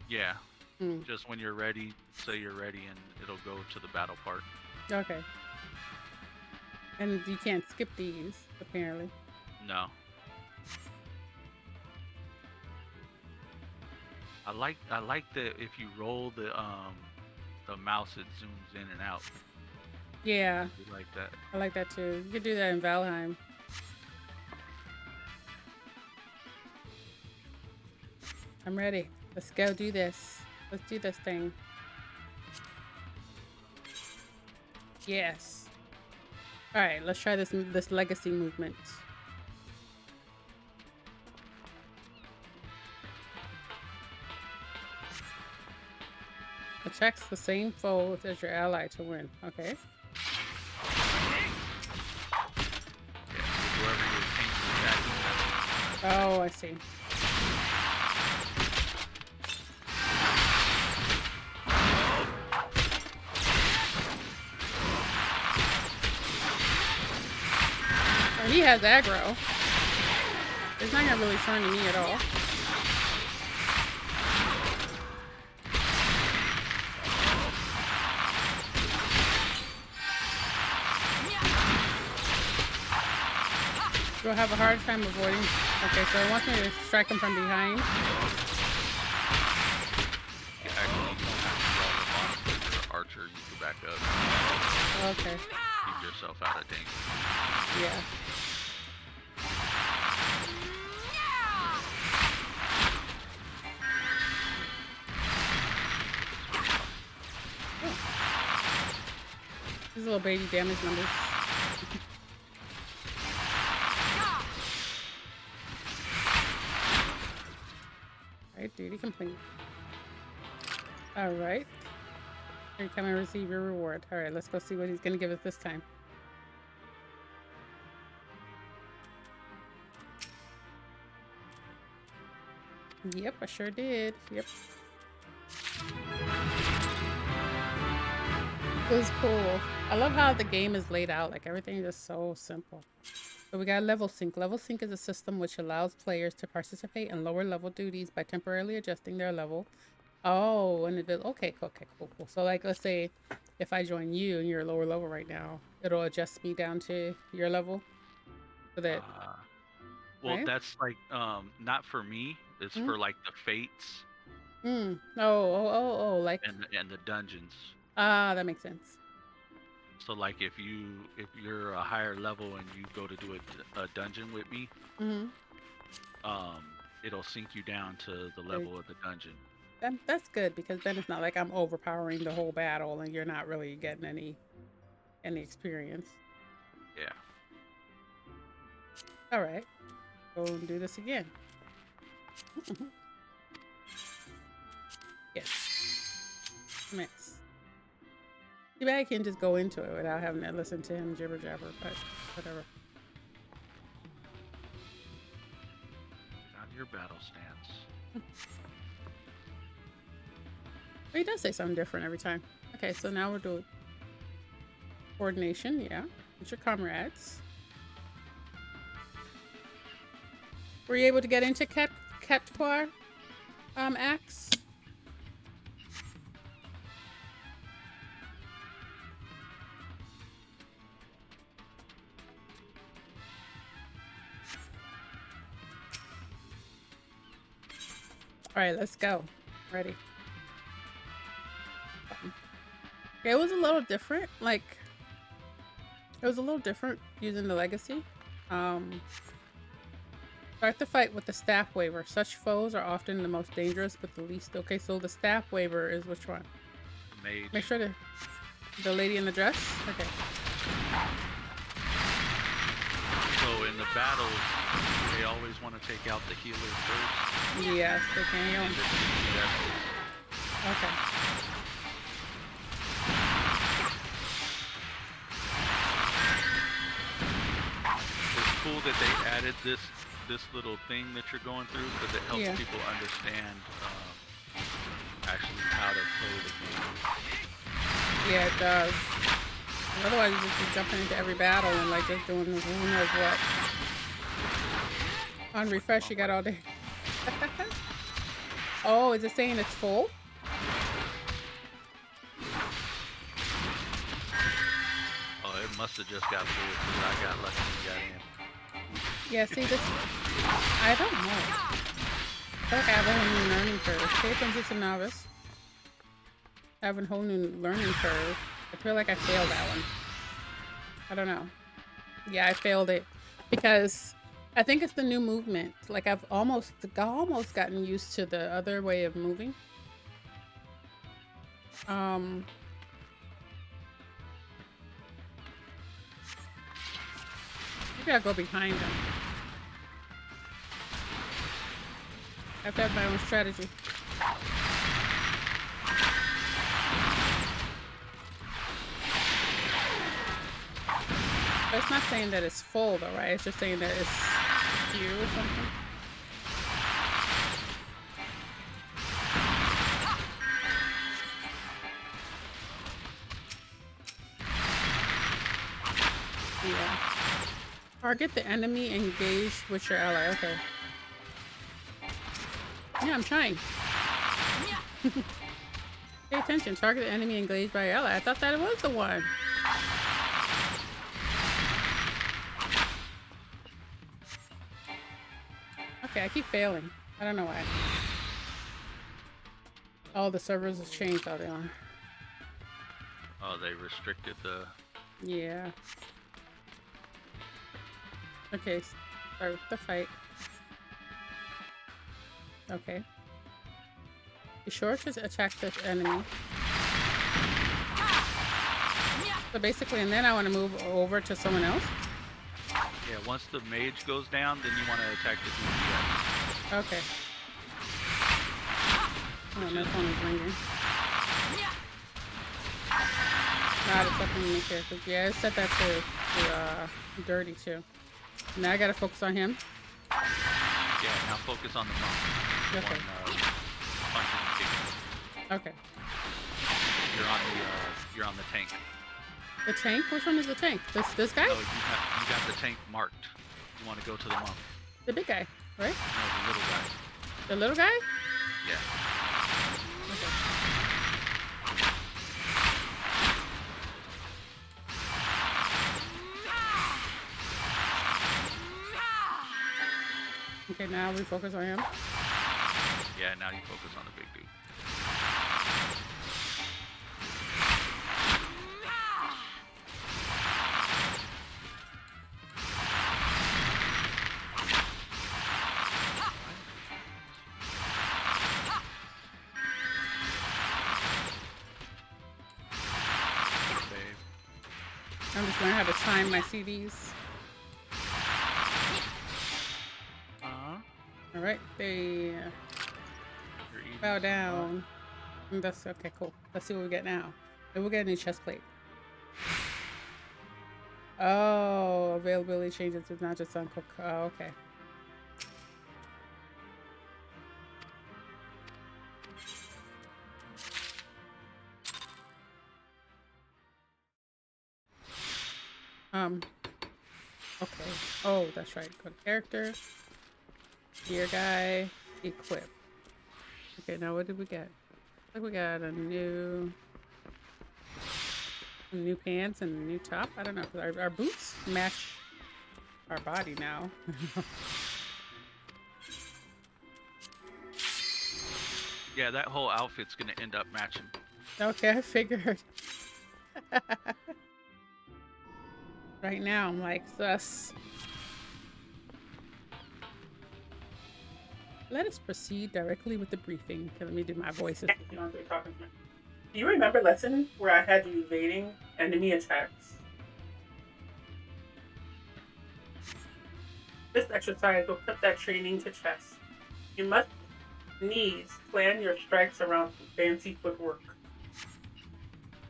Speaker 2: Yeah. Just when you're ready, say you're ready, and it'll go to the battle part.
Speaker 1: Okay. And you can't skip these, apparently.
Speaker 2: No. I like that if you roll the mouse, it zooms in and out.
Speaker 1: Yeah,
Speaker 2: I like that.
Speaker 1: I like that too. You could do that in Valheim. I'm ready. Let's go do this. Let's do this thing. Yes. All right, let's try this legacy movement. Attacks the same foe as your ally to win. Okay.
Speaker 2: Yeah, whoever you're changing attacking,
Speaker 1: Oh, I see. Well, he has aggro. It's not gonna really turn to me at all. We'll have a hard time avoiding. Okay, so it wants me to strike him from behind.
Speaker 2: actually, you don't have to roll the boss with your archer. You can back up.
Speaker 1: Okay.
Speaker 2: Keep yourself out of danger.
Speaker 1: Yeah. These little baby damage numbers. Alright, duty complete. Alright. Here you come and receive your reward. Alright, let's go see what he's gonna give us this time. Yep, I sure did. Yep. It was cool. I love how the game is laid out. Like, everything is just so simple. So we got level sync. Level sync is a system which allows players to participate in lower level duties by temporarily adjusting their level. Oh, and okay, cool. So, like, let's say if I join you and you're lower level right now, it'll adjust me down to your level. So that.
Speaker 2: Well,
Speaker 1: right?
Speaker 2: that's like not for me. It's for like the fates
Speaker 1: Oh, like.
Speaker 2: and the dungeons.
Speaker 1: Ah, that makes sense.
Speaker 2: So like if you're a higher level and you go to do a dungeon with me, it'll sink you down to the level of the dungeon.
Speaker 1: That's good, because then it's not like I'm overpowering the whole battle and you're not really getting any experience.
Speaker 2: Yeah.
Speaker 1: All right, go and do this again. Yes. Miss. Too bad I can just go into it without having to listen to him jibber jabber, but whatever.
Speaker 2: On your battle stance.
Speaker 1: He does say something different every time. Okay, so now we're doing coordination. Yeah, with your comrades. Were you able to get into Ketquar axe? All right, let's go. Ready. Okay, it was a little different. Like, it was a little different using the legacy. Start the fight with the staff waver. Such foes are often the most dangerous, but the least. Okay, so the staff waver is which one?
Speaker 2: Mage.
Speaker 1: Make sure the lady in the dress. Okay.
Speaker 2: So in the battles, they always want to take out the healer first.
Speaker 1: Yes, they can.
Speaker 2: And
Speaker 1: Okay.
Speaker 2: it's cool that they added this little thing that you're going through, because it helps people understand actually how to play the game.
Speaker 1: Yeah, it does. Otherwise, you just be jumping into every battle and like just doing who knows what. On refresh, you got all day. Oh, is it saying it's full?
Speaker 2: Oh, it must have just got full because I got lucky and got in.
Speaker 1: Yeah, see this. I don't know. feel like I have a whole new learning curve. Pay attention to novice. I have a whole new learning curve. I feel like I failed that one. I don't know. Yeah, I failed it because I think it's the new movement. Like I've almost gotten used to the other way of moving. Maybe I'll go behind them. I have to have my own strategy. But it's not saying that it's full though, right? It's just saying that it's few or something. Yeah. Target the enemy engaged with your ally. Okay. Yeah, I'm trying. Pay attention. Target the enemy engaged by your ally. I thought that it was the one. Okay, I keep failing. I don't know why. Oh, the servers have changed how they are.
Speaker 2: Oh, they restricted the...
Speaker 1: Yeah. Okay, start with the fight. Okay. Be sure to attack the enemy. So basically, and then I want to move over to someone else?
Speaker 2: Yeah, once the mage goes down, then you want to attack the DPS.
Speaker 1: Okay. Oh, my phone is ringing. Nah, it's up in the characters. Yeah, I set that to dirty too. Now I gotta focus on him.
Speaker 2: Yeah, now focus on the monk.
Speaker 1: Okay.
Speaker 2: Punching the kick.
Speaker 1: Okay.
Speaker 2: You're on the tank.
Speaker 1: The tank? Which one is the tank? This guy?
Speaker 2: Oh, you got the tank marked. You want to go to the monk.
Speaker 1: The big guy, right?
Speaker 2: No, the little guy.
Speaker 1: The little guy?
Speaker 2: Yeah.
Speaker 1: Okay, now we focus on him.
Speaker 2: Yeah, now you focus on the big dude.
Speaker 1: I'm just learning how to time my CDs. All right, they bow down. That's okay, cool. Let's see what we get now. Maybe we'll get a new chest plate. Oh, availability changes. It's not just on cook. Oh, okay. Okay. Oh, that's right. Go to character. Gear guy. Equip. Okay, now what did we get? I think we got a new pants and a new top. I don't know. Our boots match our body now.
Speaker 2: Yeah, that whole outfit's gonna end up matching.
Speaker 1: Okay, I figured. Right now, I'm like, sus. Let us proceed directly with the briefing. Okay, let me do my voices.
Speaker 5: You know, they're talking to me. Do you remember lesson where I had you evading enemy attacks? This exercise will put that training to test. You must needs plan your strikes around fancy footwork.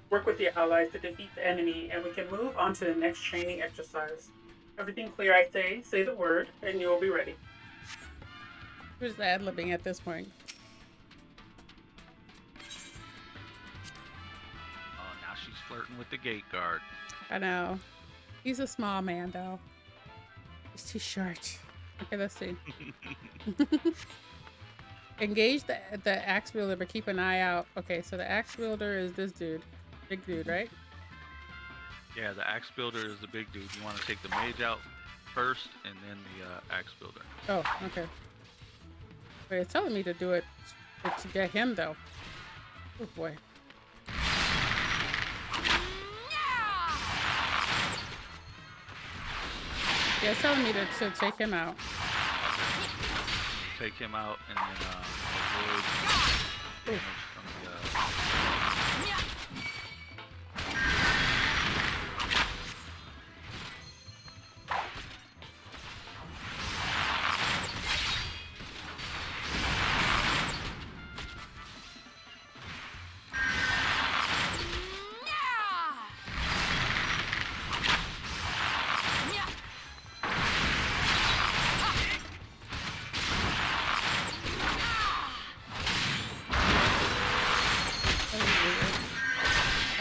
Speaker 5: Work with your allies to defeat the enemy, and we can move on to the next training exercise. Everything clear, I say the word, and you'll be ready.
Speaker 1: Who's ad-libbing at this point?
Speaker 2: Oh, now she's flirting with the gate guard.
Speaker 1: I know. He's a small man, though. He's too short. Okay, let's see. Engage the axe wielder, but keep an eye out. Okay, so the axe wielder is this dude. Big dude, right?
Speaker 2: Yeah, the axe builder is the big dude. You want to take the mage out first, and then the axe builder.
Speaker 1: Oh, okay. Wait, it's telling me to do it to get him though. Oh boy. Yeah, it's telling me to take him out.
Speaker 2: Take him out and then avoid damage from the.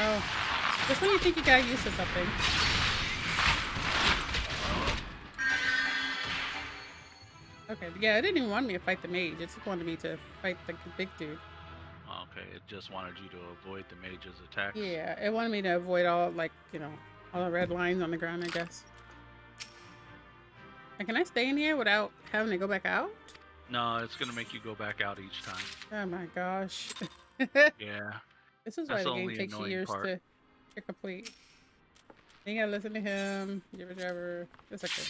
Speaker 1: Oh, just when you think you got used to something. Okay, yeah, it didn't even want me to fight the mage. It just wanted me to fight the big dude.
Speaker 2: Okay, it just wanted you to avoid the mage's attacks.
Speaker 1: Yeah, it wanted me to avoid all, like, you know, all the red lines on the ground, I guess. And can I stay in here without having to go back out?
Speaker 2: No, it's gonna make you go back out each time.
Speaker 1: Oh my gosh.
Speaker 2: Yeah.
Speaker 1: This is why
Speaker 2: That's
Speaker 1: the
Speaker 2: the
Speaker 1: game
Speaker 2: only
Speaker 1: takes
Speaker 2: annoying
Speaker 1: years
Speaker 2: part.
Speaker 1: to complete. You gotta listen to him, jibber. It's okay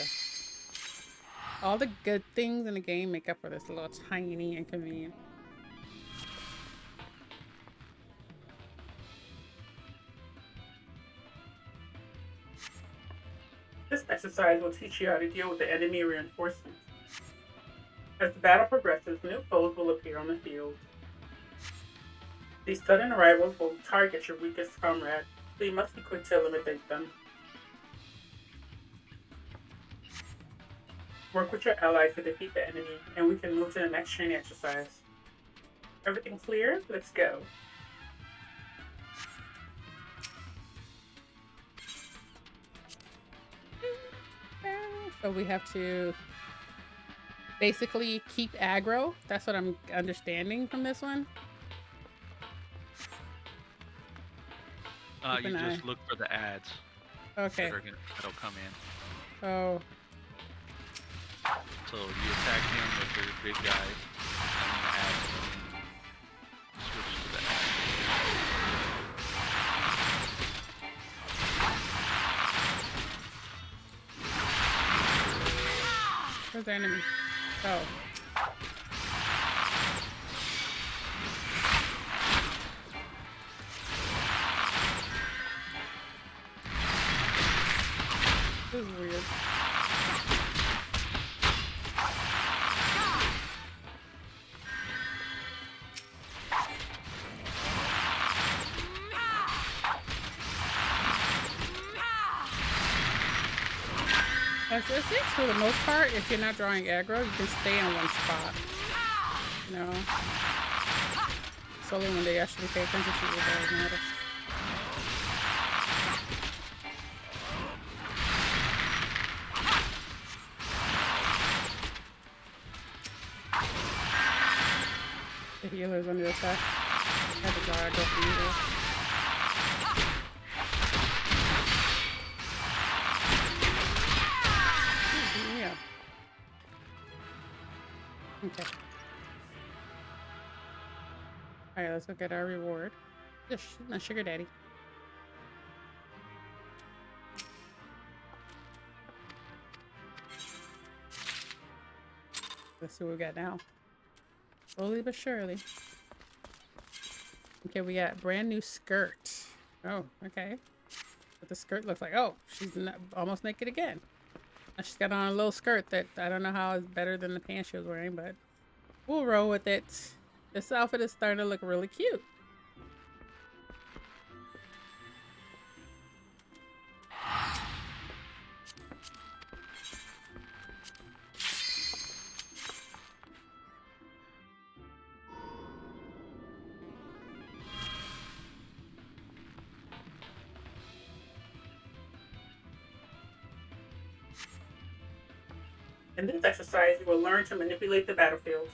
Speaker 1: though. All the good things in the game make up for this little tiny inconvenience.
Speaker 5: This exercise will teach you how to deal with the enemy reinforcements. As the battle progresses, new foes will appear on the field. These sudden arrivals will target your weakest comrade, so you must be quick to eliminate them. Work with your allies to defeat the enemy, and we can move to the next training exercise. Everything clear? Let's go.
Speaker 1: So we have to basically keep aggro. That's what I'm understanding from this one. Keep
Speaker 2: You
Speaker 1: an
Speaker 2: just
Speaker 1: eye.
Speaker 2: look for the ads
Speaker 1: Okay.
Speaker 2: that'll come in.
Speaker 1: Oh,
Speaker 2: So you attack him with your big guy, and the ads come in. Switch to the ads.
Speaker 1: where's the enemy? Oh. This is weird. It seems for the most part, if you're not drawing aggro, you can stay on one spot. You know? It's only when they actually pay attention to you that it matters. The healer's under attack. I have to draw aggro for you though. Yeah. Okay. Alright, let's go get our reward. Just my sugar daddy. Let's see what we got now. Slowly but surely. Okay, we got brand new skirt. Oh, okay. What the skirt looks like. Oh, she's almost naked again. Now she's got on a little skirt that I don't know how is better than the pants she was wearing, but we'll roll with it. This outfit is starting to look really cute.
Speaker 5: In this exercise, you will learn to manipulate the battlefield.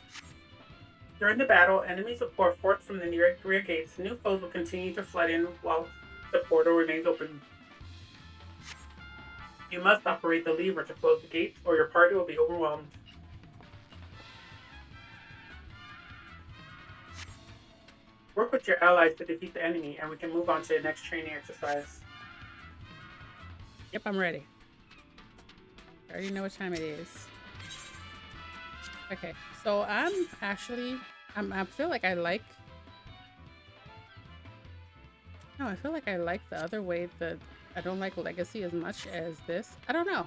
Speaker 5: During the battle, enemies will pour forth from the rear gates. New foes will continue to flood in while the portal remains open. You must operate the lever to close the gates, or your party will be overwhelmed. Work with your allies to defeat the enemy, and we can move on to the next training exercise.
Speaker 1: Yep, I'm ready. I already know what time it is. Okay, so I'm actually, I feel like I like, no, I feel like I like the other way. I don't like Legacy as much as this. I don't know.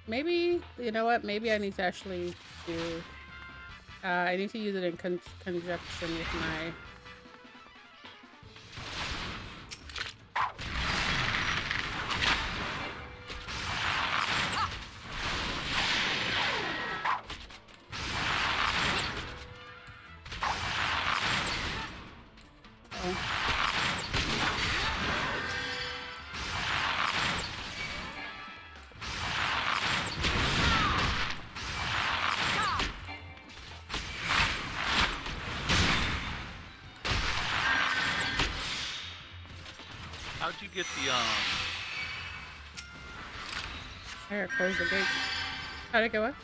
Speaker 1: Maybe, you know what? Maybe I need to actually do, I need to use it in conjunction with my,
Speaker 2: How'd you get the
Speaker 1: I gotta close the gate. How'd it go up?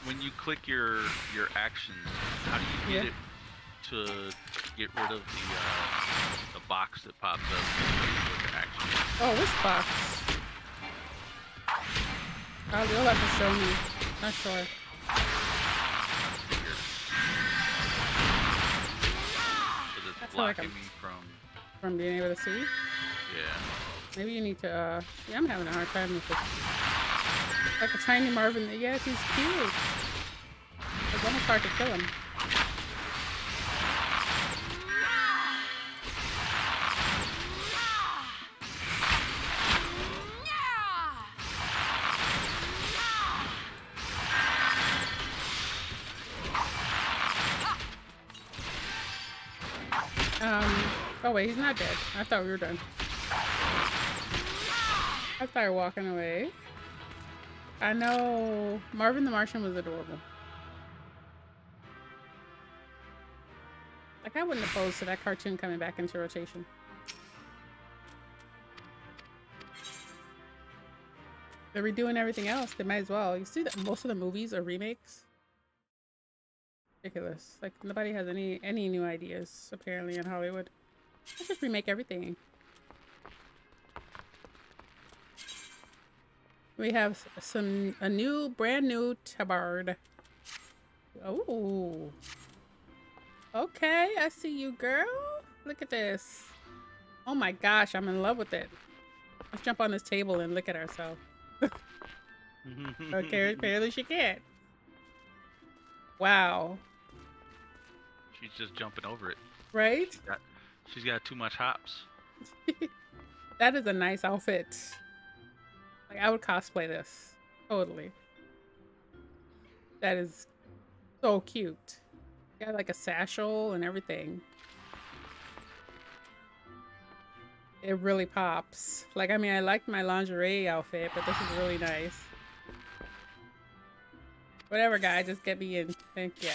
Speaker 2: when you click your actions, how do you get it to get rid of the box that pops up with the actions?
Speaker 1: Oh, which box? Oh, you'll have to show me. Not sure.
Speaker 2: Because it's
Speaker 1: I feel like
Speaker 2: blocking
Speaker 1: I'm-
Speaker 2: me from.
Speaker 1: From being able to see.
Speaker 2: Yeah.
Speaker 1: Maybe you need to, yeah, I'm having a hard time with it. Like a tiny Marvin. Yes, he's cute. It's almost hard to kill him. Oh wait, he's not dead. I thought we were done. I started walking away. I know. Marvin the Martian was adorable. Like, I wouldn't oppose to that cartoon coming back into rotation. They're redoing everything else. They might as well. You see that most of the movies are remakes. Ridiculous. Like, nobody has any new ideas apparently in Hollywood. Let's just remake everything. We have a brand new tabard. Oh. Okay, I see you, girl. Look at this. Oh my gosh, I'm in love with it. Let's jump on this table and look at ourselves. Okay, apparently she can't. Wow.
Speaker 2: She's just jumping over it.
Speaker 1: Right?
Speaker 2: She's got too much hops.
Speaker 1: That is a nice outfit. Like, I would cosplay this. Totally. That is so cute. Got like a satchel and everything. It really pops. Like, I mean, I liked my lingerie outfit, but this is really nice. Whatever, guy, just get me in. Thank you.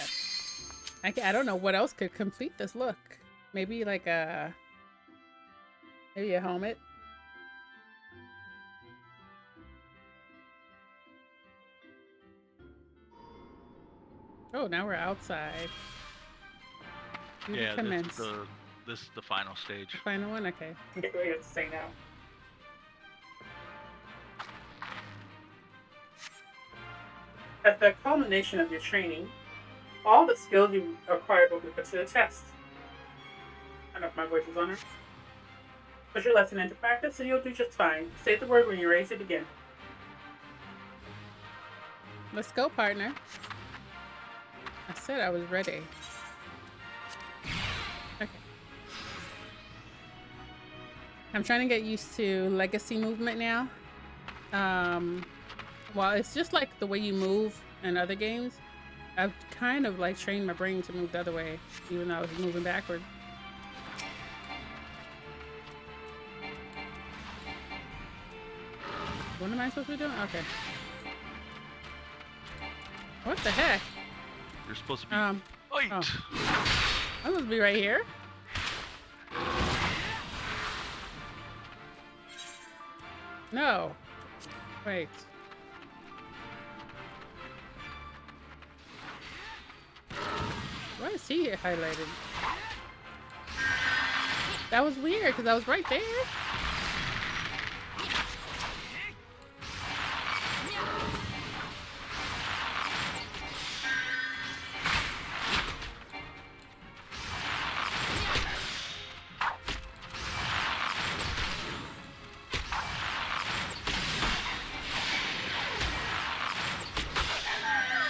Speaker 1: I don't know what else could complete this look. Maybe like maybe a helmet. Oh, now we're outside.
Speaker 2: Yeah,
Speaker 1: commence.
Speaker 2: this is the final stage.
Speaker 1: The final one? Okay.
Speaker 5: Okay, what do you have to say now? At the culmination of your training, all the skills you acquired will be put to the test. I don't know if my voice is on her. Put your lesson into practice and you'll do just fine. Say the word when you're ready to begin.
Speaker 1: Let's go, partner. I said I was ready. Okay. I'm trying to get used to legacy movement now. Well, it's just like the way you move in other games. I've kind of like trained my brain to move the other way, even though I was moving backward. What am I supposed to be doing? Okay. What the heck?
Speaker 2: You're supposed to be. Wait.
Speaker 1: Oh. I'm supposed to be right here. No. Wait. Why is he highlighted? That was weird because I was right there.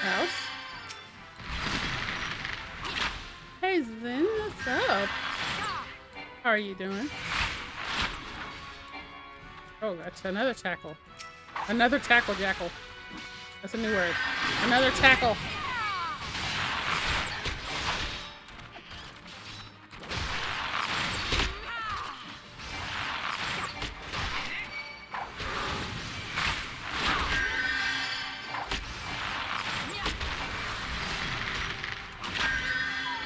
Speaker 1: Ouch. Hey Zen, what's up? How are you doing? Oh, that's another tackle. Another tackle jackal. That's a new word. Another tackle.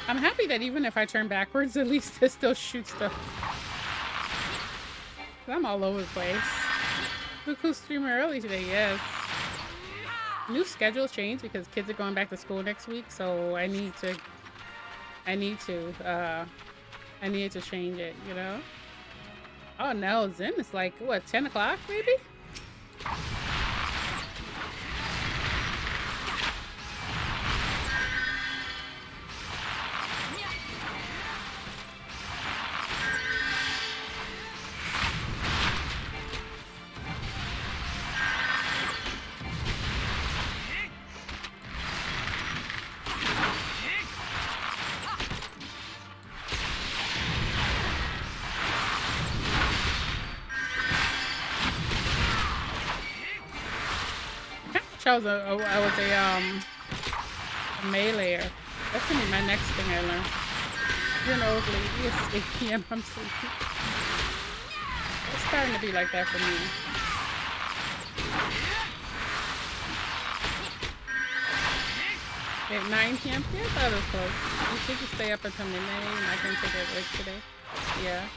Speaker 1: I'm happy that even if I turn backwards, at least it still shoots stuff. I'm all over the place. Cuckoo's streaming early today, yes. New schedule changed because kids are going back to school next week, so I need to change it, you know? Oh no, Zen is like, what, 10 o'clock maybe? I was a meleeer. That's gonna be my next thing I learn. You're an old lady. It's 8 p.m. I'm sleepy. It's starting to be like that for me. At 9 p.m. Yeah, I thought it was close. You should just stay up until midnight and I can take a break today. Yeah.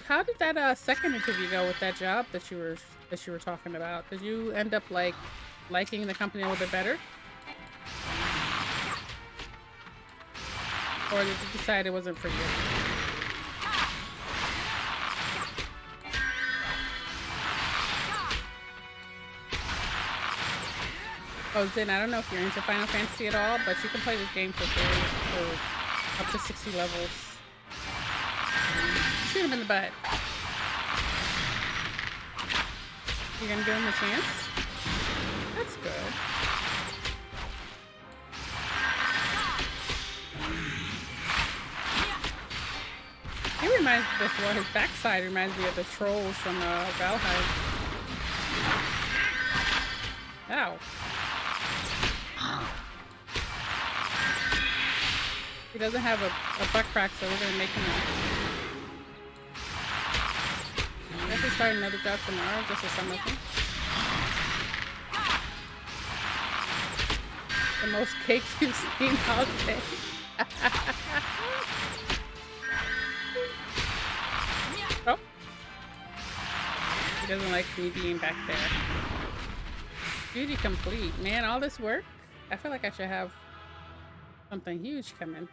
Speaker 1: How did that second interview go with that job that you were talking about? Did you end up like liking the company a little bit better? Or did you decide it wasn't for you? Oh, Zen, I don't know if you're into Final Fantasy at all, but you can play this game for free for up to 60 levels. Shoot him in the butt. You're gonna give him a chance? That's good. He reminds me of his backside reminds me of the trolls from Valheim. Ow. He doesn't have a butt crack, so we're gonna make him I guess we start another job tomorrow, just a summer thing. The most cake you've seen all day. Oh. He doesn't like me being back there. Duty complete. Man, all this work? I feel like I should have something huge coming.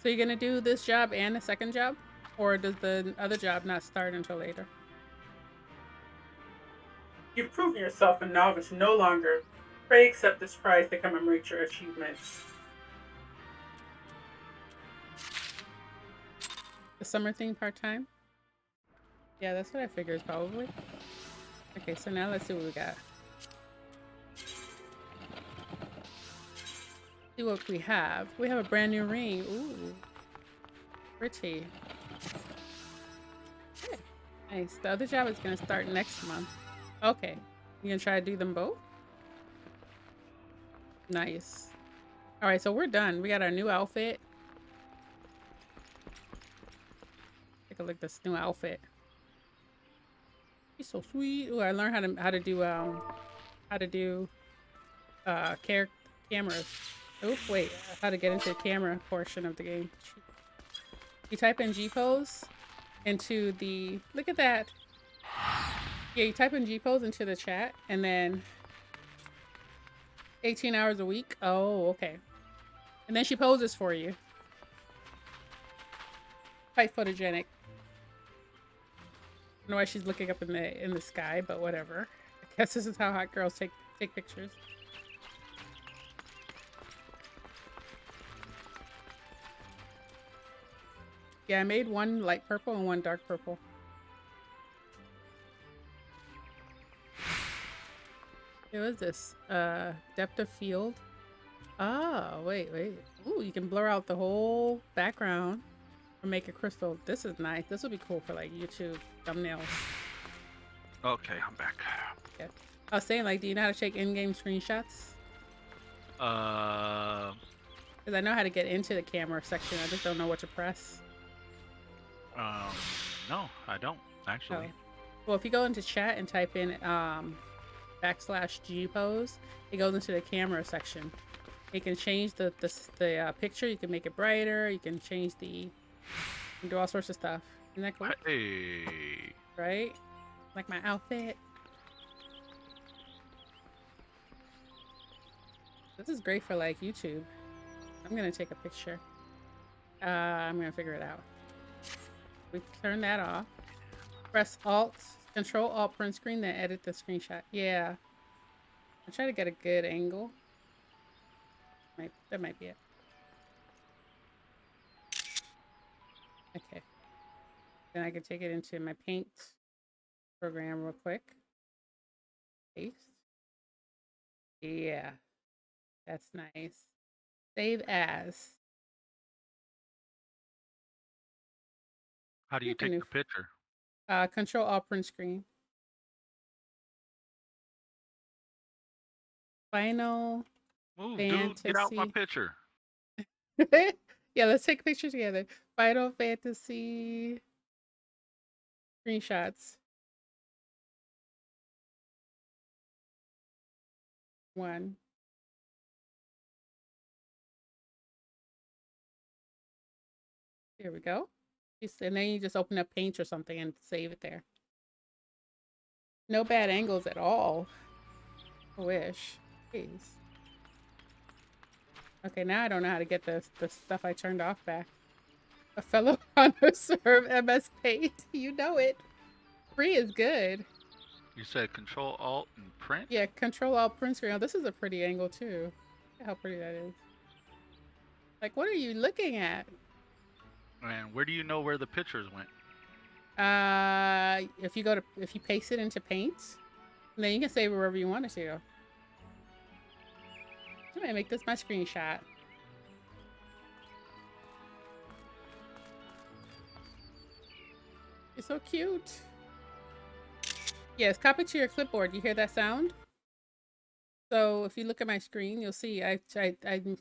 Speaker 1: So you're gonna do this job and the second job? Or does the other job not start until later?
Speaker 5: You've proven yourself a novice no longer. Pray accept this prize to commemorate your achievements.
Speaker 1: The summer thing part-time? Yeah, that's what I figured probably. Okay, so now let's see what we got. See what we have. We have a brand new ring. Ooh. Pretty. Okay. Nice. The other job is gonna start next month. Okay. You gonna try to do them both? Nice. Alright, so we're done. We got our new outfit. Take a look at this new outfit. He's so sweet. Ooh, I learned how to do cameras. Oh wait, how to get into the camera portion of the game. You type in G-pose into the, look at that. Yeah, you type in G-pose into the chat and then 18 hours a week? Oh, okay. And then she poses for you. Quite photogenic. I don't know why she's looking up in the sky, but whatever. I guess this is how hot girls take pictures. Yeah, I made one light purple and one dark purple. What was this? Depth of field. Oh, wait. Ooh, you can blur out the whole background or make a crystal. This is nice. This would be cool for like YouTube thumbnails.
Speaker 2: Okay, I'm back.
Speaker 1: Yeah. I was saying, like, do you know how to take in-game screenshots? Because I know how to get into the camera section. I just don't know what to press.
Speaker 2: No, I don't actually.
Speaker 1: Oh. Well, if you go into chat and type in /G pose, it goes into the camera section. You can change the picture. You can make it brighter. You can change you can do all sorts of stuff. Isn't that cool?
Speaker 2: Hey.
Speaker 1: Right? Like my outfit. This is great for like YouTube. I'm gonna take a picture. I'm gonna figure it out. We turn that off. Press Control Alt print screen, then edit the screenshot. Yeah. I'm trying to get a good angle. That might be it. Okay. Then I can take it into my paint program real quick. Paste. Yeah. That's nice. Save as.
Speaker 2: How do you take the picture?
Speaker 1: Control Alt print screen. Final
Speaker 2: Move,
Speaker 1: Fantasy.
Speaker 2: dude, get out my picture.
Speaker 1: Yeah, let's take a picture together. Final Fantasy screenshots. 1. There we go. And then you just open up Paint or something and save it there. No bad angles at all. I wish. Please. Okay, now I don't know how to get the stuff I turned off back. A fellow connoisseur of MS Paint. You know it. Free is good.
Speaker 2: You said Control Alt and print?
Speaker 1: Yeah, Control Alt print screen. Oh, this is a pretty angle too. Look at how pretty that is. Like, what are you looking at?
Speaker 2: And where do you know where the pictures went?
Speaker 1: If you paste it into Paint, then you can save it wherever you want it to. I'm gonna make this my screenshot. You're so cute. Yes, copy to your clipboard. You hear that sound? So if you look at my screen, you'll see I took the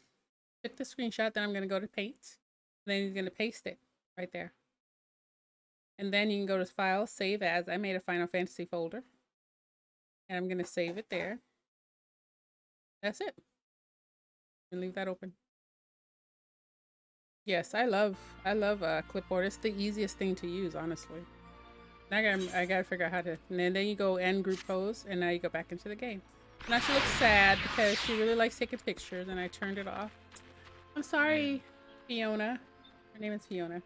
Speaker 1: screenshot. Then I'm gonna go to Paint. Then you're gonna paste it right there. And then you can go to File, Save As. I made a Final Fantasy folder. And I'm gonna save it there. That's it. And leave that open. Yes, I love clipboard. It's the easiest thing to use, honestly. Now I gotta figure out how to. And then you go end group pose, and now you go back into the game. Now she looks sad because she really likes taking pictures, and I turned it off. I'm sorry, Fiona. Her name is Fiona.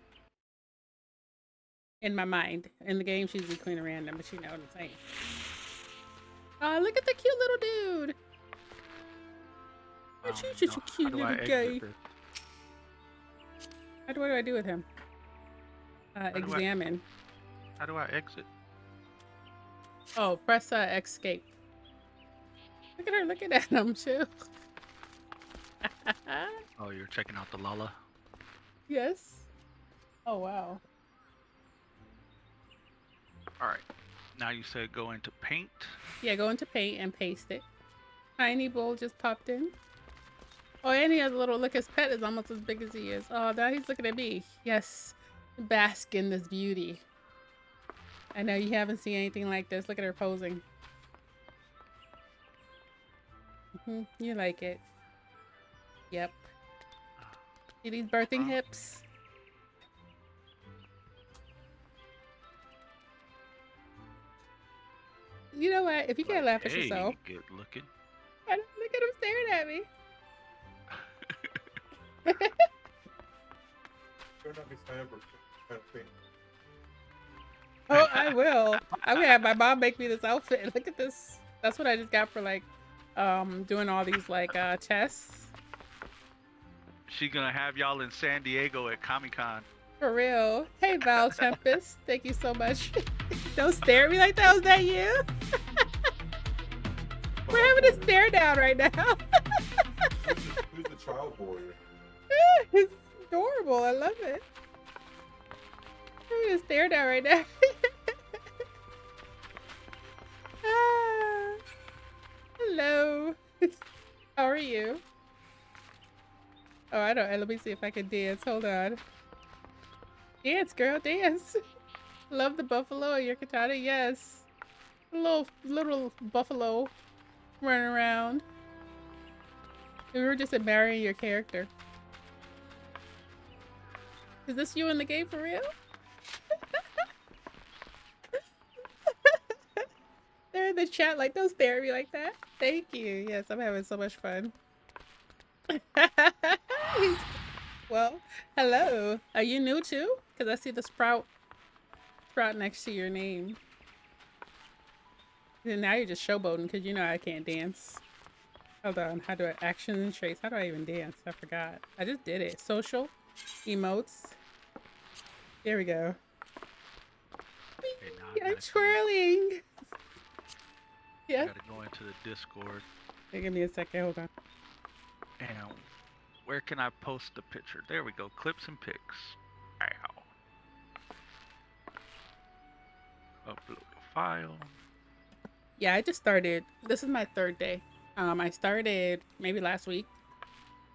Speaker 1: In my mind, in the game, she's the Queen of Random, but you know what I'm saying. Oh, look at the cute little dude. Aren't you such a cute little guy? What do I do with him? Examine.
Speaker 2: How do I exit?
Speaker 1: Oh, press escape. Look at her looking at him too.
Speaker 2: Oh, you're checking out the Lala?
Speaker 1: Yes. Oh, wow.
Speaker 2: Alright. Now you said go into Paint.
Speaker 1: Yeah, go into Paint and paste it. Tiny Bull just popped in. Oh, and he has a little, look, his pet is almost as big as he is. Oh, now he's looking at me. Yes. Bask in this beauty. I know you haven't seen anything like this. Look at her posing. You like it. Yep. See these birthing hips? You know what? If you can't laugh at yourself.
Speaker 2: Good looking.
Speaker 1: Look at him staring at me.
Speaker 6: Better not be standing for kind of thing.
Speaker 1: Oh, I will. I'm gonna have my mom make me this outfit. Look at this. That's what I just got for like doing all these like tests.
Speaker 2: She gonna have y'all in San Diego at Comic-Con.
Speaker 1: For real. Hey Val Tempest, thank you so much. Don't stare at me like that. Was that you? We're having a stare down right now.
Speaker 6: Who's the child boy?
Speaker 1: It's adorable. I love it. I'm gonna stare down right now. Ah, hello. How are you? Oh, I don't. Let me see if I can dance. Hold on. Dance, girl, dance. Love the buffalo and your katana. Yes. Little buffalo running around. We were just admiring your character. Is this you in the game for real? They're in the chat like, don't stare at me like that. Thank you. Yes, I'm having so much fun. Well, hello. Are you new too? Because I see the sprout next to your name. And now you're just showboating because you know I can't dance. Hold on. How do I actions and traits? How do I even dance? I forgot. I just did it. Social, emotes. There we go.
Speaker 2: Okay, now I
Speaker 1: I'm
Speaker 2: gotta
Speaker 1: twirling. Yeah.
Speaker 2: Gotta go into the Discord.
Speaker 1: Hey, give me a second. Hold on.
Speaker 2: And where can I post the picture? There we go. Clips and pics. Ow. Upload a file.
Speaker 1: Yeah, I just started. This is my third day. I started maybe last week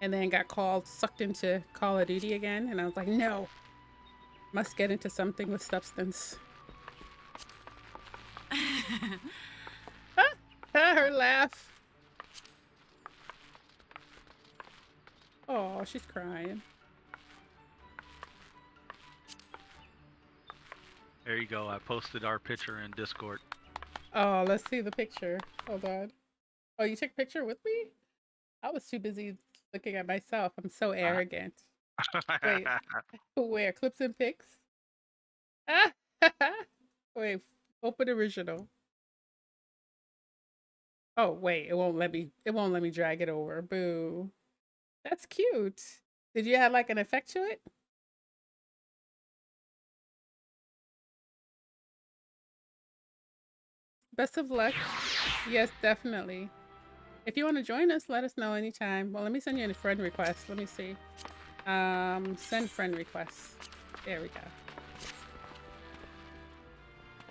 Speaker 1: and then got sucked into Call of Duty again. And I was like, no, must get into something with substance. Her laugh. Oh, she's crying.
Speaker 2: There you go. I posted our picture in Discord.
Speaker 1: Oh, let's see the picture. Hold on. Oh, you took a picture with me? I was too busy looking at myself. I'm so arrogant. Wait, where? Clips and pics? Wait, open original. Oh, wait, it won't let me drag it over. Boo. That's cute. Did you add like an effect to it? Best of luck. Yes, definitely. If you want to join us, let us know anytime. Well, let me send you a friend request. Let me see. Send friend request. There we go.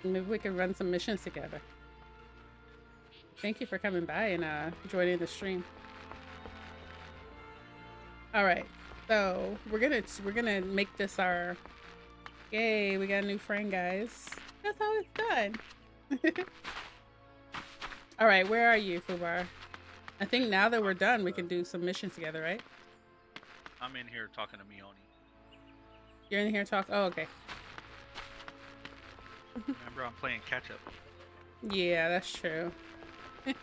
Speaker 1: Maybe we can run some missions together. Thank you for coming by and joining the stream. All right, so we're gonna make this our. Yay! We got a new friend, guys. That's how it's done. All right, where are you, Fubar? I think now that we're done, we can do some missions together, right?
Speaker 2: I'm in here talking to Mioni.
Speaker 1: You're in here talk. Oh, okay.
Speaker 2: Remember, I'm playing catch up.
Speaker 1: Yeah, that's true. So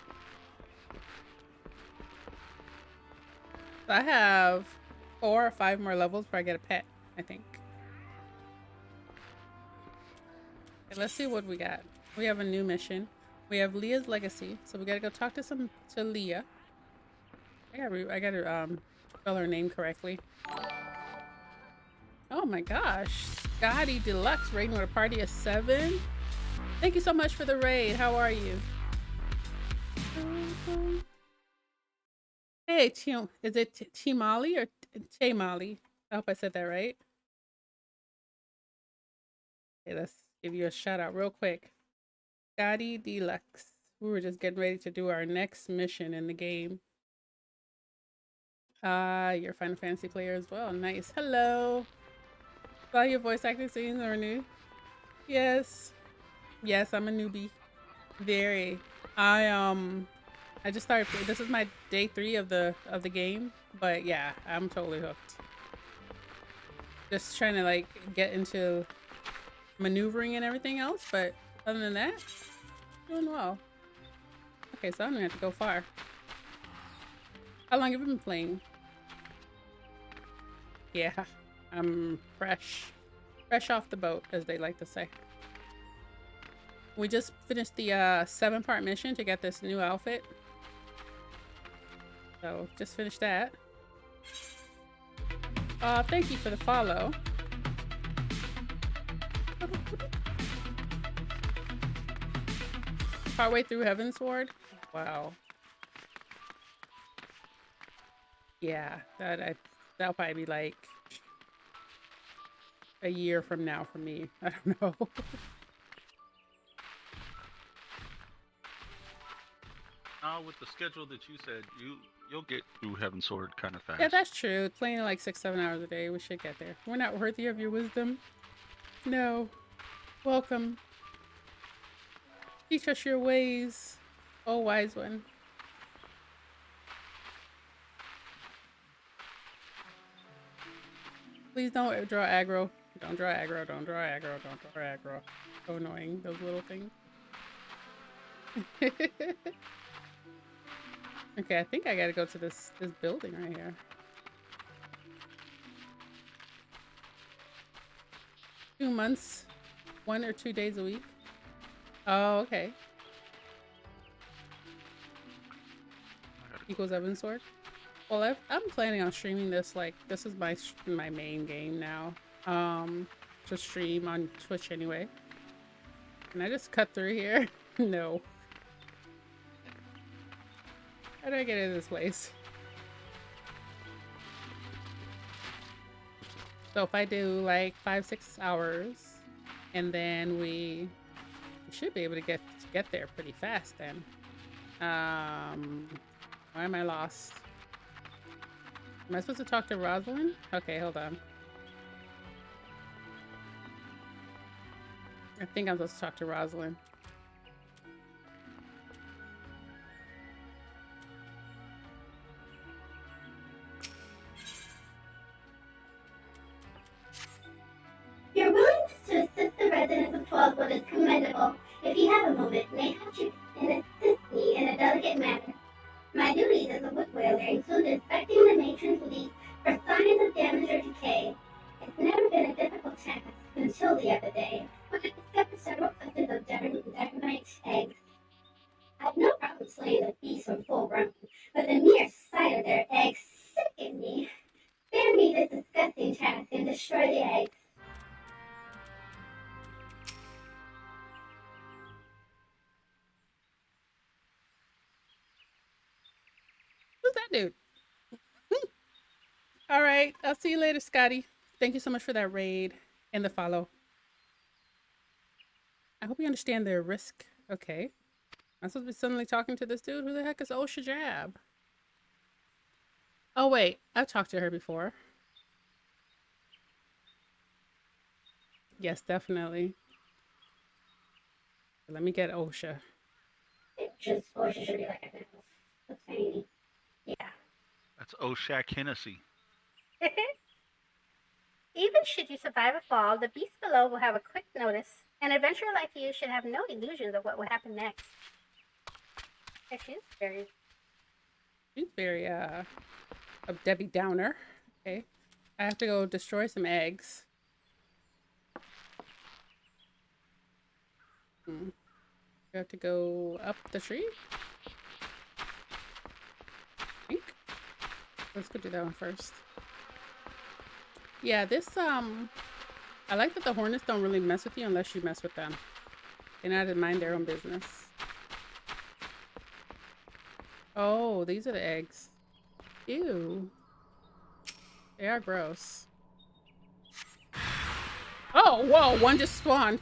Speaker 1: I have 4 or 5 more levels before I get a pet, I think. Okay, let's see what we got. We have a new mission. We have Leah's legacy, so we gotta go talk to Leah. I gotta spell her name correctly. Oh my gosh, Scotty Deluxe raiding with a party of 7. Thank you so much for the raid. How are you? Hey, is it Timali or Tamali? I hope I said that right. Okay, let's give you a shout out real quick. Scotty Deluxe. We were just getting ready to do our next mission in the game. You're a Final Fantasy player as well. Nice. Hello. Saw your voice acting scenes are new. Yes. Yes, I'm a newbie. Very. I just started. This is my day 3 of the game, but yeah, I'm totally hooked. Just trying to like get into maneuvering and everything else, but other than that, doing well. Okay, so I'm gonna have to go far. How long have you been playing? Yeah, I'm fresh. Fresh off the boat, as they like to say. We just finished the 7-part mission to get this new outfit. So, just finished that. Thank you for the follow. Partway through Heavensward? Wow. Yeah, that'll probably be like a year from now for me. I don't know.
Speaker 2: With the schedule that you said, you'll get through Heavensward kind of fast.
Speaker 1: Yeah, that's true. Playing like 6-7 hours a day, we should get there. We're not worthy of your wisdom. No. Welcome. Teach us your ways, oh wise one. Please don't draw aggro. Don't draw aggro. Don't draw aggro. Don't draw aggro. So annoying, those little things. Okay, I think I gotta go to this building right here. Two months, 1 or 2 days a week. Oh, okay. Equals Heavensward. Well, I'm planning on streaming this. Like, this is my main game now. To stream on Twitch anyway. Can I just cut through here? No. How do I get into this place? So if I do like 5-6 hours, and then we should be able to get there pretty fast then. Why am I lost? Am I supposed to talk to Rosalind? Okay, hold on. I think I'm supposed to talk to Rosalind.
Speaker 3: Your willingness to assist the residents of 12 is commendable. If you have a moment, mayhap you can assist me in a delicate manner. My duties as a wood whaler include inspecting the matron's leak for signs of damage or decay. It's never been a difficult task until the other day, when I discovered several clusters of dynamite eggs. I have no problem slaying the beasts when full grown, but the mere sight of their eggs sickened me. Spare me this disgusting task and destroy the eggs.
Speaker 1: Who's that dude? All right, I'll see you later, Scotty. Thank you so much for that raid and the follow. I hope you understand their risk. Okay. I'm supposed to be suddenly talking to this dude? Who the heck is Osha Jab? Oh, wait. I've talked to her before. Yes, definitely. Let me get Osha.
Speaker 3: Osha should be like a mouse. So tiny. Yeah.
Speaker 2: That's Oshak Hennessy.
Speaker 3: Even should you survive a fall, the beast below will have a quick notice. An adventurer like you should have no illusions of what will happen next. Yeah,
Speaker 1: She's very, a Debbie Downer. Okay. I have to go destroy some eggs. You have to go up the tree? I think. Let's go do that one first. Yeah, this, I like that the hornets don't really mess with you unless you mess with them. They're not to mind their own business. Oh, these are the eggs. Ew. They are gross. Oh, whoa, one just spawned.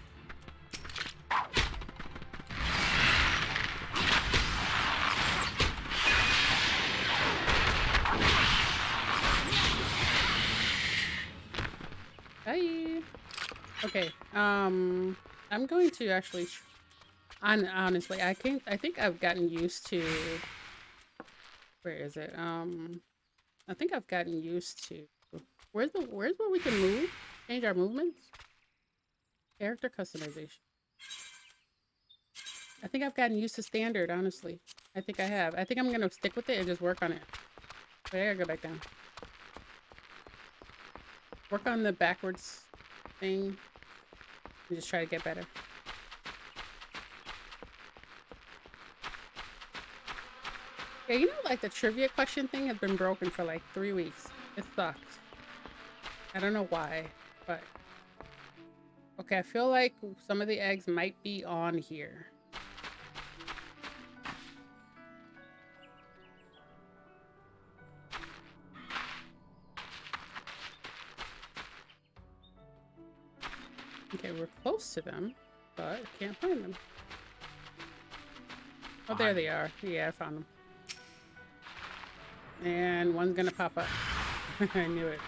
Speaker 1: Hi. Okay, I'm going to actually, honestly, I think I've gotten used to, where is it? I think I've gotten used to, where's where we can move? Change our movements? Character customization. I think I've gotten used to standard, honestly. I think I have. I think I'm gonna stick with it and just work on it. Wait, I gotta go back down. Work on the backwards thing. And just try to get better. Yeah, you know, like the trivia question thing has been broken for like 3 weeks. It sucks. I don't know why, but okay, I feel like some of the eggs might be on here. Okay, we're close to them, but I can't find them. Oh, there they are. Yeah, I found them. And one's gonna pop up. I knew it.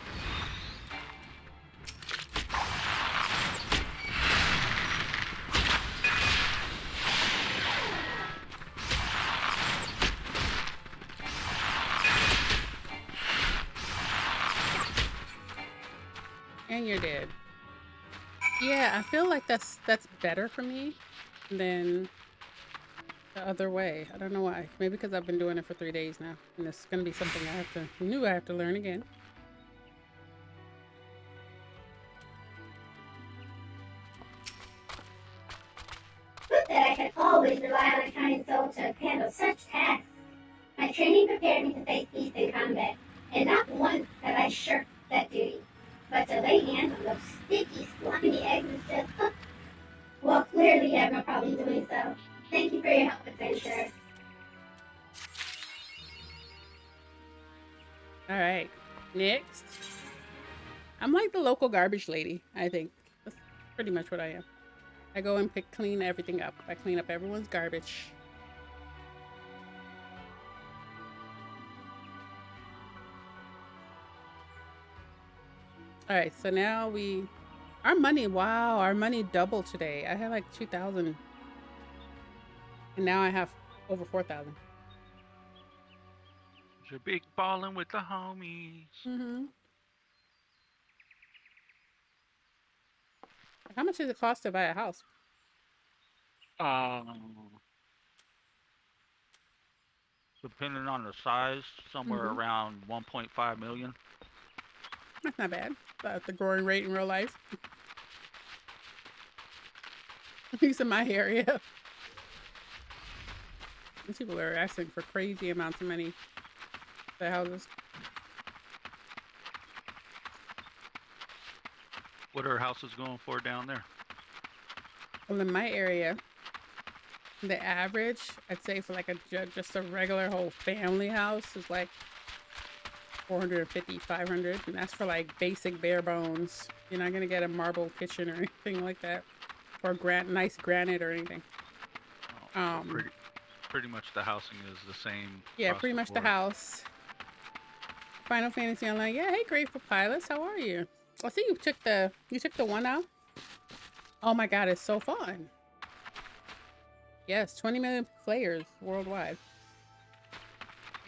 Speaker 1: And you're dead. Yeah, I feel like that's better for me than the other way. I don't know why. Maybe because I've been doing it for 3 days now, and it's gonna be something I have to learn again.
Speaker 3: But that I could always rely on a kind soul to handle such tasks. My training prepared me to face beasts in combat, and not once have I shirked that duty. But to lay hands on those sticky, slimy eggs is just, well, clearly you have no problem doing so. Thank you for your help, adventurer.
Speaker 1: All right, next. I'm like the local garbage lady, I think. That's pretty much what I am. I go and clean everything up. I clean up everyone's garbage. All right, so now our money doubled today. I had like 2,000, and now I have over 4,000.
Speaker 2: You're big ballin' with the homies.
Speaker 1: Mm-hmm. How much does it cost to buy a house?
Speaker 2: Depending on the size, somewhere around 1.5 million.
Speaker 1: That's not bad. That's the growing rate in real life. At least in my area. These people are asking for crazy amounts of money for their houses.
Speaker 2: What are houses going for down there?
Speaker 1: Well, in my area, the average, I'd say for like just a regular whole family house is like 450, 500, and that's for like basic bare bones. You're not gonna get a marble kitchen or anything like that, or nice granite or anything.
Speaker 2: Oh, pretty much the housing is the same.
Speaker 1: Yeah, pretty much the house. Final Fantasy Online. Yeah, hey, Grateful Pilots, how are you? I see you took the one out. Oh my god, it's so fun. Yes, 20 million players worldwide.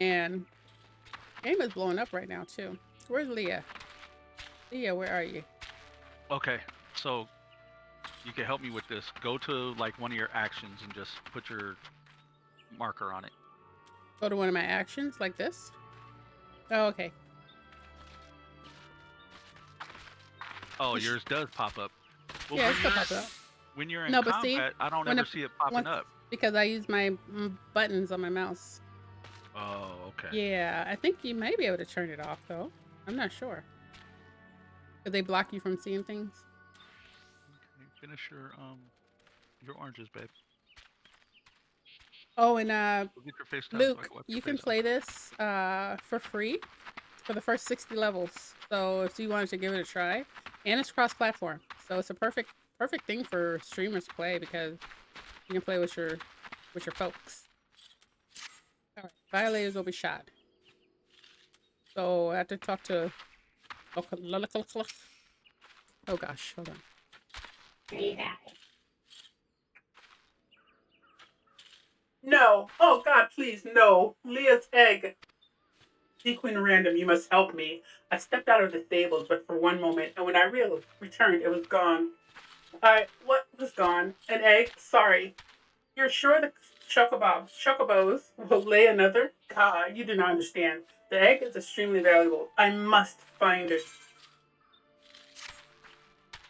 Speaker 1: And game is blowing up right now too. Where's Leah? Leah, where are you?
Speaker 2: Okay, so you can help me with this. Go to like one of your actions and just put your marker on it.
Speaker 1: Go to one of my actions like this? Oh, okay.
Speaker 2: Oh, yours does pop up. Well,
Speaker 1: yeah, it still pops up.
Speaker 2: When you're in combat,
Speaker 1: see,
Speaker 2: I don't ever see it popping up.
Speaker 1: Because I use my buttons on my mouse.
Speaker 2: Oh, okay.
Speaker 1: Yeah, I think you may be able to turn it off though. I'm not sure. Could they block you from seeing things?
Speaker 2: Okay, finish your oranges, babe.
Speaker 1: Oh, and
Speaker 2: get your face
Speaker 1: Luke, you can play this for free for the first 60 levels. So if you wanted to give it a try, and it's cross-platform, so it's a perfect thing for streamers to play because you can play with your folks. All right, violators will be shot. So I have to talk to. Oh gosh, hold on.
Speaker 5: No. Oh, God, please, no. Leah's egg. Sequin random, you must help me. I stepped out of the stables, but for one moment, and when I returned, it was gone. What was gone? An egg? Sorry. You're sure the chocobos will lay another? God, you do not understand. The egg is extremely valuable. I must find it.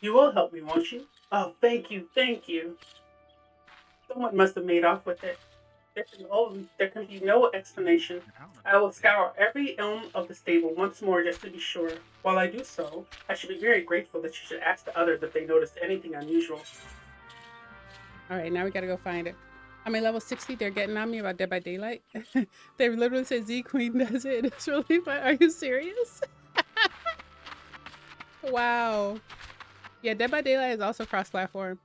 Speaker 5: You will help me, won't you? Oh, thank you, thank you. Someone must have made off with it. There can be no explanation. I will scour every elm of the stable once more just to be sure. While I do so, I should be very grateful that you should ask the others if they noticed anything unusual.
Speaker 1: Alright, now we gotta go find it. I'm at level 60. They're getting on me about Dead by Daylight. They literally said Z Queen does it. It's really fun. Are you serious? Wow. Yeah, Dead by Daylight is also cross-platform.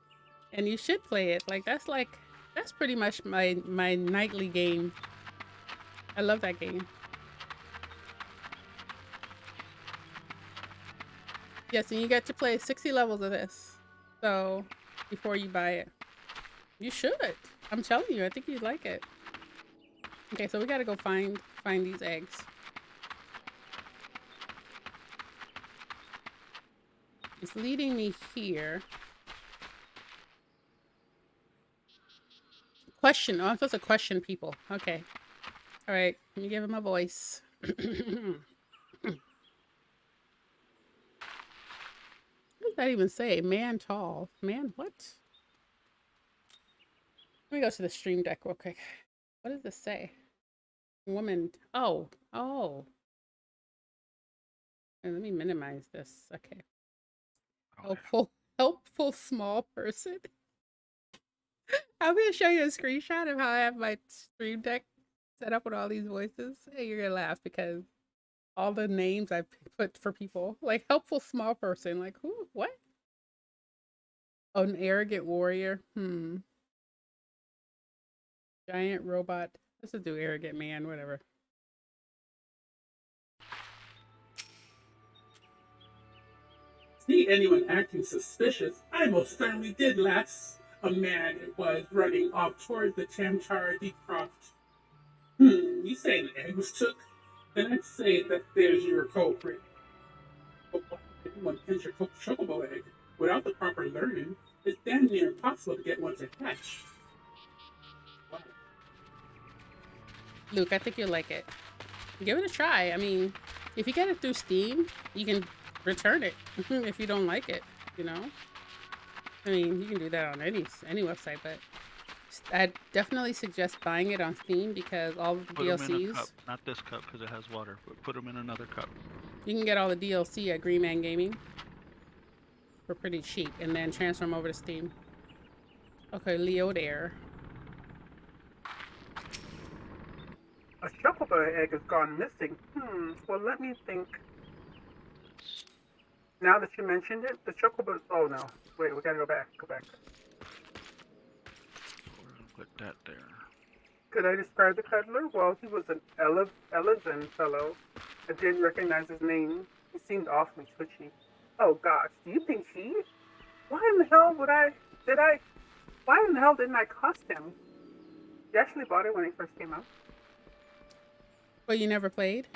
Speaker 1: And you should play it. That's pretty much my nightly game. I love that game. Yes, and you get to play 60 levels of this. So, before you buy it. You should. I'm telling you, I think you'd like it. Okay, so we gotta go find these eggs. It's leading me here. Question. Oh, I'm supposed to question people. Okay. All right. Let me give him a voice. What does that even say? Man tall. Man what? Let me go to the stream deck real quick. What does this say? Woman. Oh. Oh. And let me minimize this. Okay. Helpful small person. I'm gonna show you a screenshot of how I have my stream deck set up with all these voices. Hey, you're gonna laugh because all the names I put for people, like helpful small person, like who? What? Oh, an arrogant warrior. Giant robot. Let's just do arrogant man. Whatever.
Speaker 5: See anyone acting suspicious? I most certainly did, lass. A man was running off toward the Chamchara Deep Croft. You say an egg was took? Then I'd say that there's your culprit. But why would anyone pinch a chocobo egg? Without the proper learning, it's damn near impossible to get one to hatch. Wow.
Speaker 1: Luke, I think you'll like it. Give it a try. I mean, if you get it through Steam, you can return it if you don't like it, you know? I mean, you can do that on any website, but I definitely suggest buying it on Steam because all of the
Speaker 2: Put 'em in a
Speaker 1: DLCs...
Speaker 2: cup. Not this cup because it has water, but put them in another cup.
Speaker 1: You can get all the DLC at Green Man Gaming for pretty cheap and then transfer them over to Steam. Okay, Leo there.
Speaker 5: A chocobo egg has gone missing. Well, let me think. Now that you mentioned it, the chocobo... Oh, no. Wait, we gotta go back. Go back.
Speaker 2: Put that there.
Speaker 5: Could I describe the cuddler? Well, he was an Elizan fellow. I didn't recognize his name. He seemed awfully twitchy. Oh, gosh. Do you think he... Why in the hell Why in the hell didn't I cost him? You actually bought it when it first came out?
Speaker 1: Well, you never played?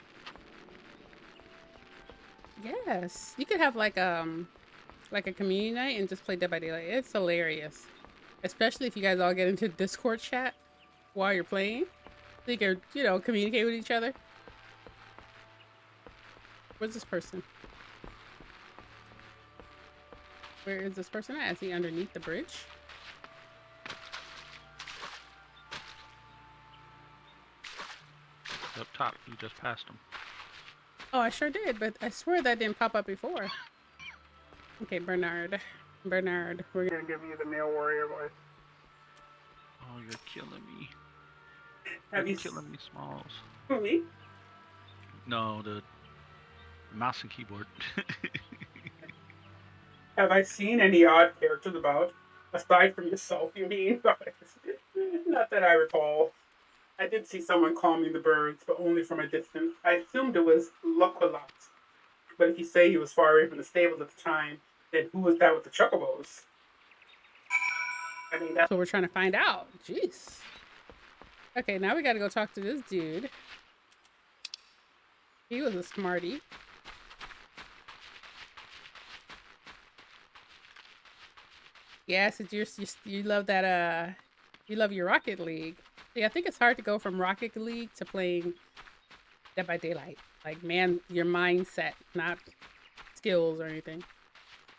Speaker 1: Yes. You could have like a community night and just play Dead by Daylight. It's hilarious. Especially if you guys all get into Discord chat while you're playing. So you can, you know, communicate with each other. Where's this person? Where is this person at? Is he underneath the bridge?
Speaker 2: Up top, you just passed him.
Speaker 1: Oh, I sure did, but I swear that didn't pop up before. Okay, Bernard, we're gonna
Speaker 5: give you the male warrior voice.
Speaker 2: Oh, you're killing me.
Speaker 5: Have
Speaker 2: you're
Speaker 5: you
Speaker 2: killing me, Smalls.
Speaker 5: Who, me?
Speaker 2: No, the mouse and keyboard.
Speaker 5: Have I seen any odd characters about? Aside from yourself, you mean? Not that I recall. I did see someone call me the birds, but only from a distance. I assumed it was Loqualot. But if you say he was far away from the stables at the time, then who was that with the chocobos? I mean, that's
Speaker 1: what we're trying to find out. Jeez. Okay, now we gotta go talk to this dude. He was a smarty. Yes, you love that, you love your Rocket League. See, I think it's hard to go from Rocket League to playing Dead by Daylight. Like, man, your mindset, not skills or anything.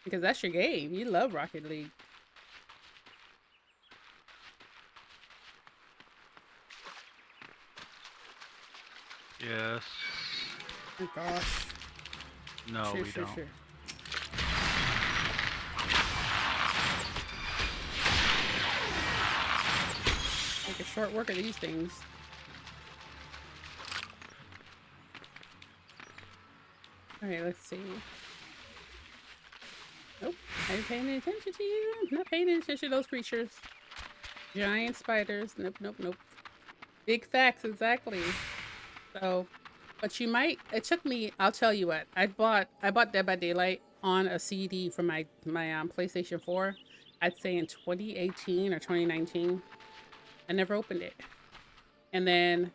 Speaker 1: Because that's your game. You love Rocket League.
Speaker 2: Yes.
Speaker 1: Oh gosh.
Speaker 2: No,
Speaker 1: Sure,
Speaker 2: we
Speaker 1: sure,
Speaker 2: don't.
Speaker 1: sure. Make a short work of these things. Okay, let's see. Nope, I ain't paying any attention to you. I'm not paying any attention to those creatures. Giant spiders. Nope, nope, nope. Big facts, exactly. So, but you might. It took me. I'll tell you what. I bought Dead by Daylight on a CD for my PlayStation 4. I'd say in 2018 or 2019. I never opened it. And then,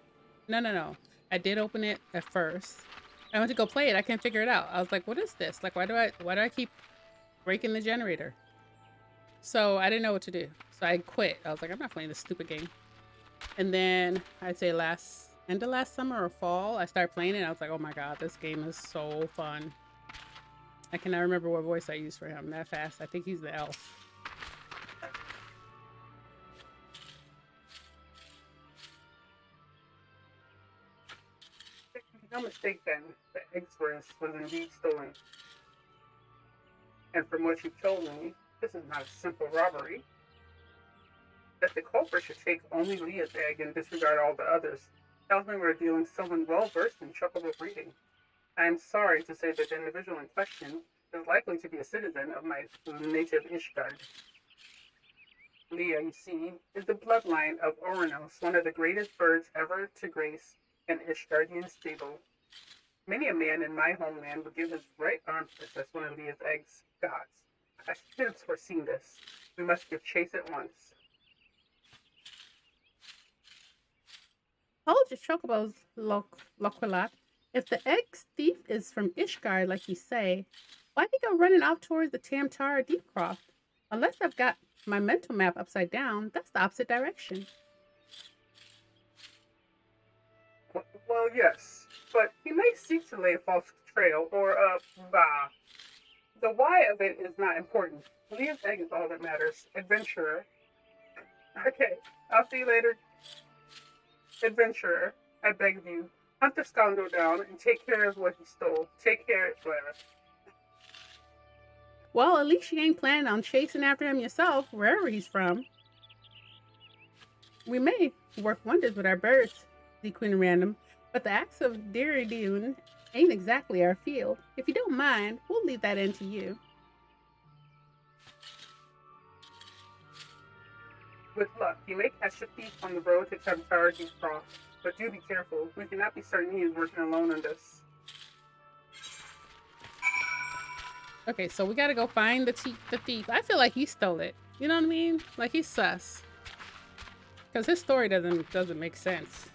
Speaker 1: no. I did open it at first. I went to go play it. I couldn't figure it out. I was like, "What is this? Like, why do I keep breaking the generator?" So I didn't know what to do. So I quit. I was like, "I'm not playing this stupid game." And then I'd say end of last summer or fall, I started playing it. And I was like, "Oh my god, this game is so fun." I cannot remember what voice I used for him that fast. I think he's the elf.
Speaker 5: No mistake then, the Express was indeed stolen. And from what you've told me, this is not a simple robbery. That the culprit should take only Leah's egg and disregard all the others tells me we're dealing with someone well versed in chocobo breeding. I am sorry to say that the individual in question is likely to be a citizen of my native Ishgard. Leah, you see, is the bloodline of Oranos, one of the greatest birds ever to grace an Ishgardian stable. Many a man in my homeland would give his right arm to possess one of Leah's eggs. Gods, I should have foreseen this. We must give chase at once.
Speaker 1: Hold your chocobos, Loquilat. If the egg thief is from Ishgard, like you say, why'd he go running off towards the Tamtar Deepcroft? Unless I've got my mental map upside down, that's the opposite direction.
Speaker 5: Well, yes, but he may seek to lay a false trail, or, bah. The why of it is not important. Leah's egg is all that matters. Adventurer. Okay, I'll see you later. Adventurer, I beg of you, hunt the scoundrel down and take care of what he stole. Take care, whatever.
Speaker 1: Well, at least you ain't planning on chasing after him yourself, wherever he's from. We may work wonders with our birds, the Queen Random, but the acts of Diridoon ain't exactly our field. If you don't mind, we'll leave that in to you.
Speaker 5: With luck, you may catch the thief on the road to Tamtar Deepcroft, but do be careful. We cannot be certain he is working alone on this.
Speaker 1: Okay, so we gotta go find the thief. I feel like he stole it. You know what I mean? Like he's sus. Because his story doesn't make sense.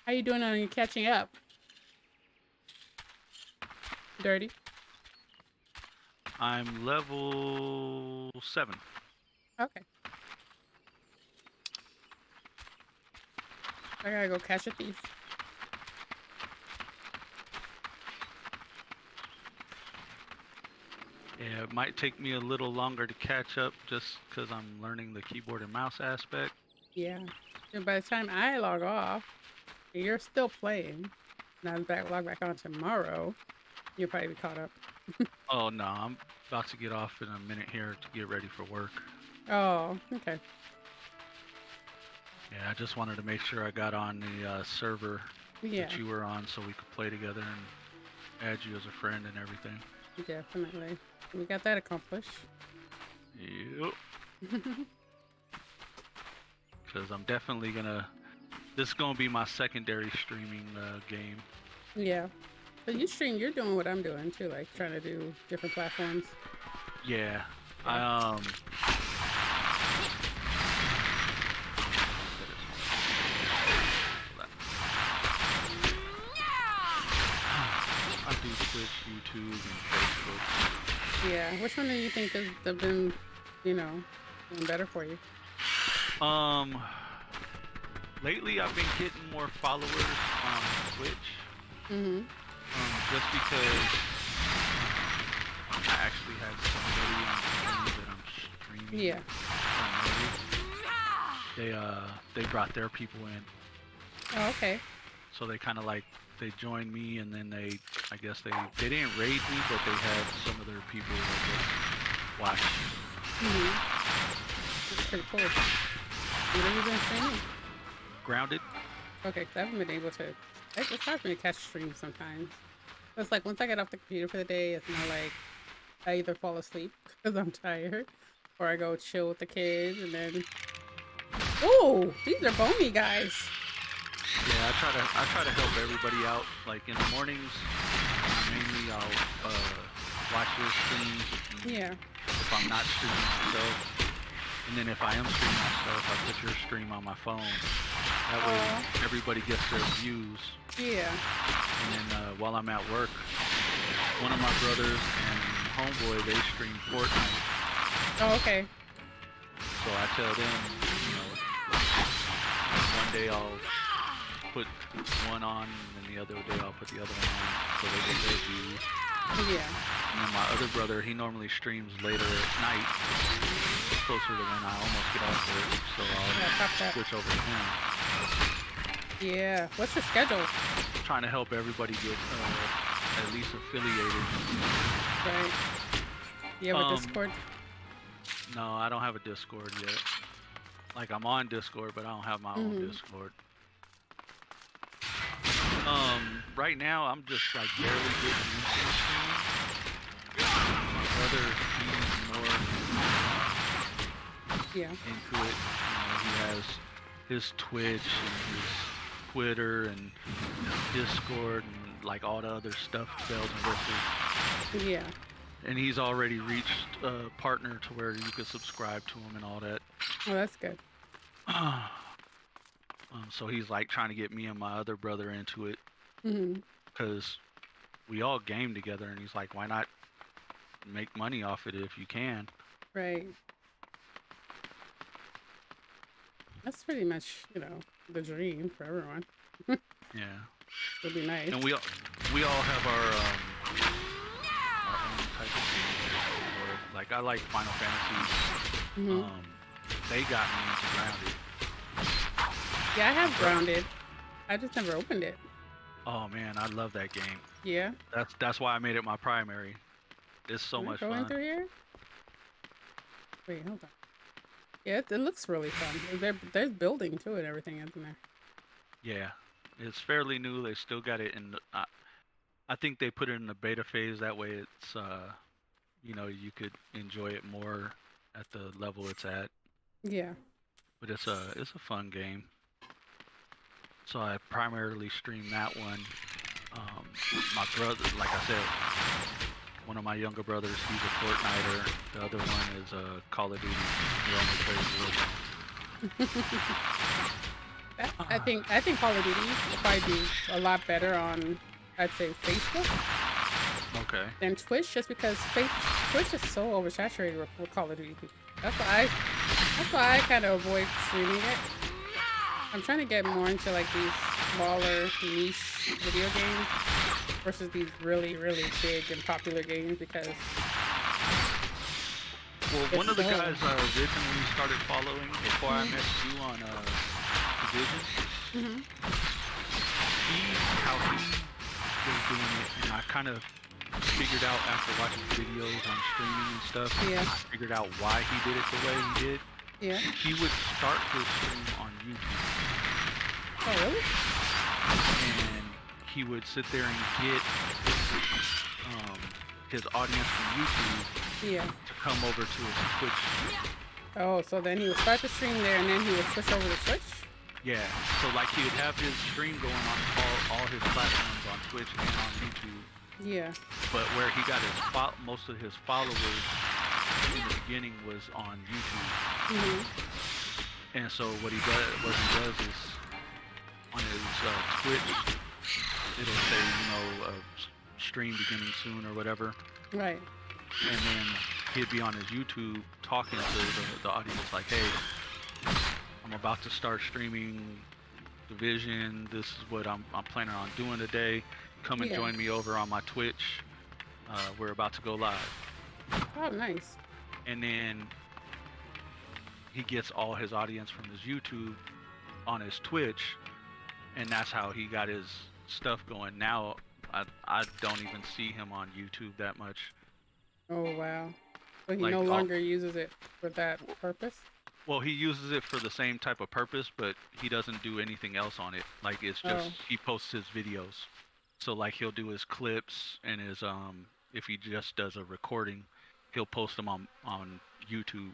Speaker 1: How you doing on your catching up? Dirty?
Speaker 2: I'm level 7.
Speaker 1: Okay. I gotta go catch a thief.
Speaker 2: Yeah, it might take me a little longer to catch up just because I'm learning the keyboard and mouse aspect.
Speaker 1: Yeah. And by the time I log off, you're still playing. Now log back on tomorrow. You'll probably be caught up.
Speaker 2: Oh no, I'm about to get off in a minute here to get ready for work.
Speaker 1: Oh, okay.
Speaker 2: Yeah, I just wanted to make sure I got on the server
Speaker 1: Yeah,
Speaker 2: that you were on so we could play together and add you as a friend and everything.
Speaker 1: definitely. We got that accomplished.
Speaker 2: Yep. Because I'm definitely gonna. This is gonna be my secondary streaming game.
Speaker 1: Yeah. So you stream, you're doing what I'm doing too, like trying to do different platforms.
Speaker 2: Yeah.
Speaker 1: Yeah.
Speaker 2: I do Twitch, YouTube, and Facebook.
Speaker 1: Yeah. Which one do you think has been, you know, Doing better for you.
Speaker 2: Lately I've been getting more followers on Twitch.
Speaker 1: Mm-hmm.
Speaker 2: Just because I actually had somebody on stream that I'm streaming.
Speaker 1: Yeah.
Speaker 2: They brought their people in.
Speaker 1: Oh, okay.
Speaker 2: So they kind of like they joined me, and then I guess they didn't raid me, but they had some of their people that just watch.
Speaker 1: Mm-hmm. That's pretty cool. What have you been streaming?
Speaker 2: Grounded.
Speaker 1: Okay, 'cause I haven't been able to. It's hard for me to catch streams sometimes. It's like once I get off the computer for the day, it's more like I either fall asleep because I'm tired, or I go chill with the kids, and then. Oh, these are bony guys.
Speaker 2: Yeah, I try to help everybody out. Like in the mornings, mainly I'll watch your streams.
Speaker 1: Yeah.
Speaker 2: If I'm not streaming myself, and then if I am streaming myself, I put your stream on my phone. That way, everybody gets their views.
Speaker 1: Yeah.
Speaker 2: And then while I'm at work, one of my brothers and homeboy, they stream Fortnite.
Speaker 1: Oh, okay.
Speaker 2: So I tell them, you know, one day I'll put one on, and then the other day I'll put the other one on, so they get their views.
Speaker 1: Yeah.
Speaker 2: And then my other brother, he normally streams later at night, closer to when I almost get off work, so I'll switch over to him.
Speaker 1: Yeah. What's your schedule?
Speaker 2: Trying to help everybody get at least affiliated.
Speaker 1: Right. You have a Discord?
Speaker 2: No, I don't have a Discord yet. Like, I'm on Discord, but I don't have my own Discord. Right now, I'm just, like, barely getting used to the stream. My brother, he's more into it. You know, he has his Twitch and his Twitter and Discord and, like, all the other stuff, bells and whistles.
Speaker 1: Yeah.
Speaker 2: And he's already reached a partner to where you could subscribe to him and all that.
Speaker 1: Oh, that's good.
Speaker 2: So he's like trying to get me and my other brother into it.
Speaker 1: Mm-hmm.
Speaker 2: Because we all game together, and he's like, why not make money off it if you can?
Speaker 1: Right. That's pretty much, you know, the dream for everyone.
Speaker 2: Yeah.
Speaker 1: It'd be nice.
Speaker 2: And we all have our own type of game. Like, I like Final Fantasy.
Speaker 1: Mm-hmm.
Speaker 2: They got me into Grounded.
Speaker 1: Yeah, I have Grounded. I just never opened it.
Speaker 2: Oh man, I love that game.
Speaker 1: Yeah.
Speaker 2: That's why I made it my primary. It's so much fun.
Speaker 1: Going through here? Wait, hold on. Yeah, it looks really fun. There's building to it and everything, isn't there?
Speaker 2: Yeah, it's fairly new. They still got it in. I think they put it in the beta phase. That way, it's you know, you could enjoy it more at the level it's at.
Speaker 1: Yeah.
Speaker 2: But it's a fun game. So I primarily stream that one. My brother, like I said, one of my younger brothers, he's a Fortniter. The other one is a Call of Duty. He only plays Reborn.
Speaker 1: I think Call of Duty will probably do a lot better on, I'd say, Facebook.
Speaker 2: Okay.
Speaker 1: Than Twitch, just because Twitch is so oversaturated with Call of Duty people. That's why I kind of avoid streaming it. I'm trying to get more into like these smaller niche video games versus these really, really big and popular games because.
Speaker 2: Well, one of the guys I originally started following before I met you on Division, how he was doing it, and I kind of figured out after watching videos on streaming and stuff, I figured out why he did it the way he did.
Speaker 1: Yeah.
Speaker 2: He would start his stream on YouTube.
Speaker 1: Oh, really?
Speaker 2: And he would sit there and get his audience from YouTube to come over to his Twitch.
Speaker 1: Oh, so then he would start the stream there and then he would switch over to Twitch?
Speaker 2: Yeah, so like he would have his stream going on all his platforms on Twitch and on YouTube.
Speaker 1: Yeah.
Speaker 2: But where he got his most of his followers in the beginning was on YouTube. And so what he does is on his Twitch, it'll say, you know, stream beginning soon or whatever.
Speaker 1: Right.
Speaker 2: And then he'd be on his YouTube talking to the audience like, hey, I'm about to start streaming Division. This is what I'm planning on doing today. Come and join me over on my Twitch. We're about to go live.
Speaker 1: Oh, nice.
Speaker 2: And then he gets all his audience from his YouTube on his Twitch, and that's how he got his stuff going. Now I don't even see him on YouTube that much.
Speaker 1: Oh, wow. So he
Speaker 2: Like,
Speaker 1: no longer uses it for that purpose?
Speaker 2: Well, he uses it for the same type of purpose, but he doesn't do anything else on it. Like, it's just he posts his videos. So like he'll do his clips and his if he just does a recording, he'll post them on YouTube.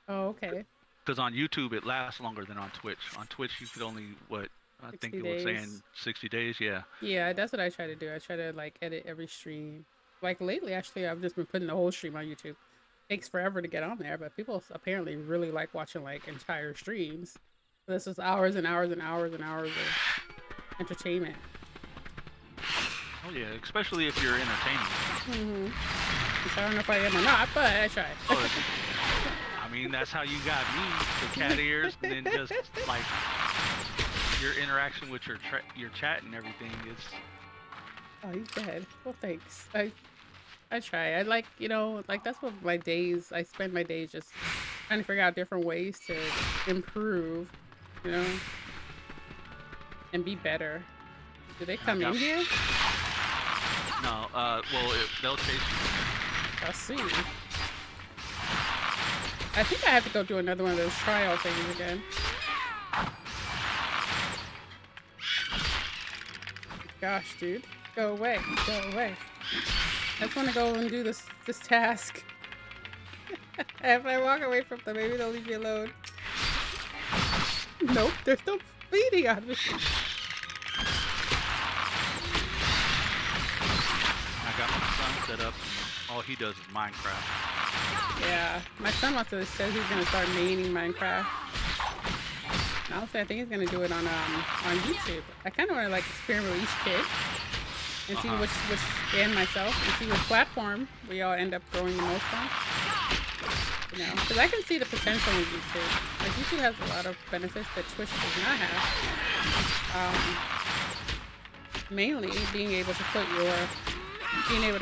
Speaker 1: Oh, okay.
Speaker 2: Because on YouTube it lasts longer than on Twitch. On Twitch you could only I think it was saying 60 days. Yeah.
Speaker 1: Yeah, that's what I try to do. I try to like edit every stream. Like lately, actually, I've just been putting the whole stream on YouTube. Takes forever to get on there, but people apparently really like watching like entire streams. This is hours and hours and hours and hours of entertainment.
Speaker 2: Oh yeah, especially if you're entertaining.
Speaker 1: Which I don't know if I am or not, but I try.
Speaker 2: I mean, that's how you got me, the cat ears, and then just like your interaction with your chat and everything is.
Speaker 1: Oh, he's dead. Well, thanks. I try. I like, you know, like that's what my days. I spend my days just trying to figure out different ways to improve, you know, and be better. Do they come in here?
Speaker 2: No. Well, they'll chase you.
Speaker 1: I'll see. I think I have to go do another one of those trial things again. Gosh, dude. Go away. Go away. I just want to go and do this task. If I walk away from them, maybe they'll leave me alone. Nope, there's no bleeding on me.
Speaker 2: I got my son set up. All he does is Minecraft.
Speaker 1: Yeah, my son says he's gonna start maining Minecraft. And honestly, I think he's gonna do it on YouTube. I kind of want to like experiment with each kid and see which and myself and see which platform we all end up growing the most on. You know, because I can see the potential in YouTube. Like YouTube has a lot of benefits that Twitch does not have. Mainly being able to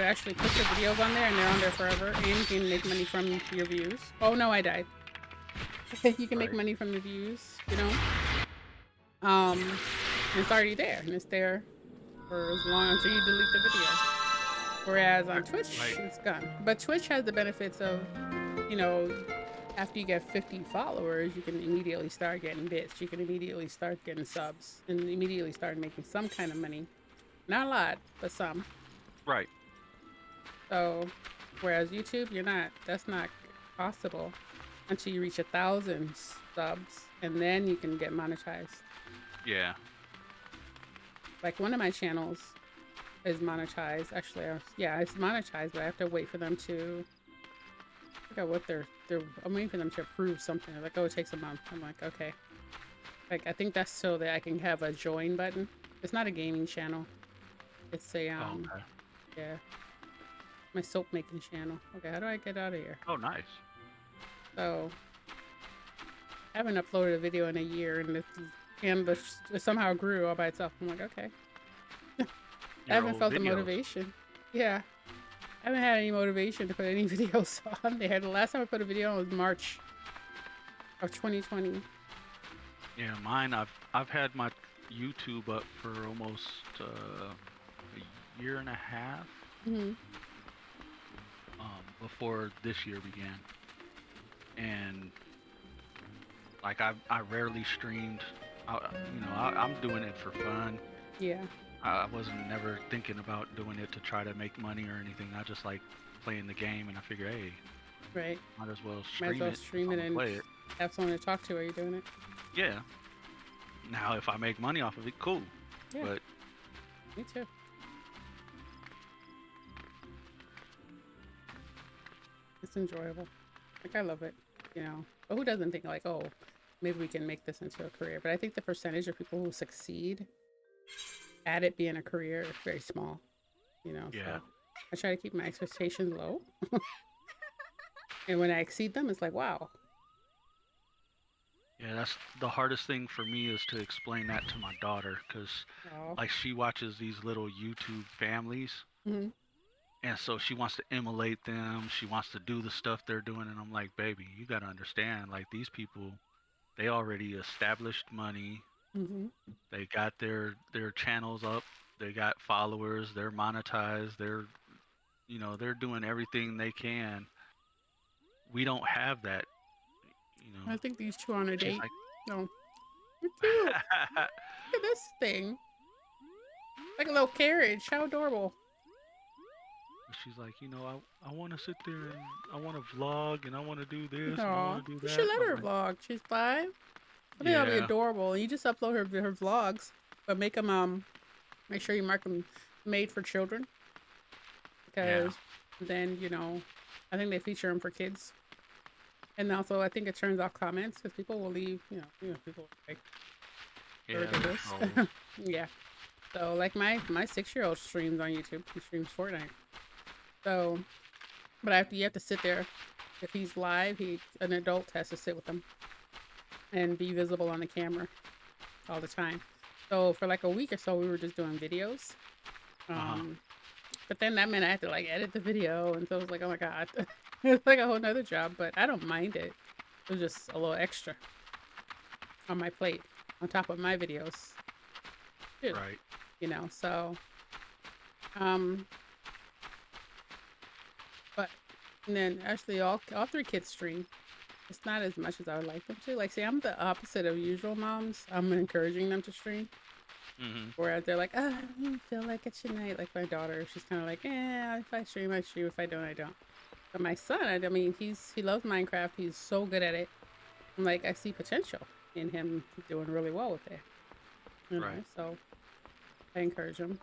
Speaker 1: actually put your videos on there and they're on there forever, and you can make money from your views. Oh no, I died. You can make money from the views, you know. And it's already there, and it's there for as long until you delete the video. Whereas on Twitch, it's gone. But Twitch has the benefits of, you know, after you get 50 followers, you can immediately start getting bits. You can immediately start getting subs, and immediately start making some kind of money. Not a lot, but some.
Speaker 2: Right.
Speaker 1: So, whereas YouTube, that's not possible until you reach 1,000 subs, and then you can get monetized.
Speaker 2: Yeah.
Speaker 1: Like one of my channels is monetized. Actually, it's monetized, but I have to wait for them to. I forgot what I'm waiting for them to approve something. They're like, oh, it takes a month. I'm like, okay. Like, I think that's so that I can have a join button. It's not a gaming channel. It's a
Speaker 2: okay.
Speaker 1: Yeah. My soap making channel. Okay, how do I get out of here?
Speaker 2: Oh, nice.
Speaker 1: So, I haven't uploaded a video in a year, and it somehow grew all by itself. I'm like, okay. I haven't felt the motivation. Yeah. I haven't had any motivation to put any videos on there. The last time I put a video on was March of 2020.
Speaker 2: Yeah, mine, I've had my YouTube up for almost a year and a half. Before this year began, and like I rarely streamed. I'm doing it for fun.
Speaker 1: Yeah.
Speaker 2: I wasn't never thinking about doing it to try to make money or anything. I just like playing the game, and I figure, hey,
Speaker 1: right,
Speaker 2: might as well
Speaker 1: stream it and play it. Have someone to talk to while you're doing it.
Speaker 2: Yeah. Now, if I make money off of it, cool.
Speaker 1: Yeah.
Speaker 2: But
Speaker 1: me too. It's enjoyable. Like, I love it, you know. But who doesn't think like, oh, maybe we can make this into a career? But I think the percentage of people who succeed at it being a career is very small, you know.
Speaker 2: Yeah.
Speaker 1: So I try to keep my expectations low. And when I exceed them, it's like, wow.
Speaker 2: Yeah, that's the hardest thing for me is to explain that to my daughter because,
Speaker 1: Oh.
Speaker 2: like, she watches these little YouTube families,
Speaker 1: Mm-hmm.
Speaker 2: and so she wants to emulate them. She wants to do the stuff they're doing, and I'm like, baby, you got to understand, like, these people, they already established money.
Speaker 1: Mm-hmm.
Speaker 2: They got their channels up. They got followers. They're monetized. They're doing everything they can. We don't have that, you know.
Speaker 1: I think these two are on a
Speaker 2: She's
Speaker 1: date.
Speaker 2: like,
Speaker 1: No. You're cute. Look at this thing. Like a little carriage. How adorable.
Speaker 2: she's like, I want to sit there and I want to vlog and I want to do this and I
Speaker 1: Aw.
Speaker 2: want to do
Speaker 1: You
Speaker 2: that.
Speaker 1: should let
Speaker 2: I'm
Speaker 1: her
Speaker 2: like,
Speaker 1: vlog. She's 5. I think that'll be
Speaker 2: yeah,
Speaker 1: adorable. And you just upload her vlogs, but make them make sure you mark them made for children, because then I think they feature them for kids. And also, I think it turns off comments because people will leave. People like
Speaker 2: yeah,
Speaker 1: ridiculous.
Speaker 2: trolls.
Speaker 1: Yeah. So like my 6-year-old streams on YouTube. He streams Fortnite. So, but you have to sit there. If he's live, an adult has to sit with him and be visible on the camera all the time. So for like a week or so, we were just doing videos. But then that meant I had to like edit the video, and so it was like, oh my god, it's like a whole nother job. But I don't mind it. It was just a little extra on my plate on top of my videos, too.
Speaker 2: Right.
Speaker 1: So, but and then actually all 3 kids stream. It's not as much as I would like them to. Like, see, I'm the opposite of usual moms. I'm encouraging them to stream.
Speaker 2: Mm-hmm.
Speaker 1: Whereas they're like, I don't feel like it tonight. Like my daughter, she's kind of like, if I stream, I stream. If I don't, I don't. But my son, I mean, he loves Minecraft. He's so good at it. I'm like, I see potential in him doing really well with it.
Speaker 2: Right.
Speaker 1: So I encourage him.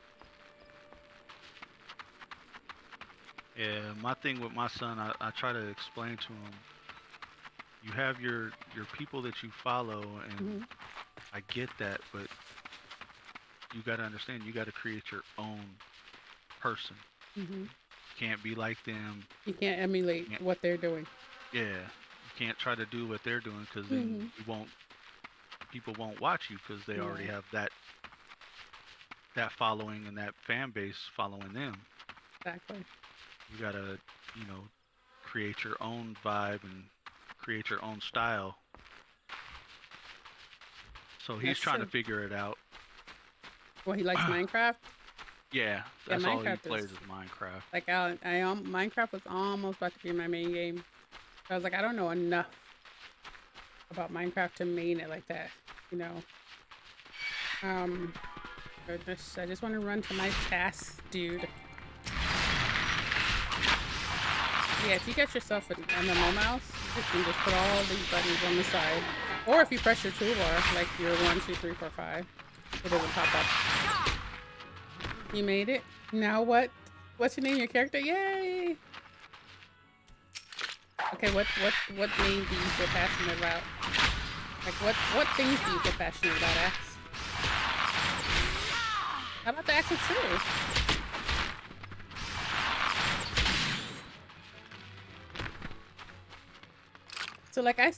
Speaker 2: Yeah, my thing with my son, I try to explain to him, you have your people that you follow, and I get that, but you got to understand, you got to create your own person.
Speaker 1: Mm-hmm.
Speaker 2: You can't be like them.
Speaker 1: You can't emulate what they're doing.
Speaker 2: Yeah, you can't try to do what they're doing because then people won't watch you because they already have that following and that fan base following them.
Speaker 1: Exactly.
Speaker 2: You gotta, create your own vibe and create your own style. So he's trying to figure it out.
Speaker 1: Well, he likes Minecraft.
Speaker 2: Yeah, that's all he
Speaker 1: Minecraft
Speaker 2: plays is Minecraft.
Speaker 1: Like Minecraft was almost about to be my main game. I was like, I don't know enough about Minecraft to main it like that, Goodness, I just want to run to my tasks, dude. Yeah, if you get yourself an MMO mouse, you can just put all these buttons on the side. Or if you press your toolbar, like your 1, 2, 3, 4, 5, it doesn't pop up. You made it. Now what? What's your name? Your character? Yay! Okay, what name do you feel passionate about? Like what things do you feel passionate about, Axe? How about the actual truth? So like I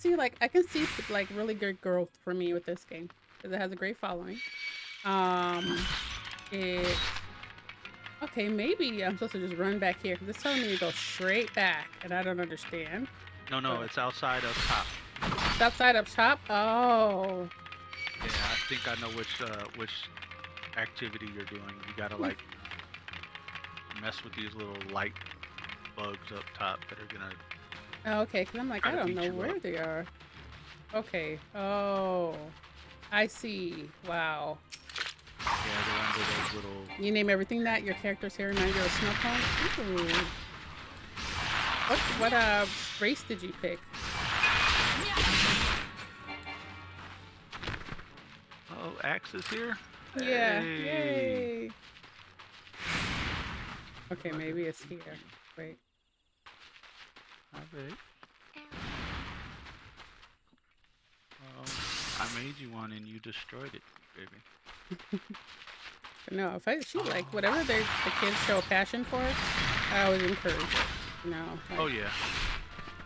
Speaker 1: can see like really good growth for me with this game because it has a great following. Okay, maybe I'm supposed to just run back here because it's telling me to go straight back, and I don't understand.
Speaker 2: No, it's outside up top.
Speaker 1: It's outside up top? Oh.
Speaker 2: Yeah, I think I know which activity you're doing. You gotta like mess with these little light bugs up top that are gonna.
Speaker 1: Oh, okay, because I'm like, I don't know where they are. Okay. Oh. I see. Wow.
Speaker 2: Yeah, they're under those little...
Speaker 1: You name everything that? Your character's here, now you're a snow cone? Ooh. What race did you pick?
Speaker 2: Oh, Axe is here?
Speaker 1: Yeah.
Speaker 2: Hey.
Speaker 1: Yay. Okay, maybe it's here. Wait.
Speaker 2: Okay. I made you one and you destroyed it, baby.
Speaker 1: No, she like whatever the kids show a passion for, I always encourage it. Like,
Speaker 2: oh yeah,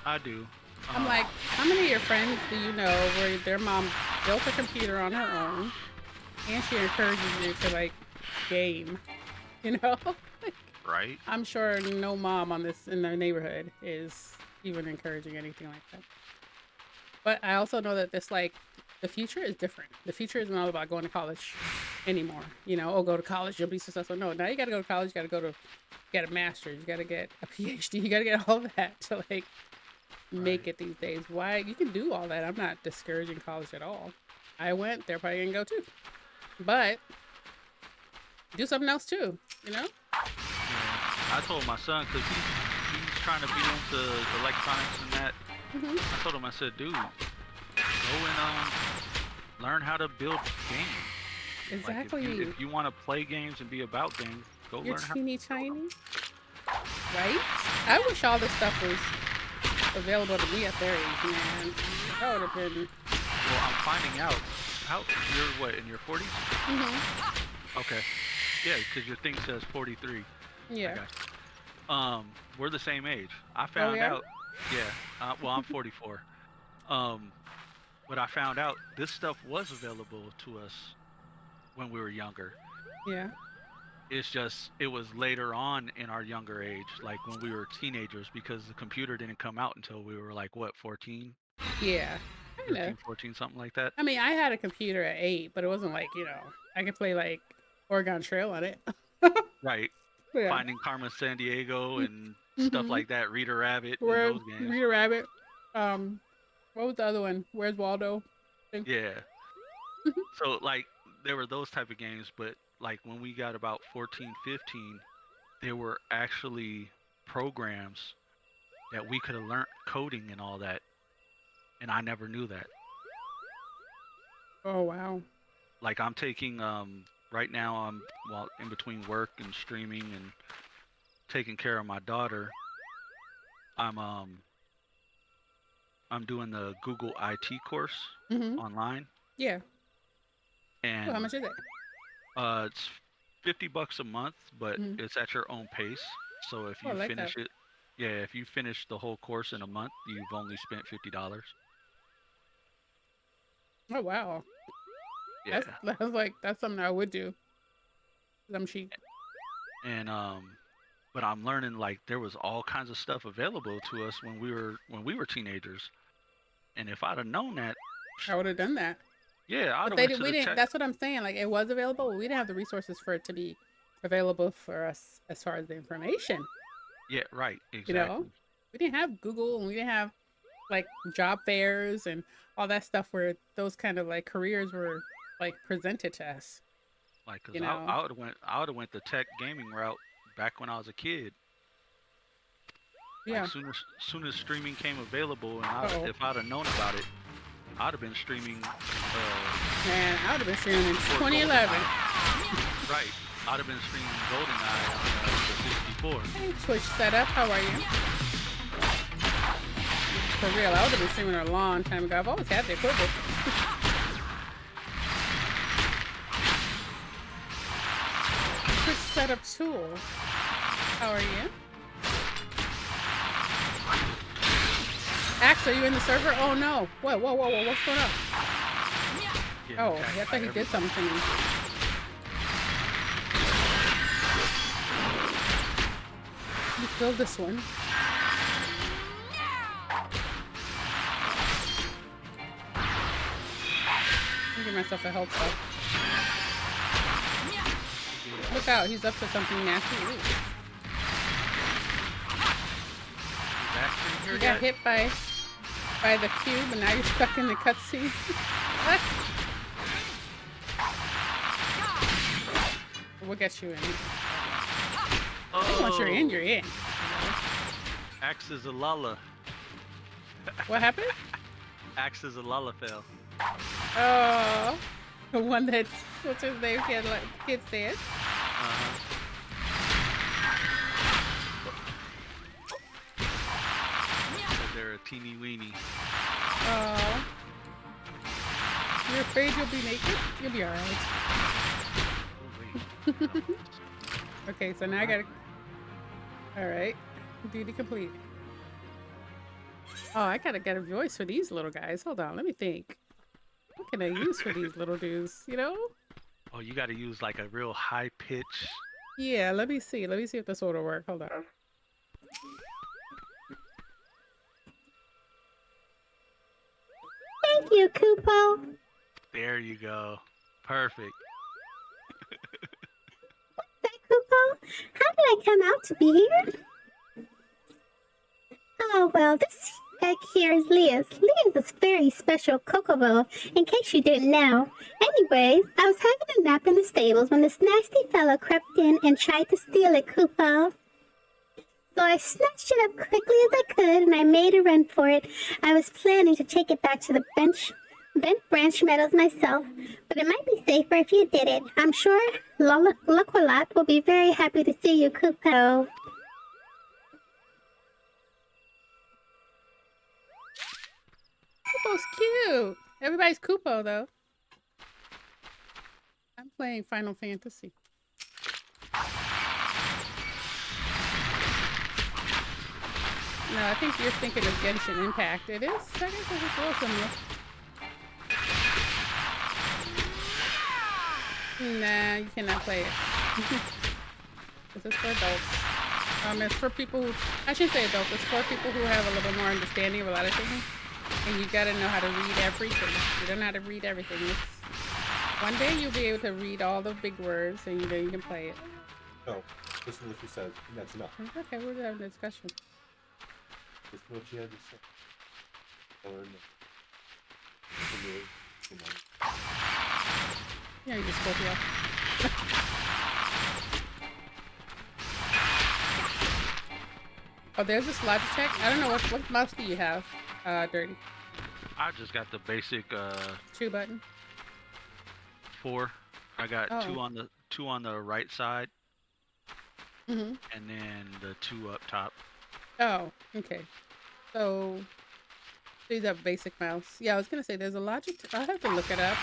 Speaker 2: I do.
Speaker 1: I'm like, how many of your friends do you know where their mom built a computer on her own and she encourages you to like game? You know?
Speaker 2: right?
Speaker 1: I'm sure no mom on this in the neighborhood is even encouraging anything like that. But I also know that this like the future is different. The future isn't all about going to college anymore. You know, oh, go to college, you'll be successful. No, now you got to go to college. You got to get a master's. You got to get a PhD. You got to get all that to like make it these days. Why? You can do all that. I'm not discouraging college at all. I went. They're probably gonna go too. But do something else too. You know.
Speaker 2: Yeah. I told my son because he's trying to be into electronics and that. I told him, I said, dude, go and learn how to build games.
Speaker 1: Exactly.
Speaker 2: Like if you want to play games and be about games, go
Speaker 1: You're
Speaker 2: learn how.
Speaker 1: teeny tiny, right? I wish all this stuff was available to me at their age, man. That would have been.
Speaker 2: Well, I'm finding out. How you're what, in your 40s? Okay. Yeah, because your thing says 43.
Speaker 1: Yeah.
Speaker 2: Okay. We're the same age. I found out. Yeah. Well, I'm 44. But I found out this stuff was available to us when we were younger.
Speaker 1: Yeah.
Speaker 2: It's just it was later on in our younger age, like when we were teenagers, because the computer didn't come out until we were like what, 14?
Speaker 1: Yeah.
Speaker 2: 13, 14, something like that.
Speaker 1: I mean, I had a computer at 8, but it wasn't like, you know, I could play like Oregon Trail on it.
Speaker 2: Right.
Speaker 1: Yeah.
Speaker 2: Finding Carmen San Diego and stuff like that. Rita Rabbit and
Speaker 1: Where
Speaker 2: those games.
Speaker 1: Rita Rabbit. What was the other one? Where's Waldo?
Speaker 2: Yeah. So like there were those type of games, but like when we got about 14, 15, there were actually programs that we could have learned coding and all that. And I never knew that.
Speaker 1: Oh wow.
Speaker 2: Like I'm taking right now I'm in between work and streaming and taking care of my daughter. I'm doing the Google IT course online.
Speaker 1: Yeah.
Speaker 2: And
Speaker 1: Well, how much is it?
Speaker 2: It's $50 a month, but it's at your own pace. So if you finish it, if you finish the whole course in a month, you've only spent $50.
Speaker 1: Oh wow.
Speaker 2: Yeah.
Speaker 1: That's something I would do. 'Cause I'm cheap.
Speaker 2: And but I'm learning like there was all kinds of stuff available to us when we were teenagers. And if I'd have known that,
Speaker 1: I would have done that.
Speaker 2: yeah, I'd
Speaker 1: But
Speaker 2: have went to
Speaker 1: we
Speaker 2: the
Speaker 1: didn't.
Speaker 2: tech.
Speaker 1: That's what I'm saying. Like it was available, but we didn't have the resources for it to be available for us as far as the information.
Speaker 2: Yeah, right. Exactly.
Speaker 1: You know, we didn't have Google, and we didn't have like job fairs and all that stuff where those kind of like careers were like presented to us.
Speaker 2: Like, cause
Speaker 1: You know?
Speaker 2: I would have went the tech gaming route back when I was a kid.
Speaker 1: Yeah.
Speaker 2: Like soon as streaming came available, and if I'd have known about it, I'd have been streaming.
Speaker 1: Man, I would have been streaming in
Speaker 2: for
Speaker 1: 2011.
Speaker 2: GoldenEye. Right. I'd have been streaming GoldenEye on the 64.
Speaker 1: Hey, Twitch setup. How are you? For real, I would have been streaming a long time ago. I've always had the equipment. Twitch setup tool. How are you? Axe, are you in the server? Oh no. Whoa, what's going on? Oh, I thought he did something to me. You killed this one. I'll give myself a health up. Look out, he's up to something nasty. Ooh. You got hit by the cube and now you're stuck in the cutscene. What? We'll get you in. Once you're in, you're in.
Speaker 2: Axe is a lulla.
Speaker 1: What happened?
Speaker 2: Axe is a lullafell.
Speaker 1: Oh, the one that, what's his name? He had like kids dance.
Speaker 2: They're a teeny weeny.
Speaker 1: Oh. You're afraid you'll be naked? You'll be alright. Okay, so now I gotta... Alright. Duty complete. Oh, I gotta get a voice for these little guys. Hold on, let me think. What can I use for these little dudes, you know?
Speaker 2: Oh, you got to use like a real high pitch.
Speaker 1: Yeah, let me see. Let me see if this will work. Hold on.
Speaker 3: Thank you, Kupo.
Speaker 2: There you go. Perfect.
Speaker 3: That Kupo? How did I come out to be here? Oh, well, this egg here is Leah's. Leah's is very special Kokobo, in case you didn't know. Anyways, I was having a nap in the stables when this nasty fellow crept in and tried to steal it, Kupo. So I snatched it up quickly as I could, and I made a run for it. I was planning to take it back to the bent branch meadows myself, but it might be safer if you did it. I'm sure Luckwalat will be very happy to see you, Kupo.
Speaker 1: Kupo's cute. Everybody's Kupo, though. I'm playing Final Fantasy. No, I think you're thinking of Genshin Impact. It is. I guess it's a little similar. Nah, you cannot play it. This is for adults. It's for people who, I shouldn't say adults, it's for people who have a little bit more understanding of a lot of things. And you gotta know how to read everything. You don't know how to read everything. One day you'll be able to read all the big words and then you can play it.
Speaker 6: No, listen to what she said, and that's enough.
Speaker 1: It's okay, we're just having a discussion.
Speaker 6: Listen to what she had to say. Or no.
Speaker 1: Yeah, you just Scorpio. Oh, there's this Logitech. I don't know what mouse do you have, Dirty?
Speaker 2: I just got the basic
Speaker 1: 2 button.
Speaker 2: 4. I got
Speaker 1: Oh.
Speaker 2: two on the right side,
Speaker 1: Mm-hmm.
Speaker 2: and then the 2 up top.
Speaker 1: Oh, okay. So these are basic mouse. Yeah, I was gonna say there's a Logitech. I'll have to look it up.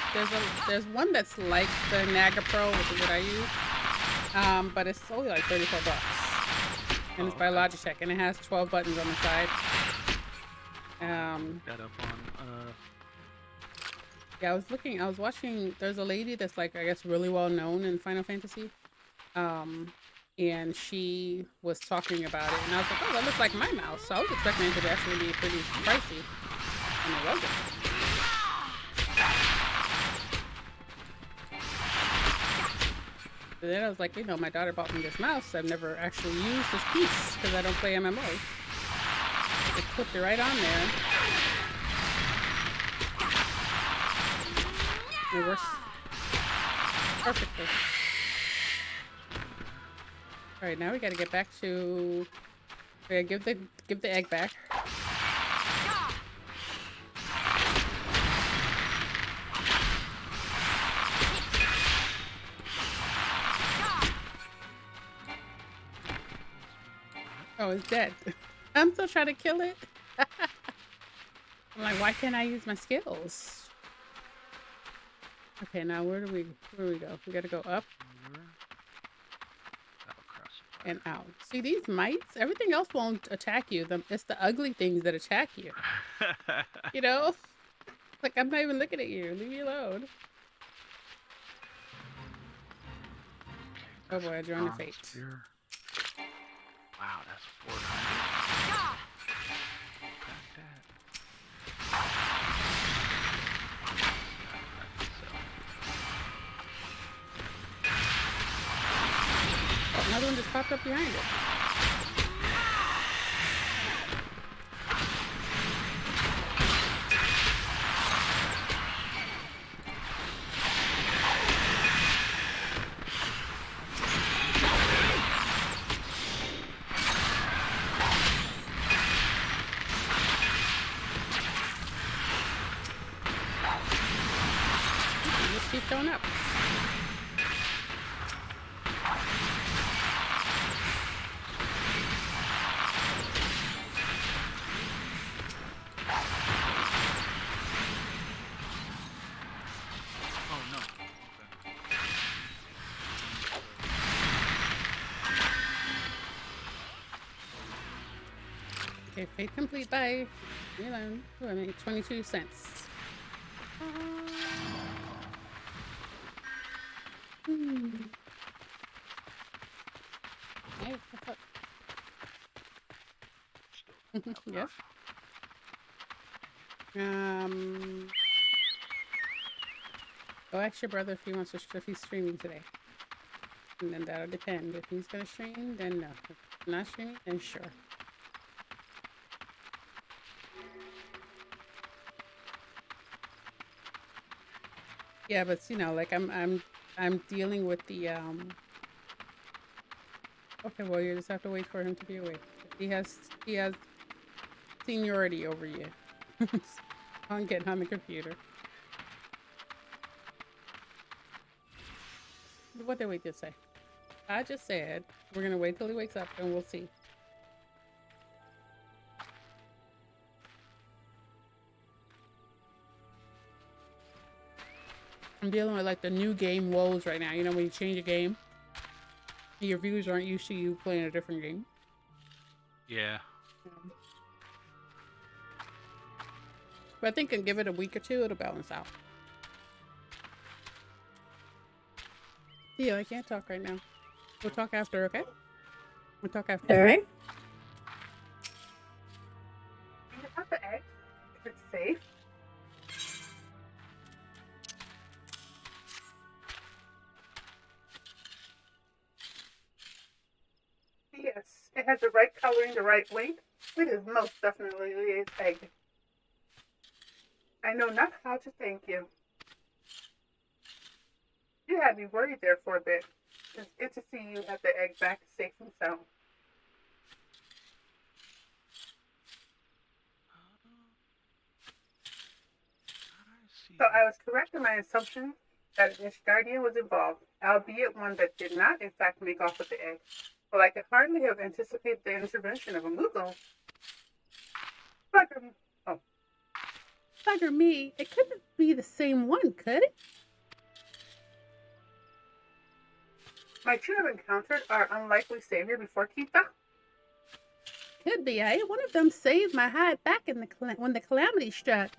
Speaker 1: There's one that's like the Naga Pro, which is what I use. But it's only like $34. And it's by Logitech, and it has 12 buttons on the side.
Speaker 2: That up on
Speaker 1: Yeah, I was watching, there's a lady that's like, I guess, really well known in Final Fantasy. And she was talking about it, and I was like, oh, that looks like my mouse. So I was expecting it to actually be pretty pricey, and it wasn't. But then I was like, you know, my daughter bought me this mouse. I've never actually used this piece because I don't play MMOs. I clipped it right on there. It works perfectly. All right, now we got to get back to. We gotta give the egg back. Oh, it's dead. I'm still trying to kill it. I'm like, why can't I use my skills? Okay, now where do we go? We gotta go up and out. See these mites? Everything else won't attack you. It's the ugly things that attack you. You know? Like, I'm not even looking at you. Leave me alone. Oh boy, I joined the fate.
Speaker 2: Spear. Wow, that's 400.
Speaker 1: Oh, another one just popped up behind it. Just keep going up.
Speaker 2: Oh no.
Speaker 1: Okay, fate complete by 11. Oh, I mean, 22 cents. Hey, what's up? Yep. Go ask your brother if he wants to, if he's streaming today. And then that'll depend. If he's gonna stream, then no. If not streaming, then sure. Yeah, but you know, like I'm dealing with the Okay, well you just have to wait for him to be awake. He has seniority over you. On getting on the computer. What did we just say? I just said we're gonna wait till he wakes up and we'll see. I'm dealing with like the new game woes right now. You know, when you change a game, your viewers aren't used to you playing a different game.
Speaker 2: Yeah.
Speaker 1: But I think and give it a week or two, it'll balance out. Yeah, I can't talk right now. We'll talk after, okay? We'll talk after.
Speaker 5: All right. You have the egg. If it's safe. Yes, it has the right coloring, the right weight. It is most definitely Leah's egg. I know not how to thank you. You had me worried there for a bit. It's good to see you have the egg back safe and sound. So I was correct in my assumption that an Ishgardian was involved, albeit one that did not, in fact, make off with the egg. Well, I could hardly have anticipated the intervention of a Moogle.
Speaker 1: Bugger me. It couldn't be the same one, could it?
Speaker 5: Might you have encountered our unlikely savior before, Kita?
Speaker 1: Could be, eh? One of them saved my hide back in the when the calamity struck.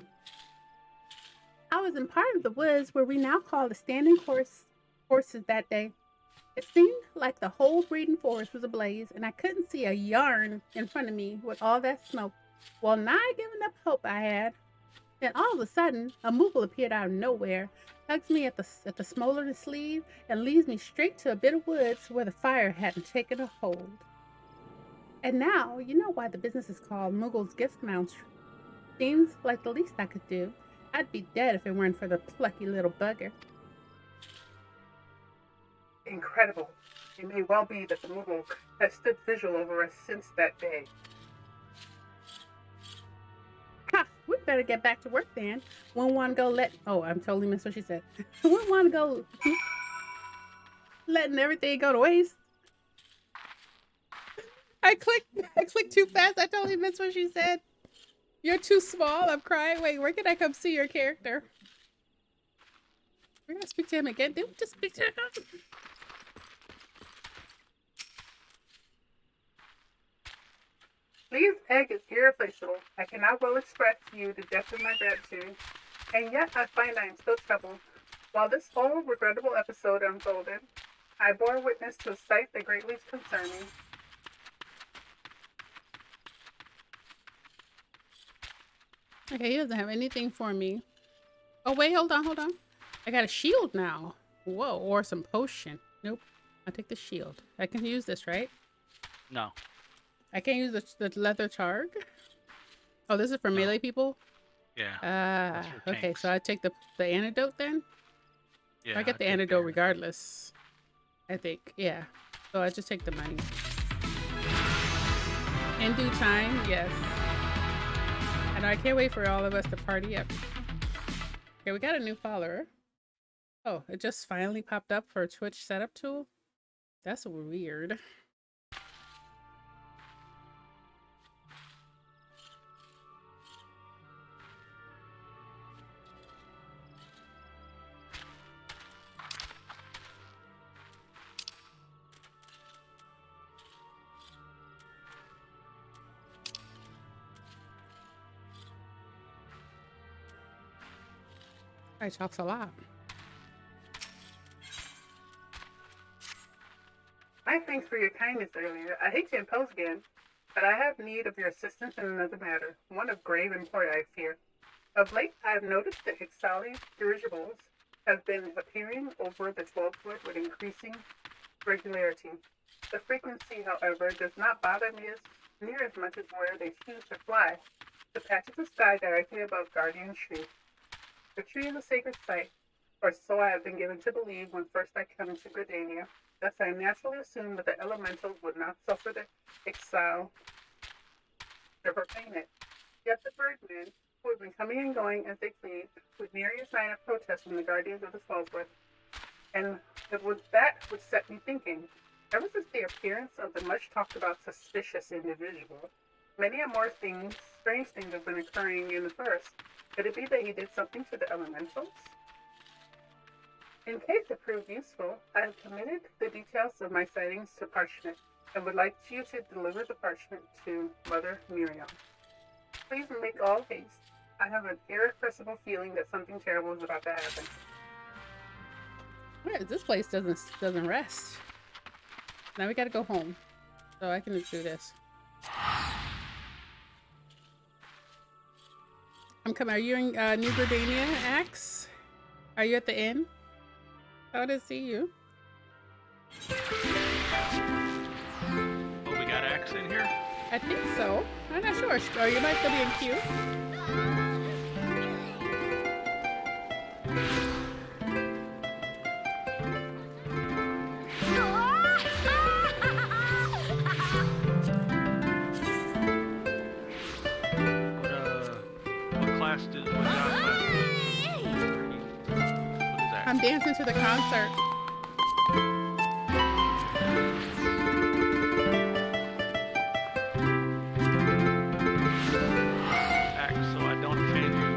Speaker 1: I was in part of the woods where we now call the standing horses that day. It seemed like the whole breeding forest was ablaze, and I couldn't see a yarn in front of me with all that smoke. Well, nigh giving up hope I had. Then all of a sudden, a Moogle appeared out of nowhere, hugs me at the smoldering sleeve, and leads me straight to a bit of woods where the fire hadn't taken a hold. And now, you know why the business is called Moogle's Gift Mounts. Seems like the least I could do. I'd be dead if it weren't for the plucky little bugger.
Speaker 5: Incredible. It may well be that the Moogle has stood vigil over us since that day.
Speaker 1: Ha! We better get back to work then. Wouldn't want to go Oh, I'm totally missed what she said. Wouldn't want to go letting everything go to waste. I clicked too fast. I totally missed what she said. You're too small. I'm crying. Wait, where can I come see your character? We're gonna speak to him again. Didn't we just speak to him?
Speaker 5: Lee's egg is irreplaceable. I cannot well express to you the depth of my gratitude, and yet I find I am still troubled. While this whole regrettable episode unfolded, I bore witness to a sight that greatly concerned me.
Speaker 1: Okay, he doesn't have anything for me. Oh, wait, hold on. I got a shield now. Whoa, or some potion. Nope. I'll take the shield. I can use this, right?
Speaker 2: No.
Speaker 1: I can't use the leather targ? Oh, this is for melee people?
Speaker 2: Yeah.
Speaker 1: Ah, okay,
Speaker 2: tanks.
Speaker 1: so I take the antidote then?
Speaker 2: Yeah.
Speaker 1: I get the antidote regardless. I think, yeah. So I just take the money. In due time, yes. And I can't wait for all of us to party up. Okay, we got a new follower. Oh, it just finally popped up for a Twitch setup tool? That's weird. I talks a lot.
Speaker 5: My thanks for your kindness earlier. I hate to impose again, but I have need of your assistance in another matter, one of grave import, I fear. Of late, I have noticed that XIV dirigibles have been appearing over the 12-foot with increasing regularity. The frequency, however, does not bother me as near as much as where they choose to fly. The patches of sky directly above Guardian Tree. The tree is a sacred site, or so I have been given to believe when first I come to Gridania. Thus I naturally assumed that the elementals would not suffer the exile to profane it. Yet the birdmen, who have been coming and going as they please, with nary a sign of protest from the guardians of the Fallsworth, and it was that which set me thinking. Ever since the appearance of the much talked about suspicious individual, many a more strange things have been occurring in the first. Could it be that he did something to the elementals? In case it proved useful, I have committed the details of my sightings to parchment and would like you to deliver the parchment to Mother Miriam. Please make all haste. I have an irrepressible feeling that something terrible is about to happen.
Speaker 1: Yeah, this place doesn't rest. Now we gotta go home. So I can just do this. I'm coming. Are you in New Gridania, Axe? Are you at the inn? How to see you?
Speaker 2: Oh, we got Axe in here?
Speaker 1: I think so. I'm not sure. Or you might still be in queue.
Speaker 2: What class what job class what is that?
Speaker 1: I'm dancing to the concert.
Speaker 2: Axe, so I don't offend you.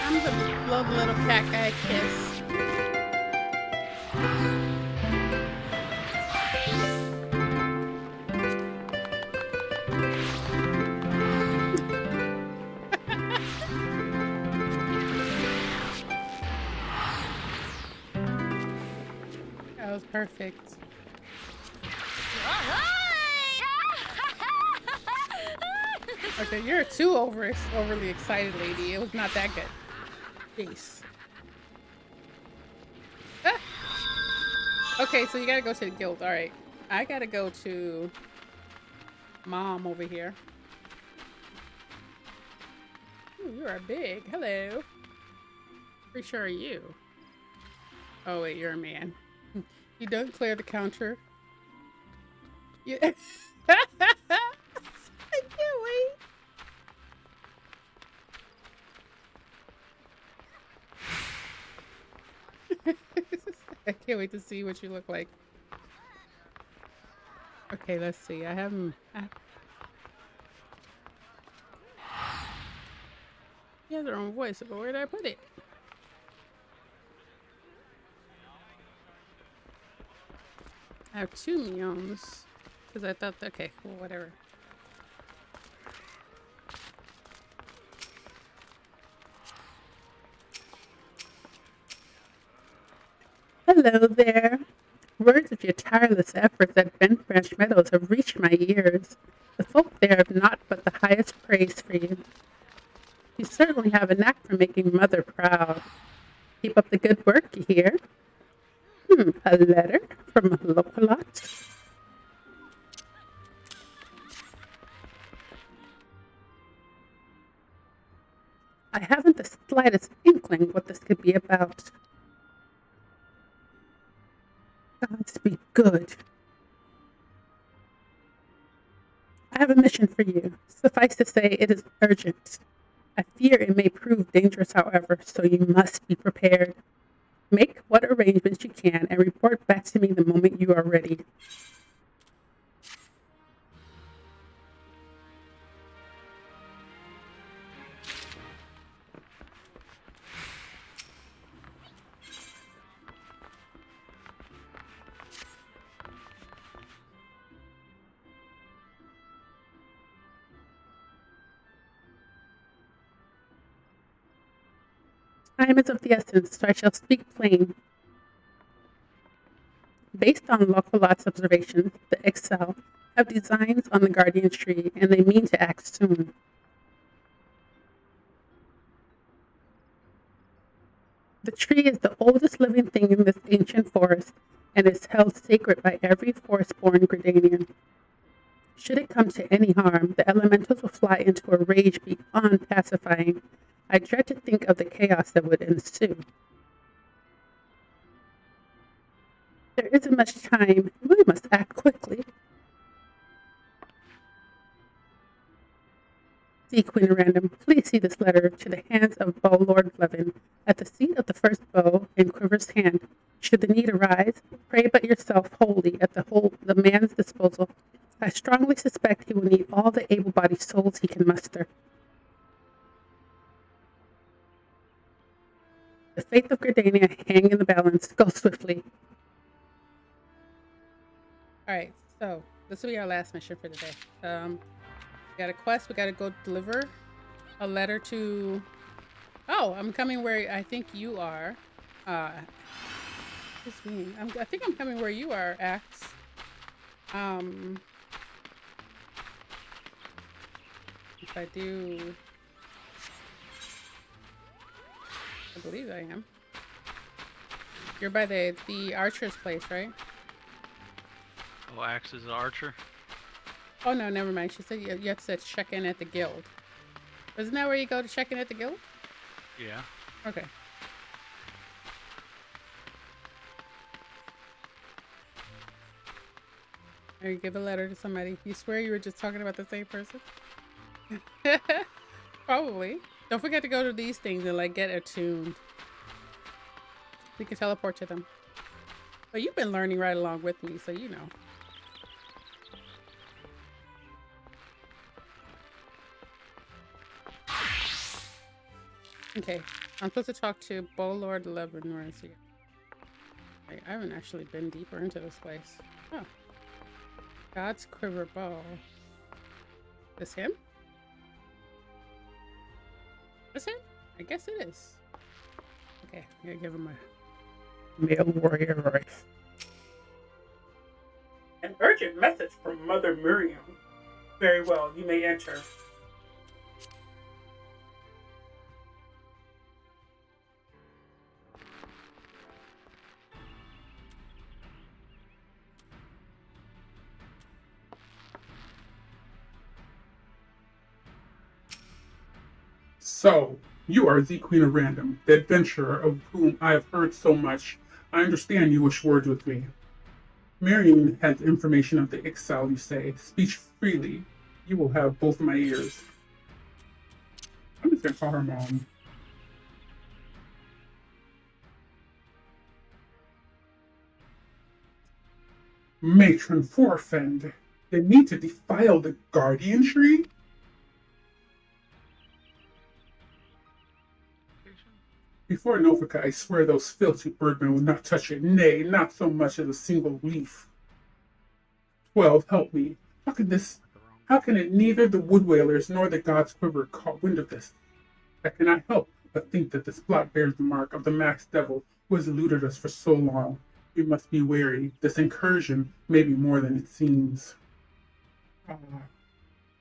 Speaker 1: I'm the love little cat guy kiss. That was perfect. Okay, you're too overly excited, lady. It was not that good. Jeez. Ah! Okay, so you gotta go to the guild. All right, I gotta go to Mom over here. Ooh, you are big. Hello. Pretty sure are you. Oh wait, you're a man. You don't clear the counter. You I can't wait. I can't wait to see what you look like. Okay, let's see. I have him. He has their own voice, but where did I put it? I have 2 Meowns. Because I thought, okay, well, whatever. Hello there. Words of your tireless efforts at Bent Branch Meadows have reached my ears. The folk there have naught but the highest praise for you. You certainly have a knack for making Mother proud. Keep up the good work, you hear? A letter from a Lokalot? I haven't the slightest inkling what this could be about. Gods be good. I have a mission for you. Suffice to say, it is urgent. I fear it may prove dangerous, however, so you must be prepared. Make what arrangements you can and report back to me the moment you are ready. Time is of the essence, so I shall speak plain. Based on Locolot's observations, the XL have designs on the guardian tree, and they mean to act soon. The tree is the oldest living thing in this ancient forest, and is held sacred by every forest-born Gridanian. Should it come to any harm, the elementals will fly into a rage beyond pacifying. I dread to think of the chaos that would ensue. There isn't much time. We must act quickly. See, Queen Random, please see this letter to the hands of Bow Lord Levin, at the seat of the first bow in Quiver's hand. Should the need arise, pray but yourself wholly at the man's disposal. I strongly suspect he will need all the able-bodied souls he can muster. The fate of Gridania hang in the balance. Go swiftly. Alright, so this will be our last mission for the day. We got a quest. We got to go deliver a letter to... Oh, I'm coming where I think you are. Excuse me. I think I'm coming where you are, Axe. If I do... I believe I am. You're by the archer's place, right?
Speaker 2: Oh, Axe is an archer?
Speaker 1: Oh, no, never mind. She said you have to check in at the guild. Isn't that where you go to check in at the guild?
Speaker 2: Yeah.
Speaker 1: Okay. Or you give a letter to somebody. You swear you were just talking about the same person? Probably. Don't forget to go to these things and like get attuned. You can teleport to them. But you've been learning right along with me, so you know. Okay, I'm supposed to talk to Bow Lord Levin. Where is he? I haven't actually been deeper into this place. Oh. God's Quiver Bow. This him? This him? I guess it is. Okay, I'm gonna give him a male warrior voice.
Speaker 5: An urgent message from Mother Miriam. Very well, you may enter. So, you are the Queen of Random, the adventurer of whom I have heard so much. I understand you wish words with me. Marion has information of the exile, you say. Speak freely. You will have both my ears. I'm just gonna call her Mom. Matron Forfend. They need to defile the guardian tree? Before Novica, I swear those filthy birdmen will not touch it. Nay, not so much as a single leaf. 12, help me. How can it neither the wood whalers nor the God's Quiver caught wind of this? I cannot help but think that this plot bears the mark of the Max Devil who has eluded us for so long. We must be wary. This incursion may be more than it seems.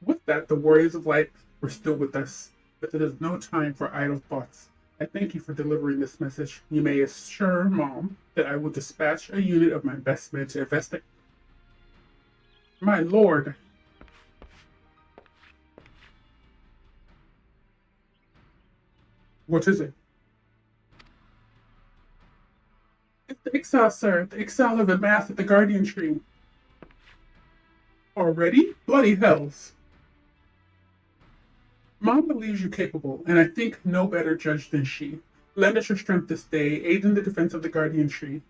Speaker 5: With that, the warriors of light were still with us, but there is no time for idle thoughts. I thank you for delivering this message. You may assure Mom that I will dispatch a unit of my best men to investigate. My lord! What is it? It's the exile, sir. The exile of the mass at the guardian tree. Already? Bloody hells. Mom believes you capable, and I think no better judge than she. Lend us your strength this day, aid in the defense of the guardian tree.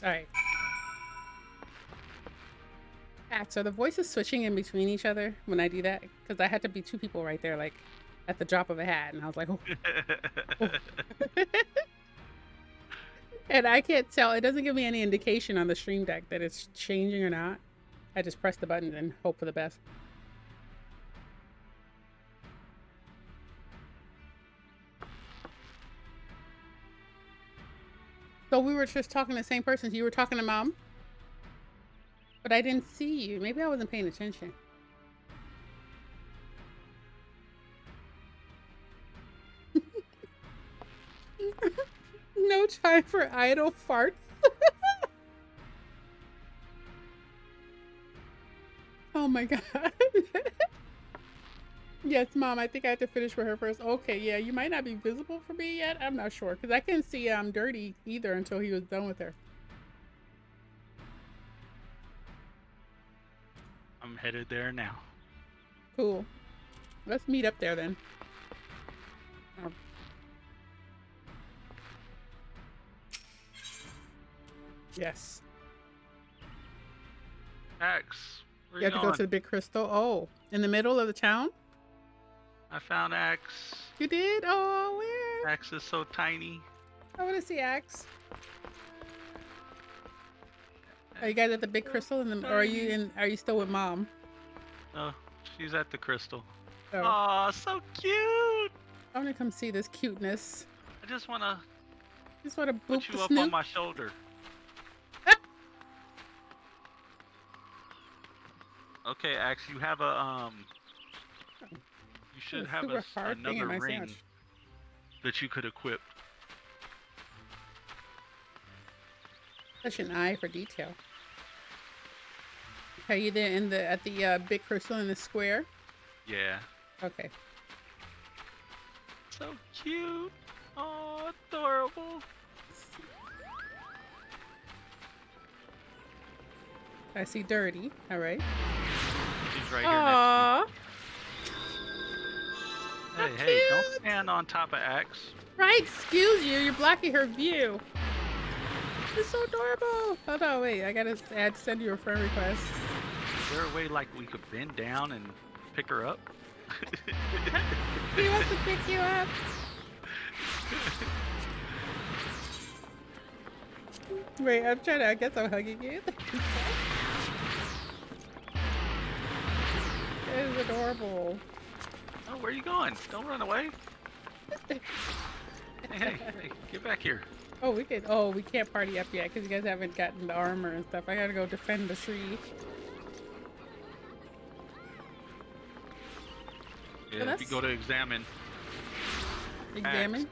Speaker 1: Alright. So the voices switching in between each other when I do that, because I had to be two people right there, like at the drop of a hat, and I was like, oh. Oh. And I can't tell, it doesn't give me any indication on the stream deck that it's changing or not. I just press the button and hope for the best. So we were just talking to the same person. You were talking to Mom? But I didn't see you. Maybe I wasn't paying attention. No time for idle farts. Oh my god. Yes, Mom, I think I have to finish with her first. Okay, yeah, you might not be visible for me yet. I'm not sure. Because I couldn't see Dirty either until he was done with her.
Speaker 2: I'm headed there now.
Speaker 1: Cool. Let's meet up there then. Yes.
Speaker 2: Axe. Where
Speaker 1: You have to go to the big crystal. Oh, in the middle of the town?
Speaker 2: I found Axe.
Speaker 1: You did? Oh, where?
Speaker 2: Axe is so tiny.
Speaker 1: I want to see Axe. Are you guys at the big crystal or are you in? Are you still with Mom?
Speaker 2: Oh, she's at the crystal.
Speaker 1: Oh.
Speaker 2: Oh, so cute.
Speaker 1: I want to come see this cuteness.
Speaker 2: I just want to
Speaker 1: Boop
Speaker 2: put you
Speaker 1: the
Speaker 2: up
Speaker 1: snoot.
Speaker 2: on my shoulder. Okay, Axe, you have a you should have
Speaker 1: super hard thing in
Speaker 2: another
Speaker 1: my
Speaker 2: ring
Speaker 1: sandwich.
Speaker 2: that you could equip.
Speaker 1: Such an eye for detail. Are you there at the big crystal in the square?
Speaker 2: Yeah.
Speaker 1: Okay.
Speaker 2: So cute. Oh, adorable.
Speaker 1: I see Dirty. All right.
Speaker 2: She's right here
Speaker 1: Aww.
Speaker 2: next to me. Hey, don't stand on top of Axe.
Speaker 1: Right, excuse you. You're blocking her view. It's so adorable. Hold on, wait. I gotta send you a friend request.
Speaker 2: Is there a way like we could bend down and pick her up?
Speaker 1: He wants to pick you up. Wait, I'm trying to. I guess I'm hugging you. It is adorable.
Speaker 2: Oh, where are you going? Don't run away. Hey, get back here.
Speaker 1: Oh, we could. Oh, we can't party up yet because you guys haven't gotten the armor and stuff. I gotta go defend the tree.
Speaker 2: Yeah, if you go to examine,
Speaker 1: Examine.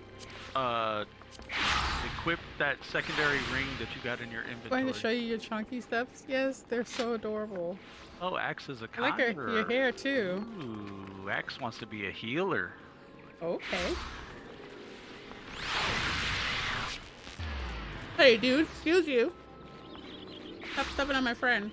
Speaker 2: equip that secondary ring that you got in your inventory.
Speaker 1: Going to show you your chunky steps. Yes, they're so adorable.
Speaker 2: Oh, Axe is a
Speaker 1: I like
Speaker 2: conjurer.
Speaker 1: your hair too.
Speaker 2: Ooh, Axe wants to be a healer.
Speaker 1: Okay. Hey, dude. Excuse you. Stop stepping on my friend.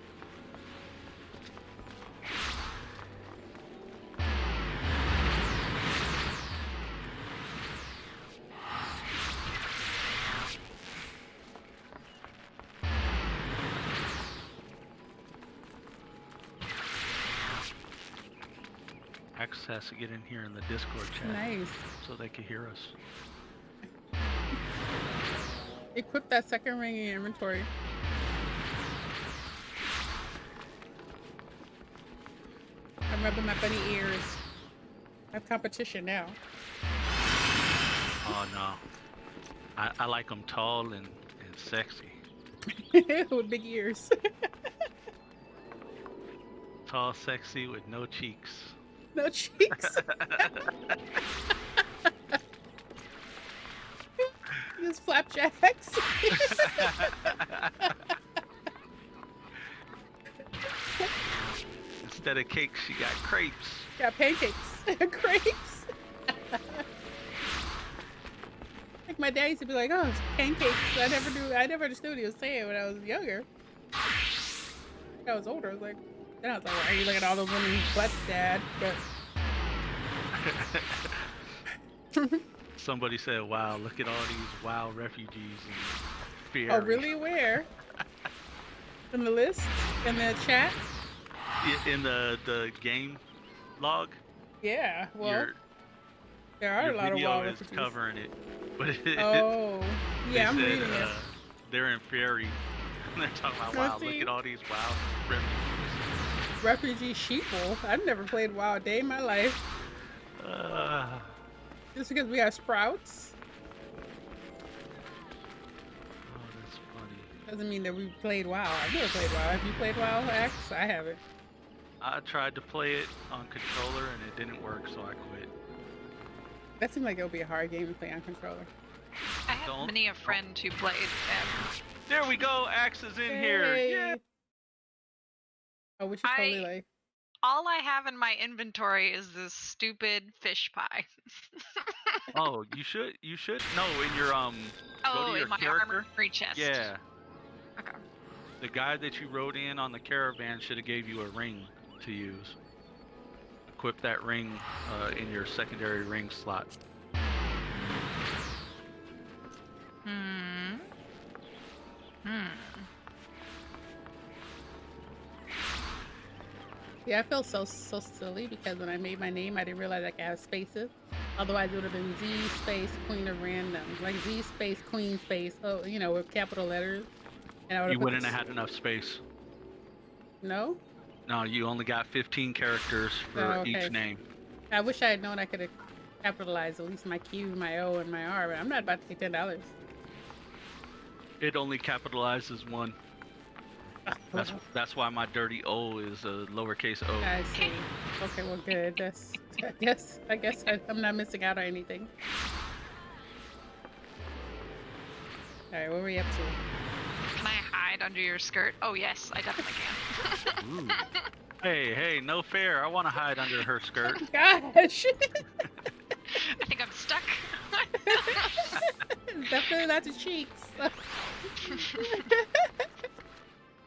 Speaker 2: Axe has to get in here in the Discord chat.
Speaker 1: Nice.
Speaker 2: So they can hear us.
Speaker 1: Equip that second ring in your inventory. I'm rubbing my bunny ears. I have competition now.
Speaker 2: Oh no. I like them tall and sexy.
Speaker 1: With big ears.
Speaker 2: Tall, sexy with no cheeks.
Speaker 1: No cheeks. Just flapjacks.
Speaker 2: Instead of cakes, she got crepes.
Speaker 1: Got pancakes. Crepes. Like my dad used to be like, oh, it's pancakes. I never understood what he was saying when I was younger. When I was older, I was like, then I was like, why are you looking at all those women's butts, Dad? But
Speaker 2: Somebody said, wow, look at all these wild refugees in Fear.
Speaker 1: oh, really? Where? In the list? In the chat?
Speaker 2: In the game log?
Speaker 1: Yeah, well,
Speaker 2: your
Speaker 1: there are
Speaker 2: your
Speaker 1: a lot of
Speaker 2: video
Speaker 1: wild
Speaker 2: is
Speaker 1: refugees.
Speaker 2: covering it. But
Speaker 1: Oh, yeah, I'm
Speaker 2: they said,
Speaker 1: reading it.
Speaker 2: they're in Fairy. And they're talking about, wow, look at all these wild refugees.
Speaker 1: Refugee sheeple. I've never played WoW a day in my life. Just because we have sprouts.
Speaker 2: Oh
Speaker 1: Doesn't mean that we played WoW. I've never played WoW. Have you played WoW, Axe? I haven't.
Speaker 2: I tried to play it on controller and it didn't work, so I quit.
Speaker 1: That seemed like it would be a hard game to play on controller.
Speaker 7: I had many a friend who played, and
Speaker 2: There we go. Axe is in here. Yeah.
Speaker 1: Oh, which you totally like.
Speaker 7: all I have in my inventory is this stupid fish pie.
Speaker 2: Oh, you should. No, in your go to your
Speaker 7: in my
Speaker 2: character.
Speaker 7: armory chest.
Speaker 2: Yeah.
Speaker 7: Okay.
Speaker 2: The guy that you rode in on the caravan should have gave you a ring to use. Equip that ring in your secondary ring slot.
Speaker 1: Yeah, I feel so silly because when I made my name, I didn't realize I could have spaces. Otherwise, it would have been Z space Queen of Random, like Z space Queen space. Oh, you know, with capital letters. And I would
Speaker 2: You wouldn't have had enough space.
Speaker 1: No.
Speaker 2: No, you only got 15 characters for each name.
Speaker 1: I wish I had known I could have capitalized at least my Q, my O, and my R, but I'm not about to pay $10.
Speaker 2: It only capitalizes one. That's why my dirty O is a lowercase o.
Speaker 1: I see. Okay, well, good. That's. I guess I'm not missing out on anything. All right, what were we up to?
Speaker 7: Can I hide under your skirt? Oh yes, I definitely can.
Speaker 2: Ooh. Hey, no fair. I want to hide under her skirt.
Speaker 1: Gosh.
Speaker 7: I think I'm stuck.
Speaker 1: Definitely not the cheeks.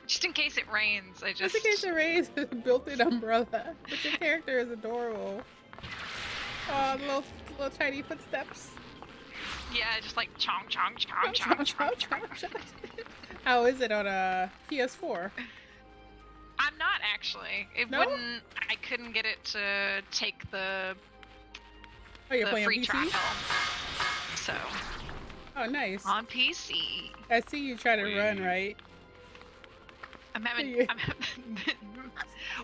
Speaker 7: Just in case it rains,
Speaker 1: Just in case it rains, built-in umbrella. But your character is adorable. Oh, little tiny footsteps.
Speaker 7: Yeah, just like chong chong chong chong chong chong.
Speaker 1: How is it on a PS4?
Speaker 7: I'm not actually. It
Speaker 1: No?
Speaker 7: wouldn't. I couldn't get it to take the
Speaker 1: You're playing
Speaker 7: free
Speaker 1: PC?
Speaker 7: trial. So.
Speaker 1: Oh, nice.
Speaker 7: On PC.
Speaker 1: I see you try to run, right?
Speaker 7: I'm having.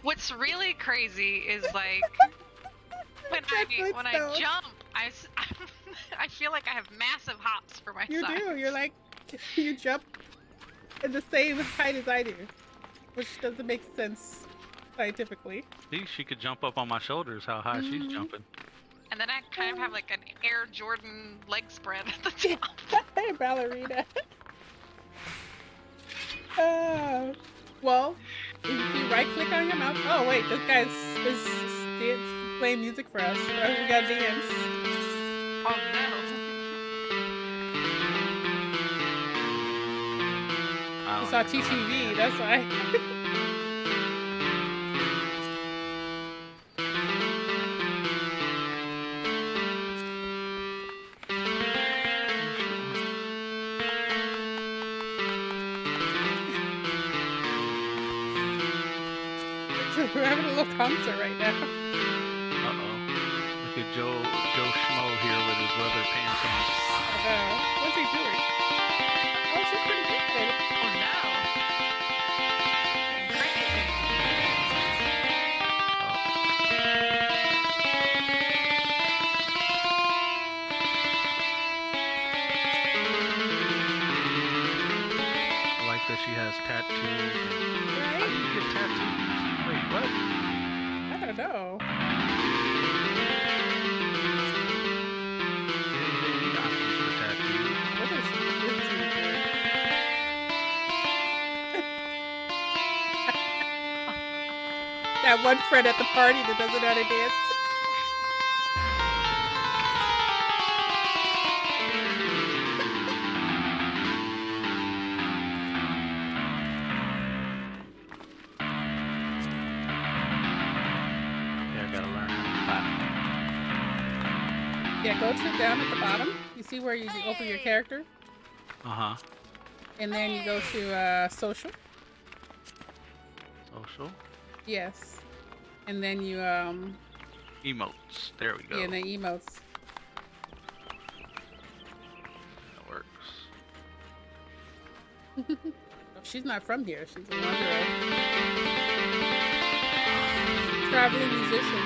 Speaker 7: What's really crazy is like when I jump, I feel like I have massive hops for my
Speaker 1: You
Speaker 7: size.
Speaker 1: do. You're like you jump at the same height as I do, which doesn't make sense scientifically.
Speaker 2: See, she could jump up on my shoulders. How high she's jumping.
Speaker 7: And then I kind of have like an Air Jordan leg spread at the top.
Speaker 1: Hey, ballerina. Well, if you right click on your mouse. Oh wait, this guy's is playing music for us. We got dance.
Speaker 7: Oh no.
Speaker 1: You saw TTV, that's why. We're having a little concert right now.
Speaker 2: Uh-oh. Look at Joe Schmo here with his leather pants on.
Speaker 1: What's he doing? Oh, she's pretty good.
Speaker 7: Oh no.
Speaker 2: I like that she has tattoos. How do you get tattoos? Wait, what?
Speaker 1: I don't know.
Speaker 2: Any options for tattoos?
Speaker 1: What is that one friend at the party that doesn't know how to dance? Yeah, go to down at the bottom. You see where you open your character?
Speaker 2: Uh-huh.
Speaker 1: And then you go to social.
Speaker 2: Social?
Speaker 1: Yes. And then you
Speaker 2: Emotes. There we go.
Speaker 1: yeah, and then emotes.
Speaker 2: That works.
Speaker 1: She's not from here. She's a wanderer. Traveling musician.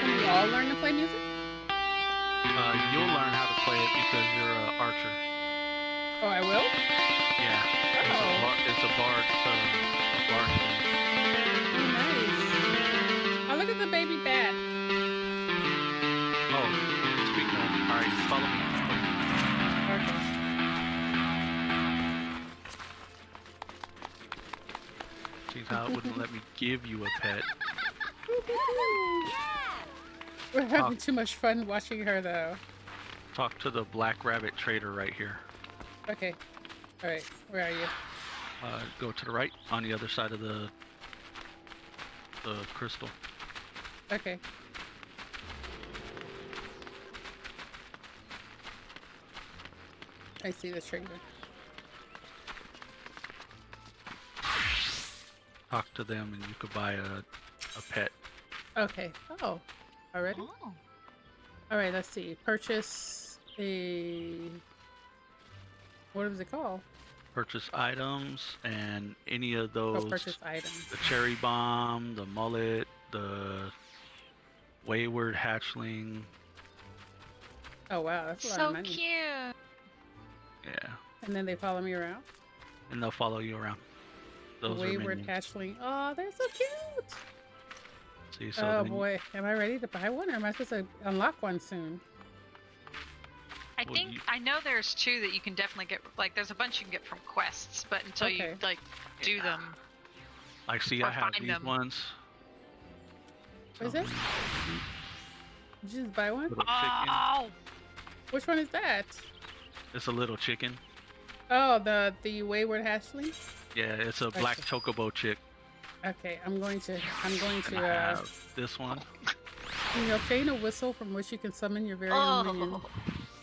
Speaker 1: Can we all learn to play music?
Speaker 2: You'll learn how to play it because you're an archer.
Speaker 1: Oh, I will?
Speaker 2: Yeah. It's a bard thing.
Speaker 1: Oh, nice. Oh, look at the baby bat.
Speaker 2: Oh, speaking of, alright, follow me.
Speaker 1: Okay.
Speaker 2: See how it wouldn't let me give you a pet.
Speaker 1: We're having too much fun watching her, though.
Speaker 2: Talk to the black rabbit trader right here.
Speaker 1: Okay. All right. Where are you?
Speaker 2: Go to the right on the other side of the crystal.
Speaker 1: Okay. I see the trader.
Speaker 2: Talk to them and you could buy a pet.
Speaker 1: Okay. Oh. Already?
Speaker 7: Oh.
Speaker 1: All right. Let's see. Purchase a. What is it called?
Speaker 2: Purchase items and any of
Speaker 1: Oh,
Speaker 2: those.
Speaker 1: purchase items.
Speaker 2: The cherry bomb, the mullet, the wayward hatchling.
Speaker 1: Oh wow, that's a lot
Speaker 7: So
Speaker 1: of money.
Speaker 7: cute.
Speaker 2: Yeah,
Speaker 1: And then they follow me around.
Speaker 2: and they'll follow you around. Those are
Speaker 1: Wayward
Speaker 2: minions.
Speaker 1: hatchling. Oh, they're so cute.
Speaker 2: See, so
Speaker 1: Oh
Speaker 2: then
Speaker 1: boy, am I ready to buy one, or am I supposed to unlock one soon?
Speaker 7: I
Speaker 2: Well,
Speaker 7: think I know there's two that you can definitely get. Like, there's a bunch you can get from quests, but until you
Speaker 1: Okay.
Speaker 7: like do them,
Speaker 2: Like, see,
Speaker 7: or
Speaker 2: I have
Speaker 7: find
Speaker 2: these
Speaker 7: them.
Speaker 2: ones.
Speaker 1: What is it? Did you just buy one?
Speaker 2: Little chicken.
Speaker 7: Oh,
Speaker 1: Which one is that?
Speaker 2: It's a little chicken.
Speaker 1: Oh, the wayward hatchling.
Speaker 2: Yeah, it's a black chocobo chick.
Speaker 1: Okay, I'm going to.
Speaker 2: And I have this one.
Speaker 1: You obtain a whistle from which you can summon your very own minion.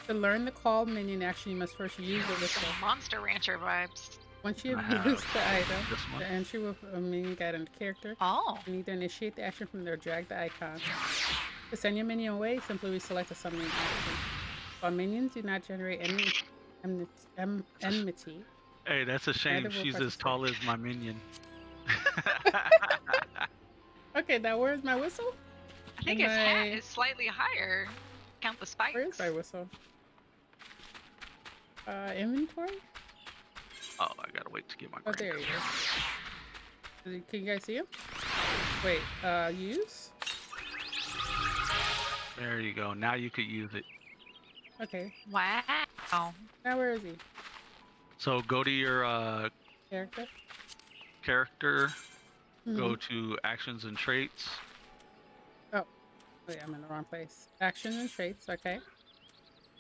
Speaker 1: To learn the call minion action, you must first use the whistle.
Speaker 7: Monster Rancher vibes.
Speaker 1: Once you
Speaker 2: I
Speaker 1: have
Speaker 2: have
Speaker 1: used the item,
Speaker 2: this one.
Speaker 1: the entry with a minion guide and character,
Speaker 7: Oh,
Speaker 1: you need to initiate the action from there. Drag the icon. To send your minion away, simply select a summoning action. While minions do not generate any enmity.
Speaker 2: Hey, that's a shame.
Speaker 1: Neither will
Speaker 2: She's as tall as my minion.
Speaker 1: Okay, now where's my whistle?
Speaker 7: I think
Speaker 1: And
Speaker 7: his hat
Speaker 1: my-
Speaker 7: is slightly higher. Count the spikes.
Speaker 1: Where's my whistle? Inventory?
Speaker 2: Oh, I gotta wait to get my
Speaker 1: Oh, there
Speaker 2: grand.
Speaker 1: you go. Can you guys see him? Wait, use?
Speaker 2: There you go. Now you could use it.
Speaker 1: Okay,
Speaker 7: Wow.
Speaker 1: now where is he?
Speaker 2: So go to your
Speaker 1: Character?
Speaker 2: character, go
Speaker 1: Mhm.
Speaker 2: to actions and traits.
Speaker 1: Wait, I'm in the wrong place. Actions and traits, okay.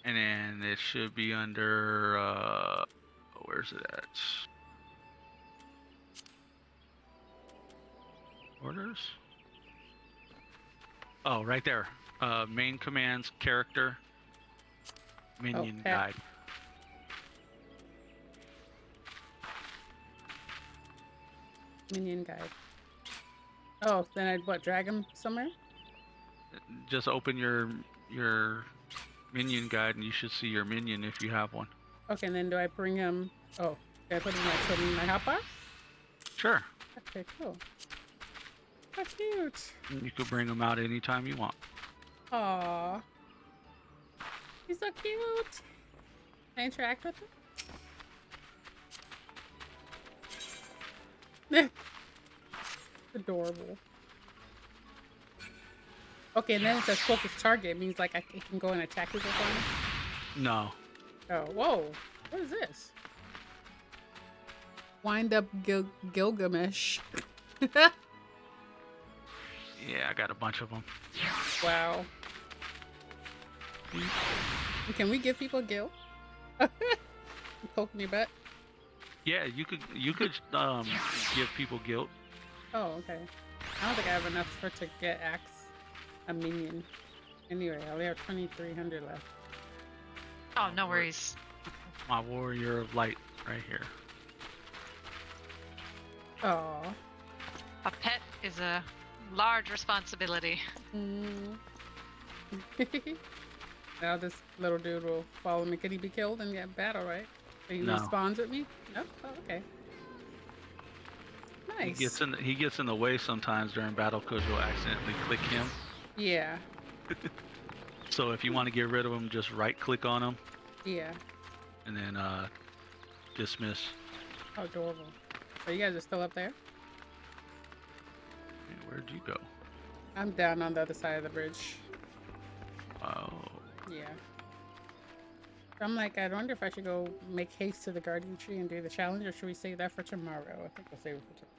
Speaker 2: And then it should be under, where's it at? Orders? Oh, right there. Main commands, character, minion
Speaker 1: pet.
Speaker 2: guide.
Speaker 1: Minion guide. Oh, then I'd what, drag him somewhere?
Speaker 2: Just open your minion guide and you should see your minion if you have one.
Speaker 1: Okay, and then do I bring him? Oh, do I put him in my hotbar?
Speaker 2: Sure.
Speaker 1: Okay, cool. How cute.
Speaker 2: You could bring them out anytime you want.
Speaker 1: Aww. He's so cute. Can I interact with him? Adorable. Okay, and then it says focus target. It means like it can go and attack people for me.
Speaker 2: No.
Speaker 1: Oh, whoa. What is this? Wind up Gilgamesh.
Speaker 2: Yeah, I got a bunch of them.
Speaker 1: Wow. Can we give people Gil? Poking your butt?
Speaker 2: Yeah, you could give people guilt.
Speaker 1: Oh, okay. I don't think I have enough to get a minion. Anyway, I only have 2,300 left.
Speaker 7: Oh, no worries.
Speaker 2: My warrior of light right here.
Speaker 1: Oh.
Speaker 7: A pet is a large responsibility.
Speaker 1: Mm. Now this little dude will follow me. Could he be killed in that battle, right? So he
Speaker 2: No.
Speaker 1: respawns with me? No? Oh, okay. Nice.
Speaker 2: He gets in the way sometimes during battle because you'll accidentally click him.
Speaker 1: Yeah.
Speaker 2: So if you want to get rid of them, just right-click on them
Speaker 1: Yeah.
Speaker 2: and then dismiss.
Speaker 1: How adorable. So you guys are still up there?
Speaker 2: Hey, where'd you go?
Speaker 1: I'm down on the other side of the bridge.
Speaker 2: Oh.
Speaker 1: Yeah. I'm like, I wonder if I should go make haste to the guardian tree and do the challenge, or should we save that for tomorrow? I think we'll save it for tomorrow.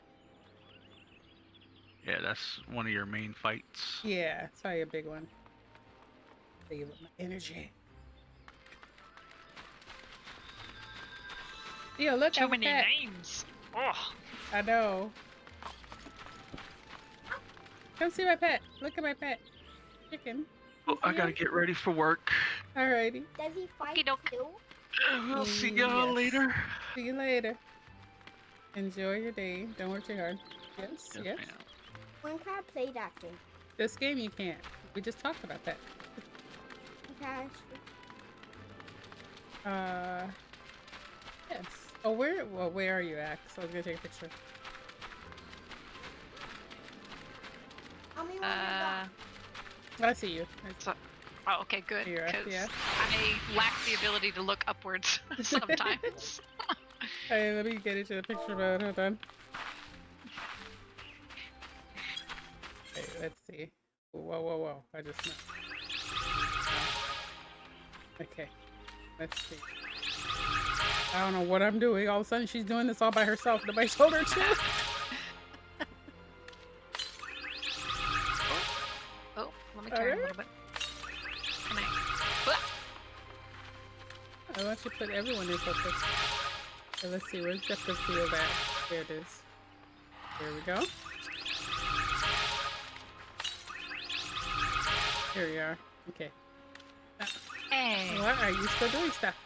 Speaker 2: Yeah, that's one of your main fights.
Speaker 1: Yeah, it's probably a big one. Save up my energy. Yo, look,
Speaker 7: Too
Speaker 1: I'm
Speaker 7: many
Speaker 1: fat.
Speaker 7: names. Oh.
Speaker 1: I know. Come see my pet. Look at my pet. Chicken.
Speaker 2: Oh, I gotta get ready for work.
Speaker 1: Alrighty.
Speaker 3: Does he fight
Speaker 7: Okey-doke.
Speaker 3: too?
Speaker 2: We'll see y'all
Speaker 1: Yes.
Speaker 2: later.
Speaker 1: See you later. Enjoy your day. Don't work too hard. Yes, yes.
Speaker 2: ma'am.
Speaker 3: When can I play that game?
Speaker 1: This game you can't. We just talked about that.
Speaker 3: Okay.
Speaker 1: Yes. Oh, where are you at? So I was gonna take a picture.
Speaker 3: Tell me when you're done.
Speaker 1: I see you.
Speaker 7: So, oh, okay, good.
Speaker 1: You're up,
Speaker 7: 'cause
Speaker 1: yeah.
Speaker 7: I lack the ability to look upwards sometimes.
Speaker 1: Hey, let me get into the picture mode. Hold on. Okay, let's see. Whoa, whoa, whoa. I just missed. Okay. Let's see. I don't know what I'm doing. All of a sudden, she's doing this all by herself. Nobody told her to.
Speaker 7: Oh, let me turn a little bit. Come on.
Speaker 1: I want you to put everyone in focus. So let's see, where's depth of field at? There it is. There we go. Here we are. Okay.
Speaker 7: Hey.
Speaker 1: What are you still doing stuff?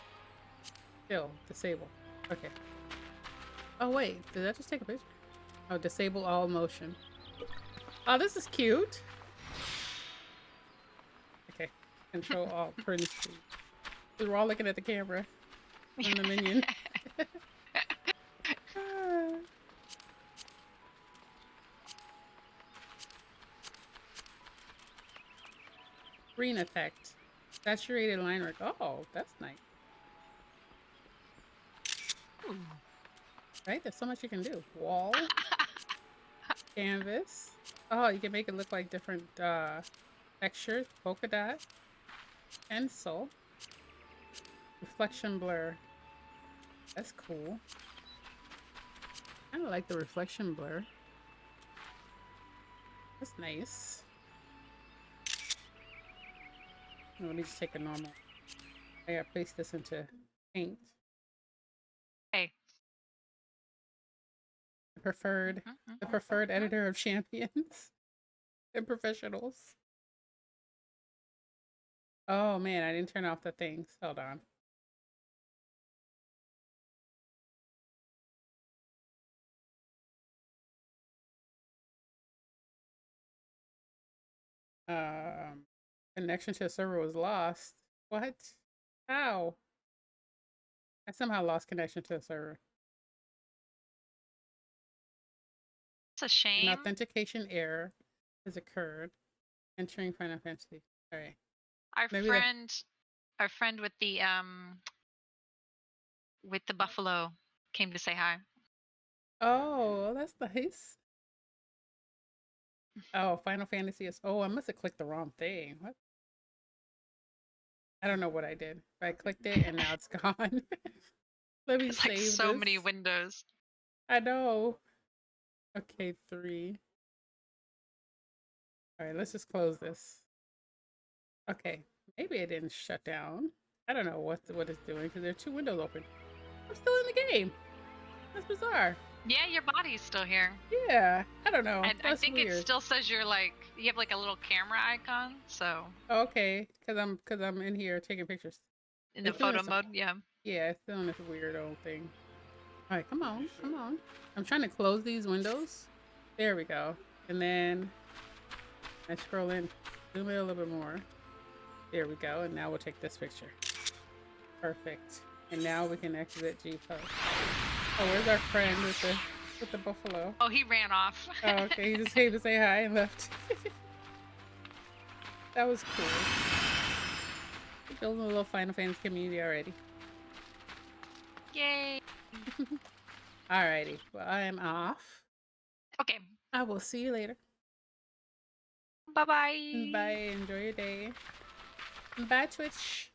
Speaker 1: Still disable. Okay. Oh wait, did I just take a picture? Oh, disable all motion. Oh, this is cute. Okay. Control alt print screen. We're all looking at the camera from the minion. Green effect. Saturated line work. Oh, that's nice.
Speaker 7: Ooh.
Speaker 1: Right? There's so much you can do. Wall. Canvas. Oh, you can make it look like different textures. Polka dot. Pencil. Reflection blur. That's cool. I kind of like the reflection blur. That's nice. Let me just take a normal. I gotta place this into paint.
Speaker 7: Hey.
Speaker 1: The preferred editor of champions and professionals. Oh man, I didn't turn off the things. Hold on. Connection to the server was lost. What? How? I somehow lost connection to the server.
Speaker 7: It's a shame.
Speaker 1: An authentication error has occurred. Entering Final Fantasy. All right.
Speaker 7: Our friend with the buffalo came to say hi.
Speaker 1: Oh, that's nice. Oh, Final Fantasy is. Oh, I must have clicked the wrong thing. What? I don't know what I did. But I clicked it and now it's gone. Let me
Speaker 7: It's
Speaker 1: save
Speaker 7: like so
Speaker 1: this.
Speaker 7: many windows.
Speaker 1: I know. Okay, 3. All right, let's just close this. Okay, maybe it didn't shut down. I don't know what it's doing because there are 2 windows open. I'm still in the game. That's bizarre.
Speaker 7: Yeah, your body's still here.
Speaker 1: Yeah, I don't know.
Speaker 7: And I
Speaker 1: That's
Speaker 7: think
Speaker 1: weird.
Speaker 7: it still says you have like a little camera icon, so
Speaker 1: Okay, because I'm in here taking pictures.
Speaker 7: in the
Speaker 1: It's doing
Speaker 7: photo
Speaker 1: some-
Speaker 7: mode, yeah.
Speaker 1: Yeah, it's doing this weird old thing. All right, come on, come on. I'm trying to close these windows. There we go. And then I scroll in, zoom in a little bit more. There we go. And now we'll take this picture. Perfect. And now we can exit G-Post. Oh, where's our friend with the buffalo?
Speaker 7: Oh, he ran off.
Speaker 1: Oh, okay, he just came to say hi and left. That was cool. Building a little Final Fantasy community already.
Speaker 7: Yay.
Speaker 1: Alrighty. Well, I am off.
Speaker 7: Okay.
Speaker 1: I will see you later.
Speaker 7: Bye-bye.
Speaker 1: Bye. Enjoy your day. Bye, Twitch.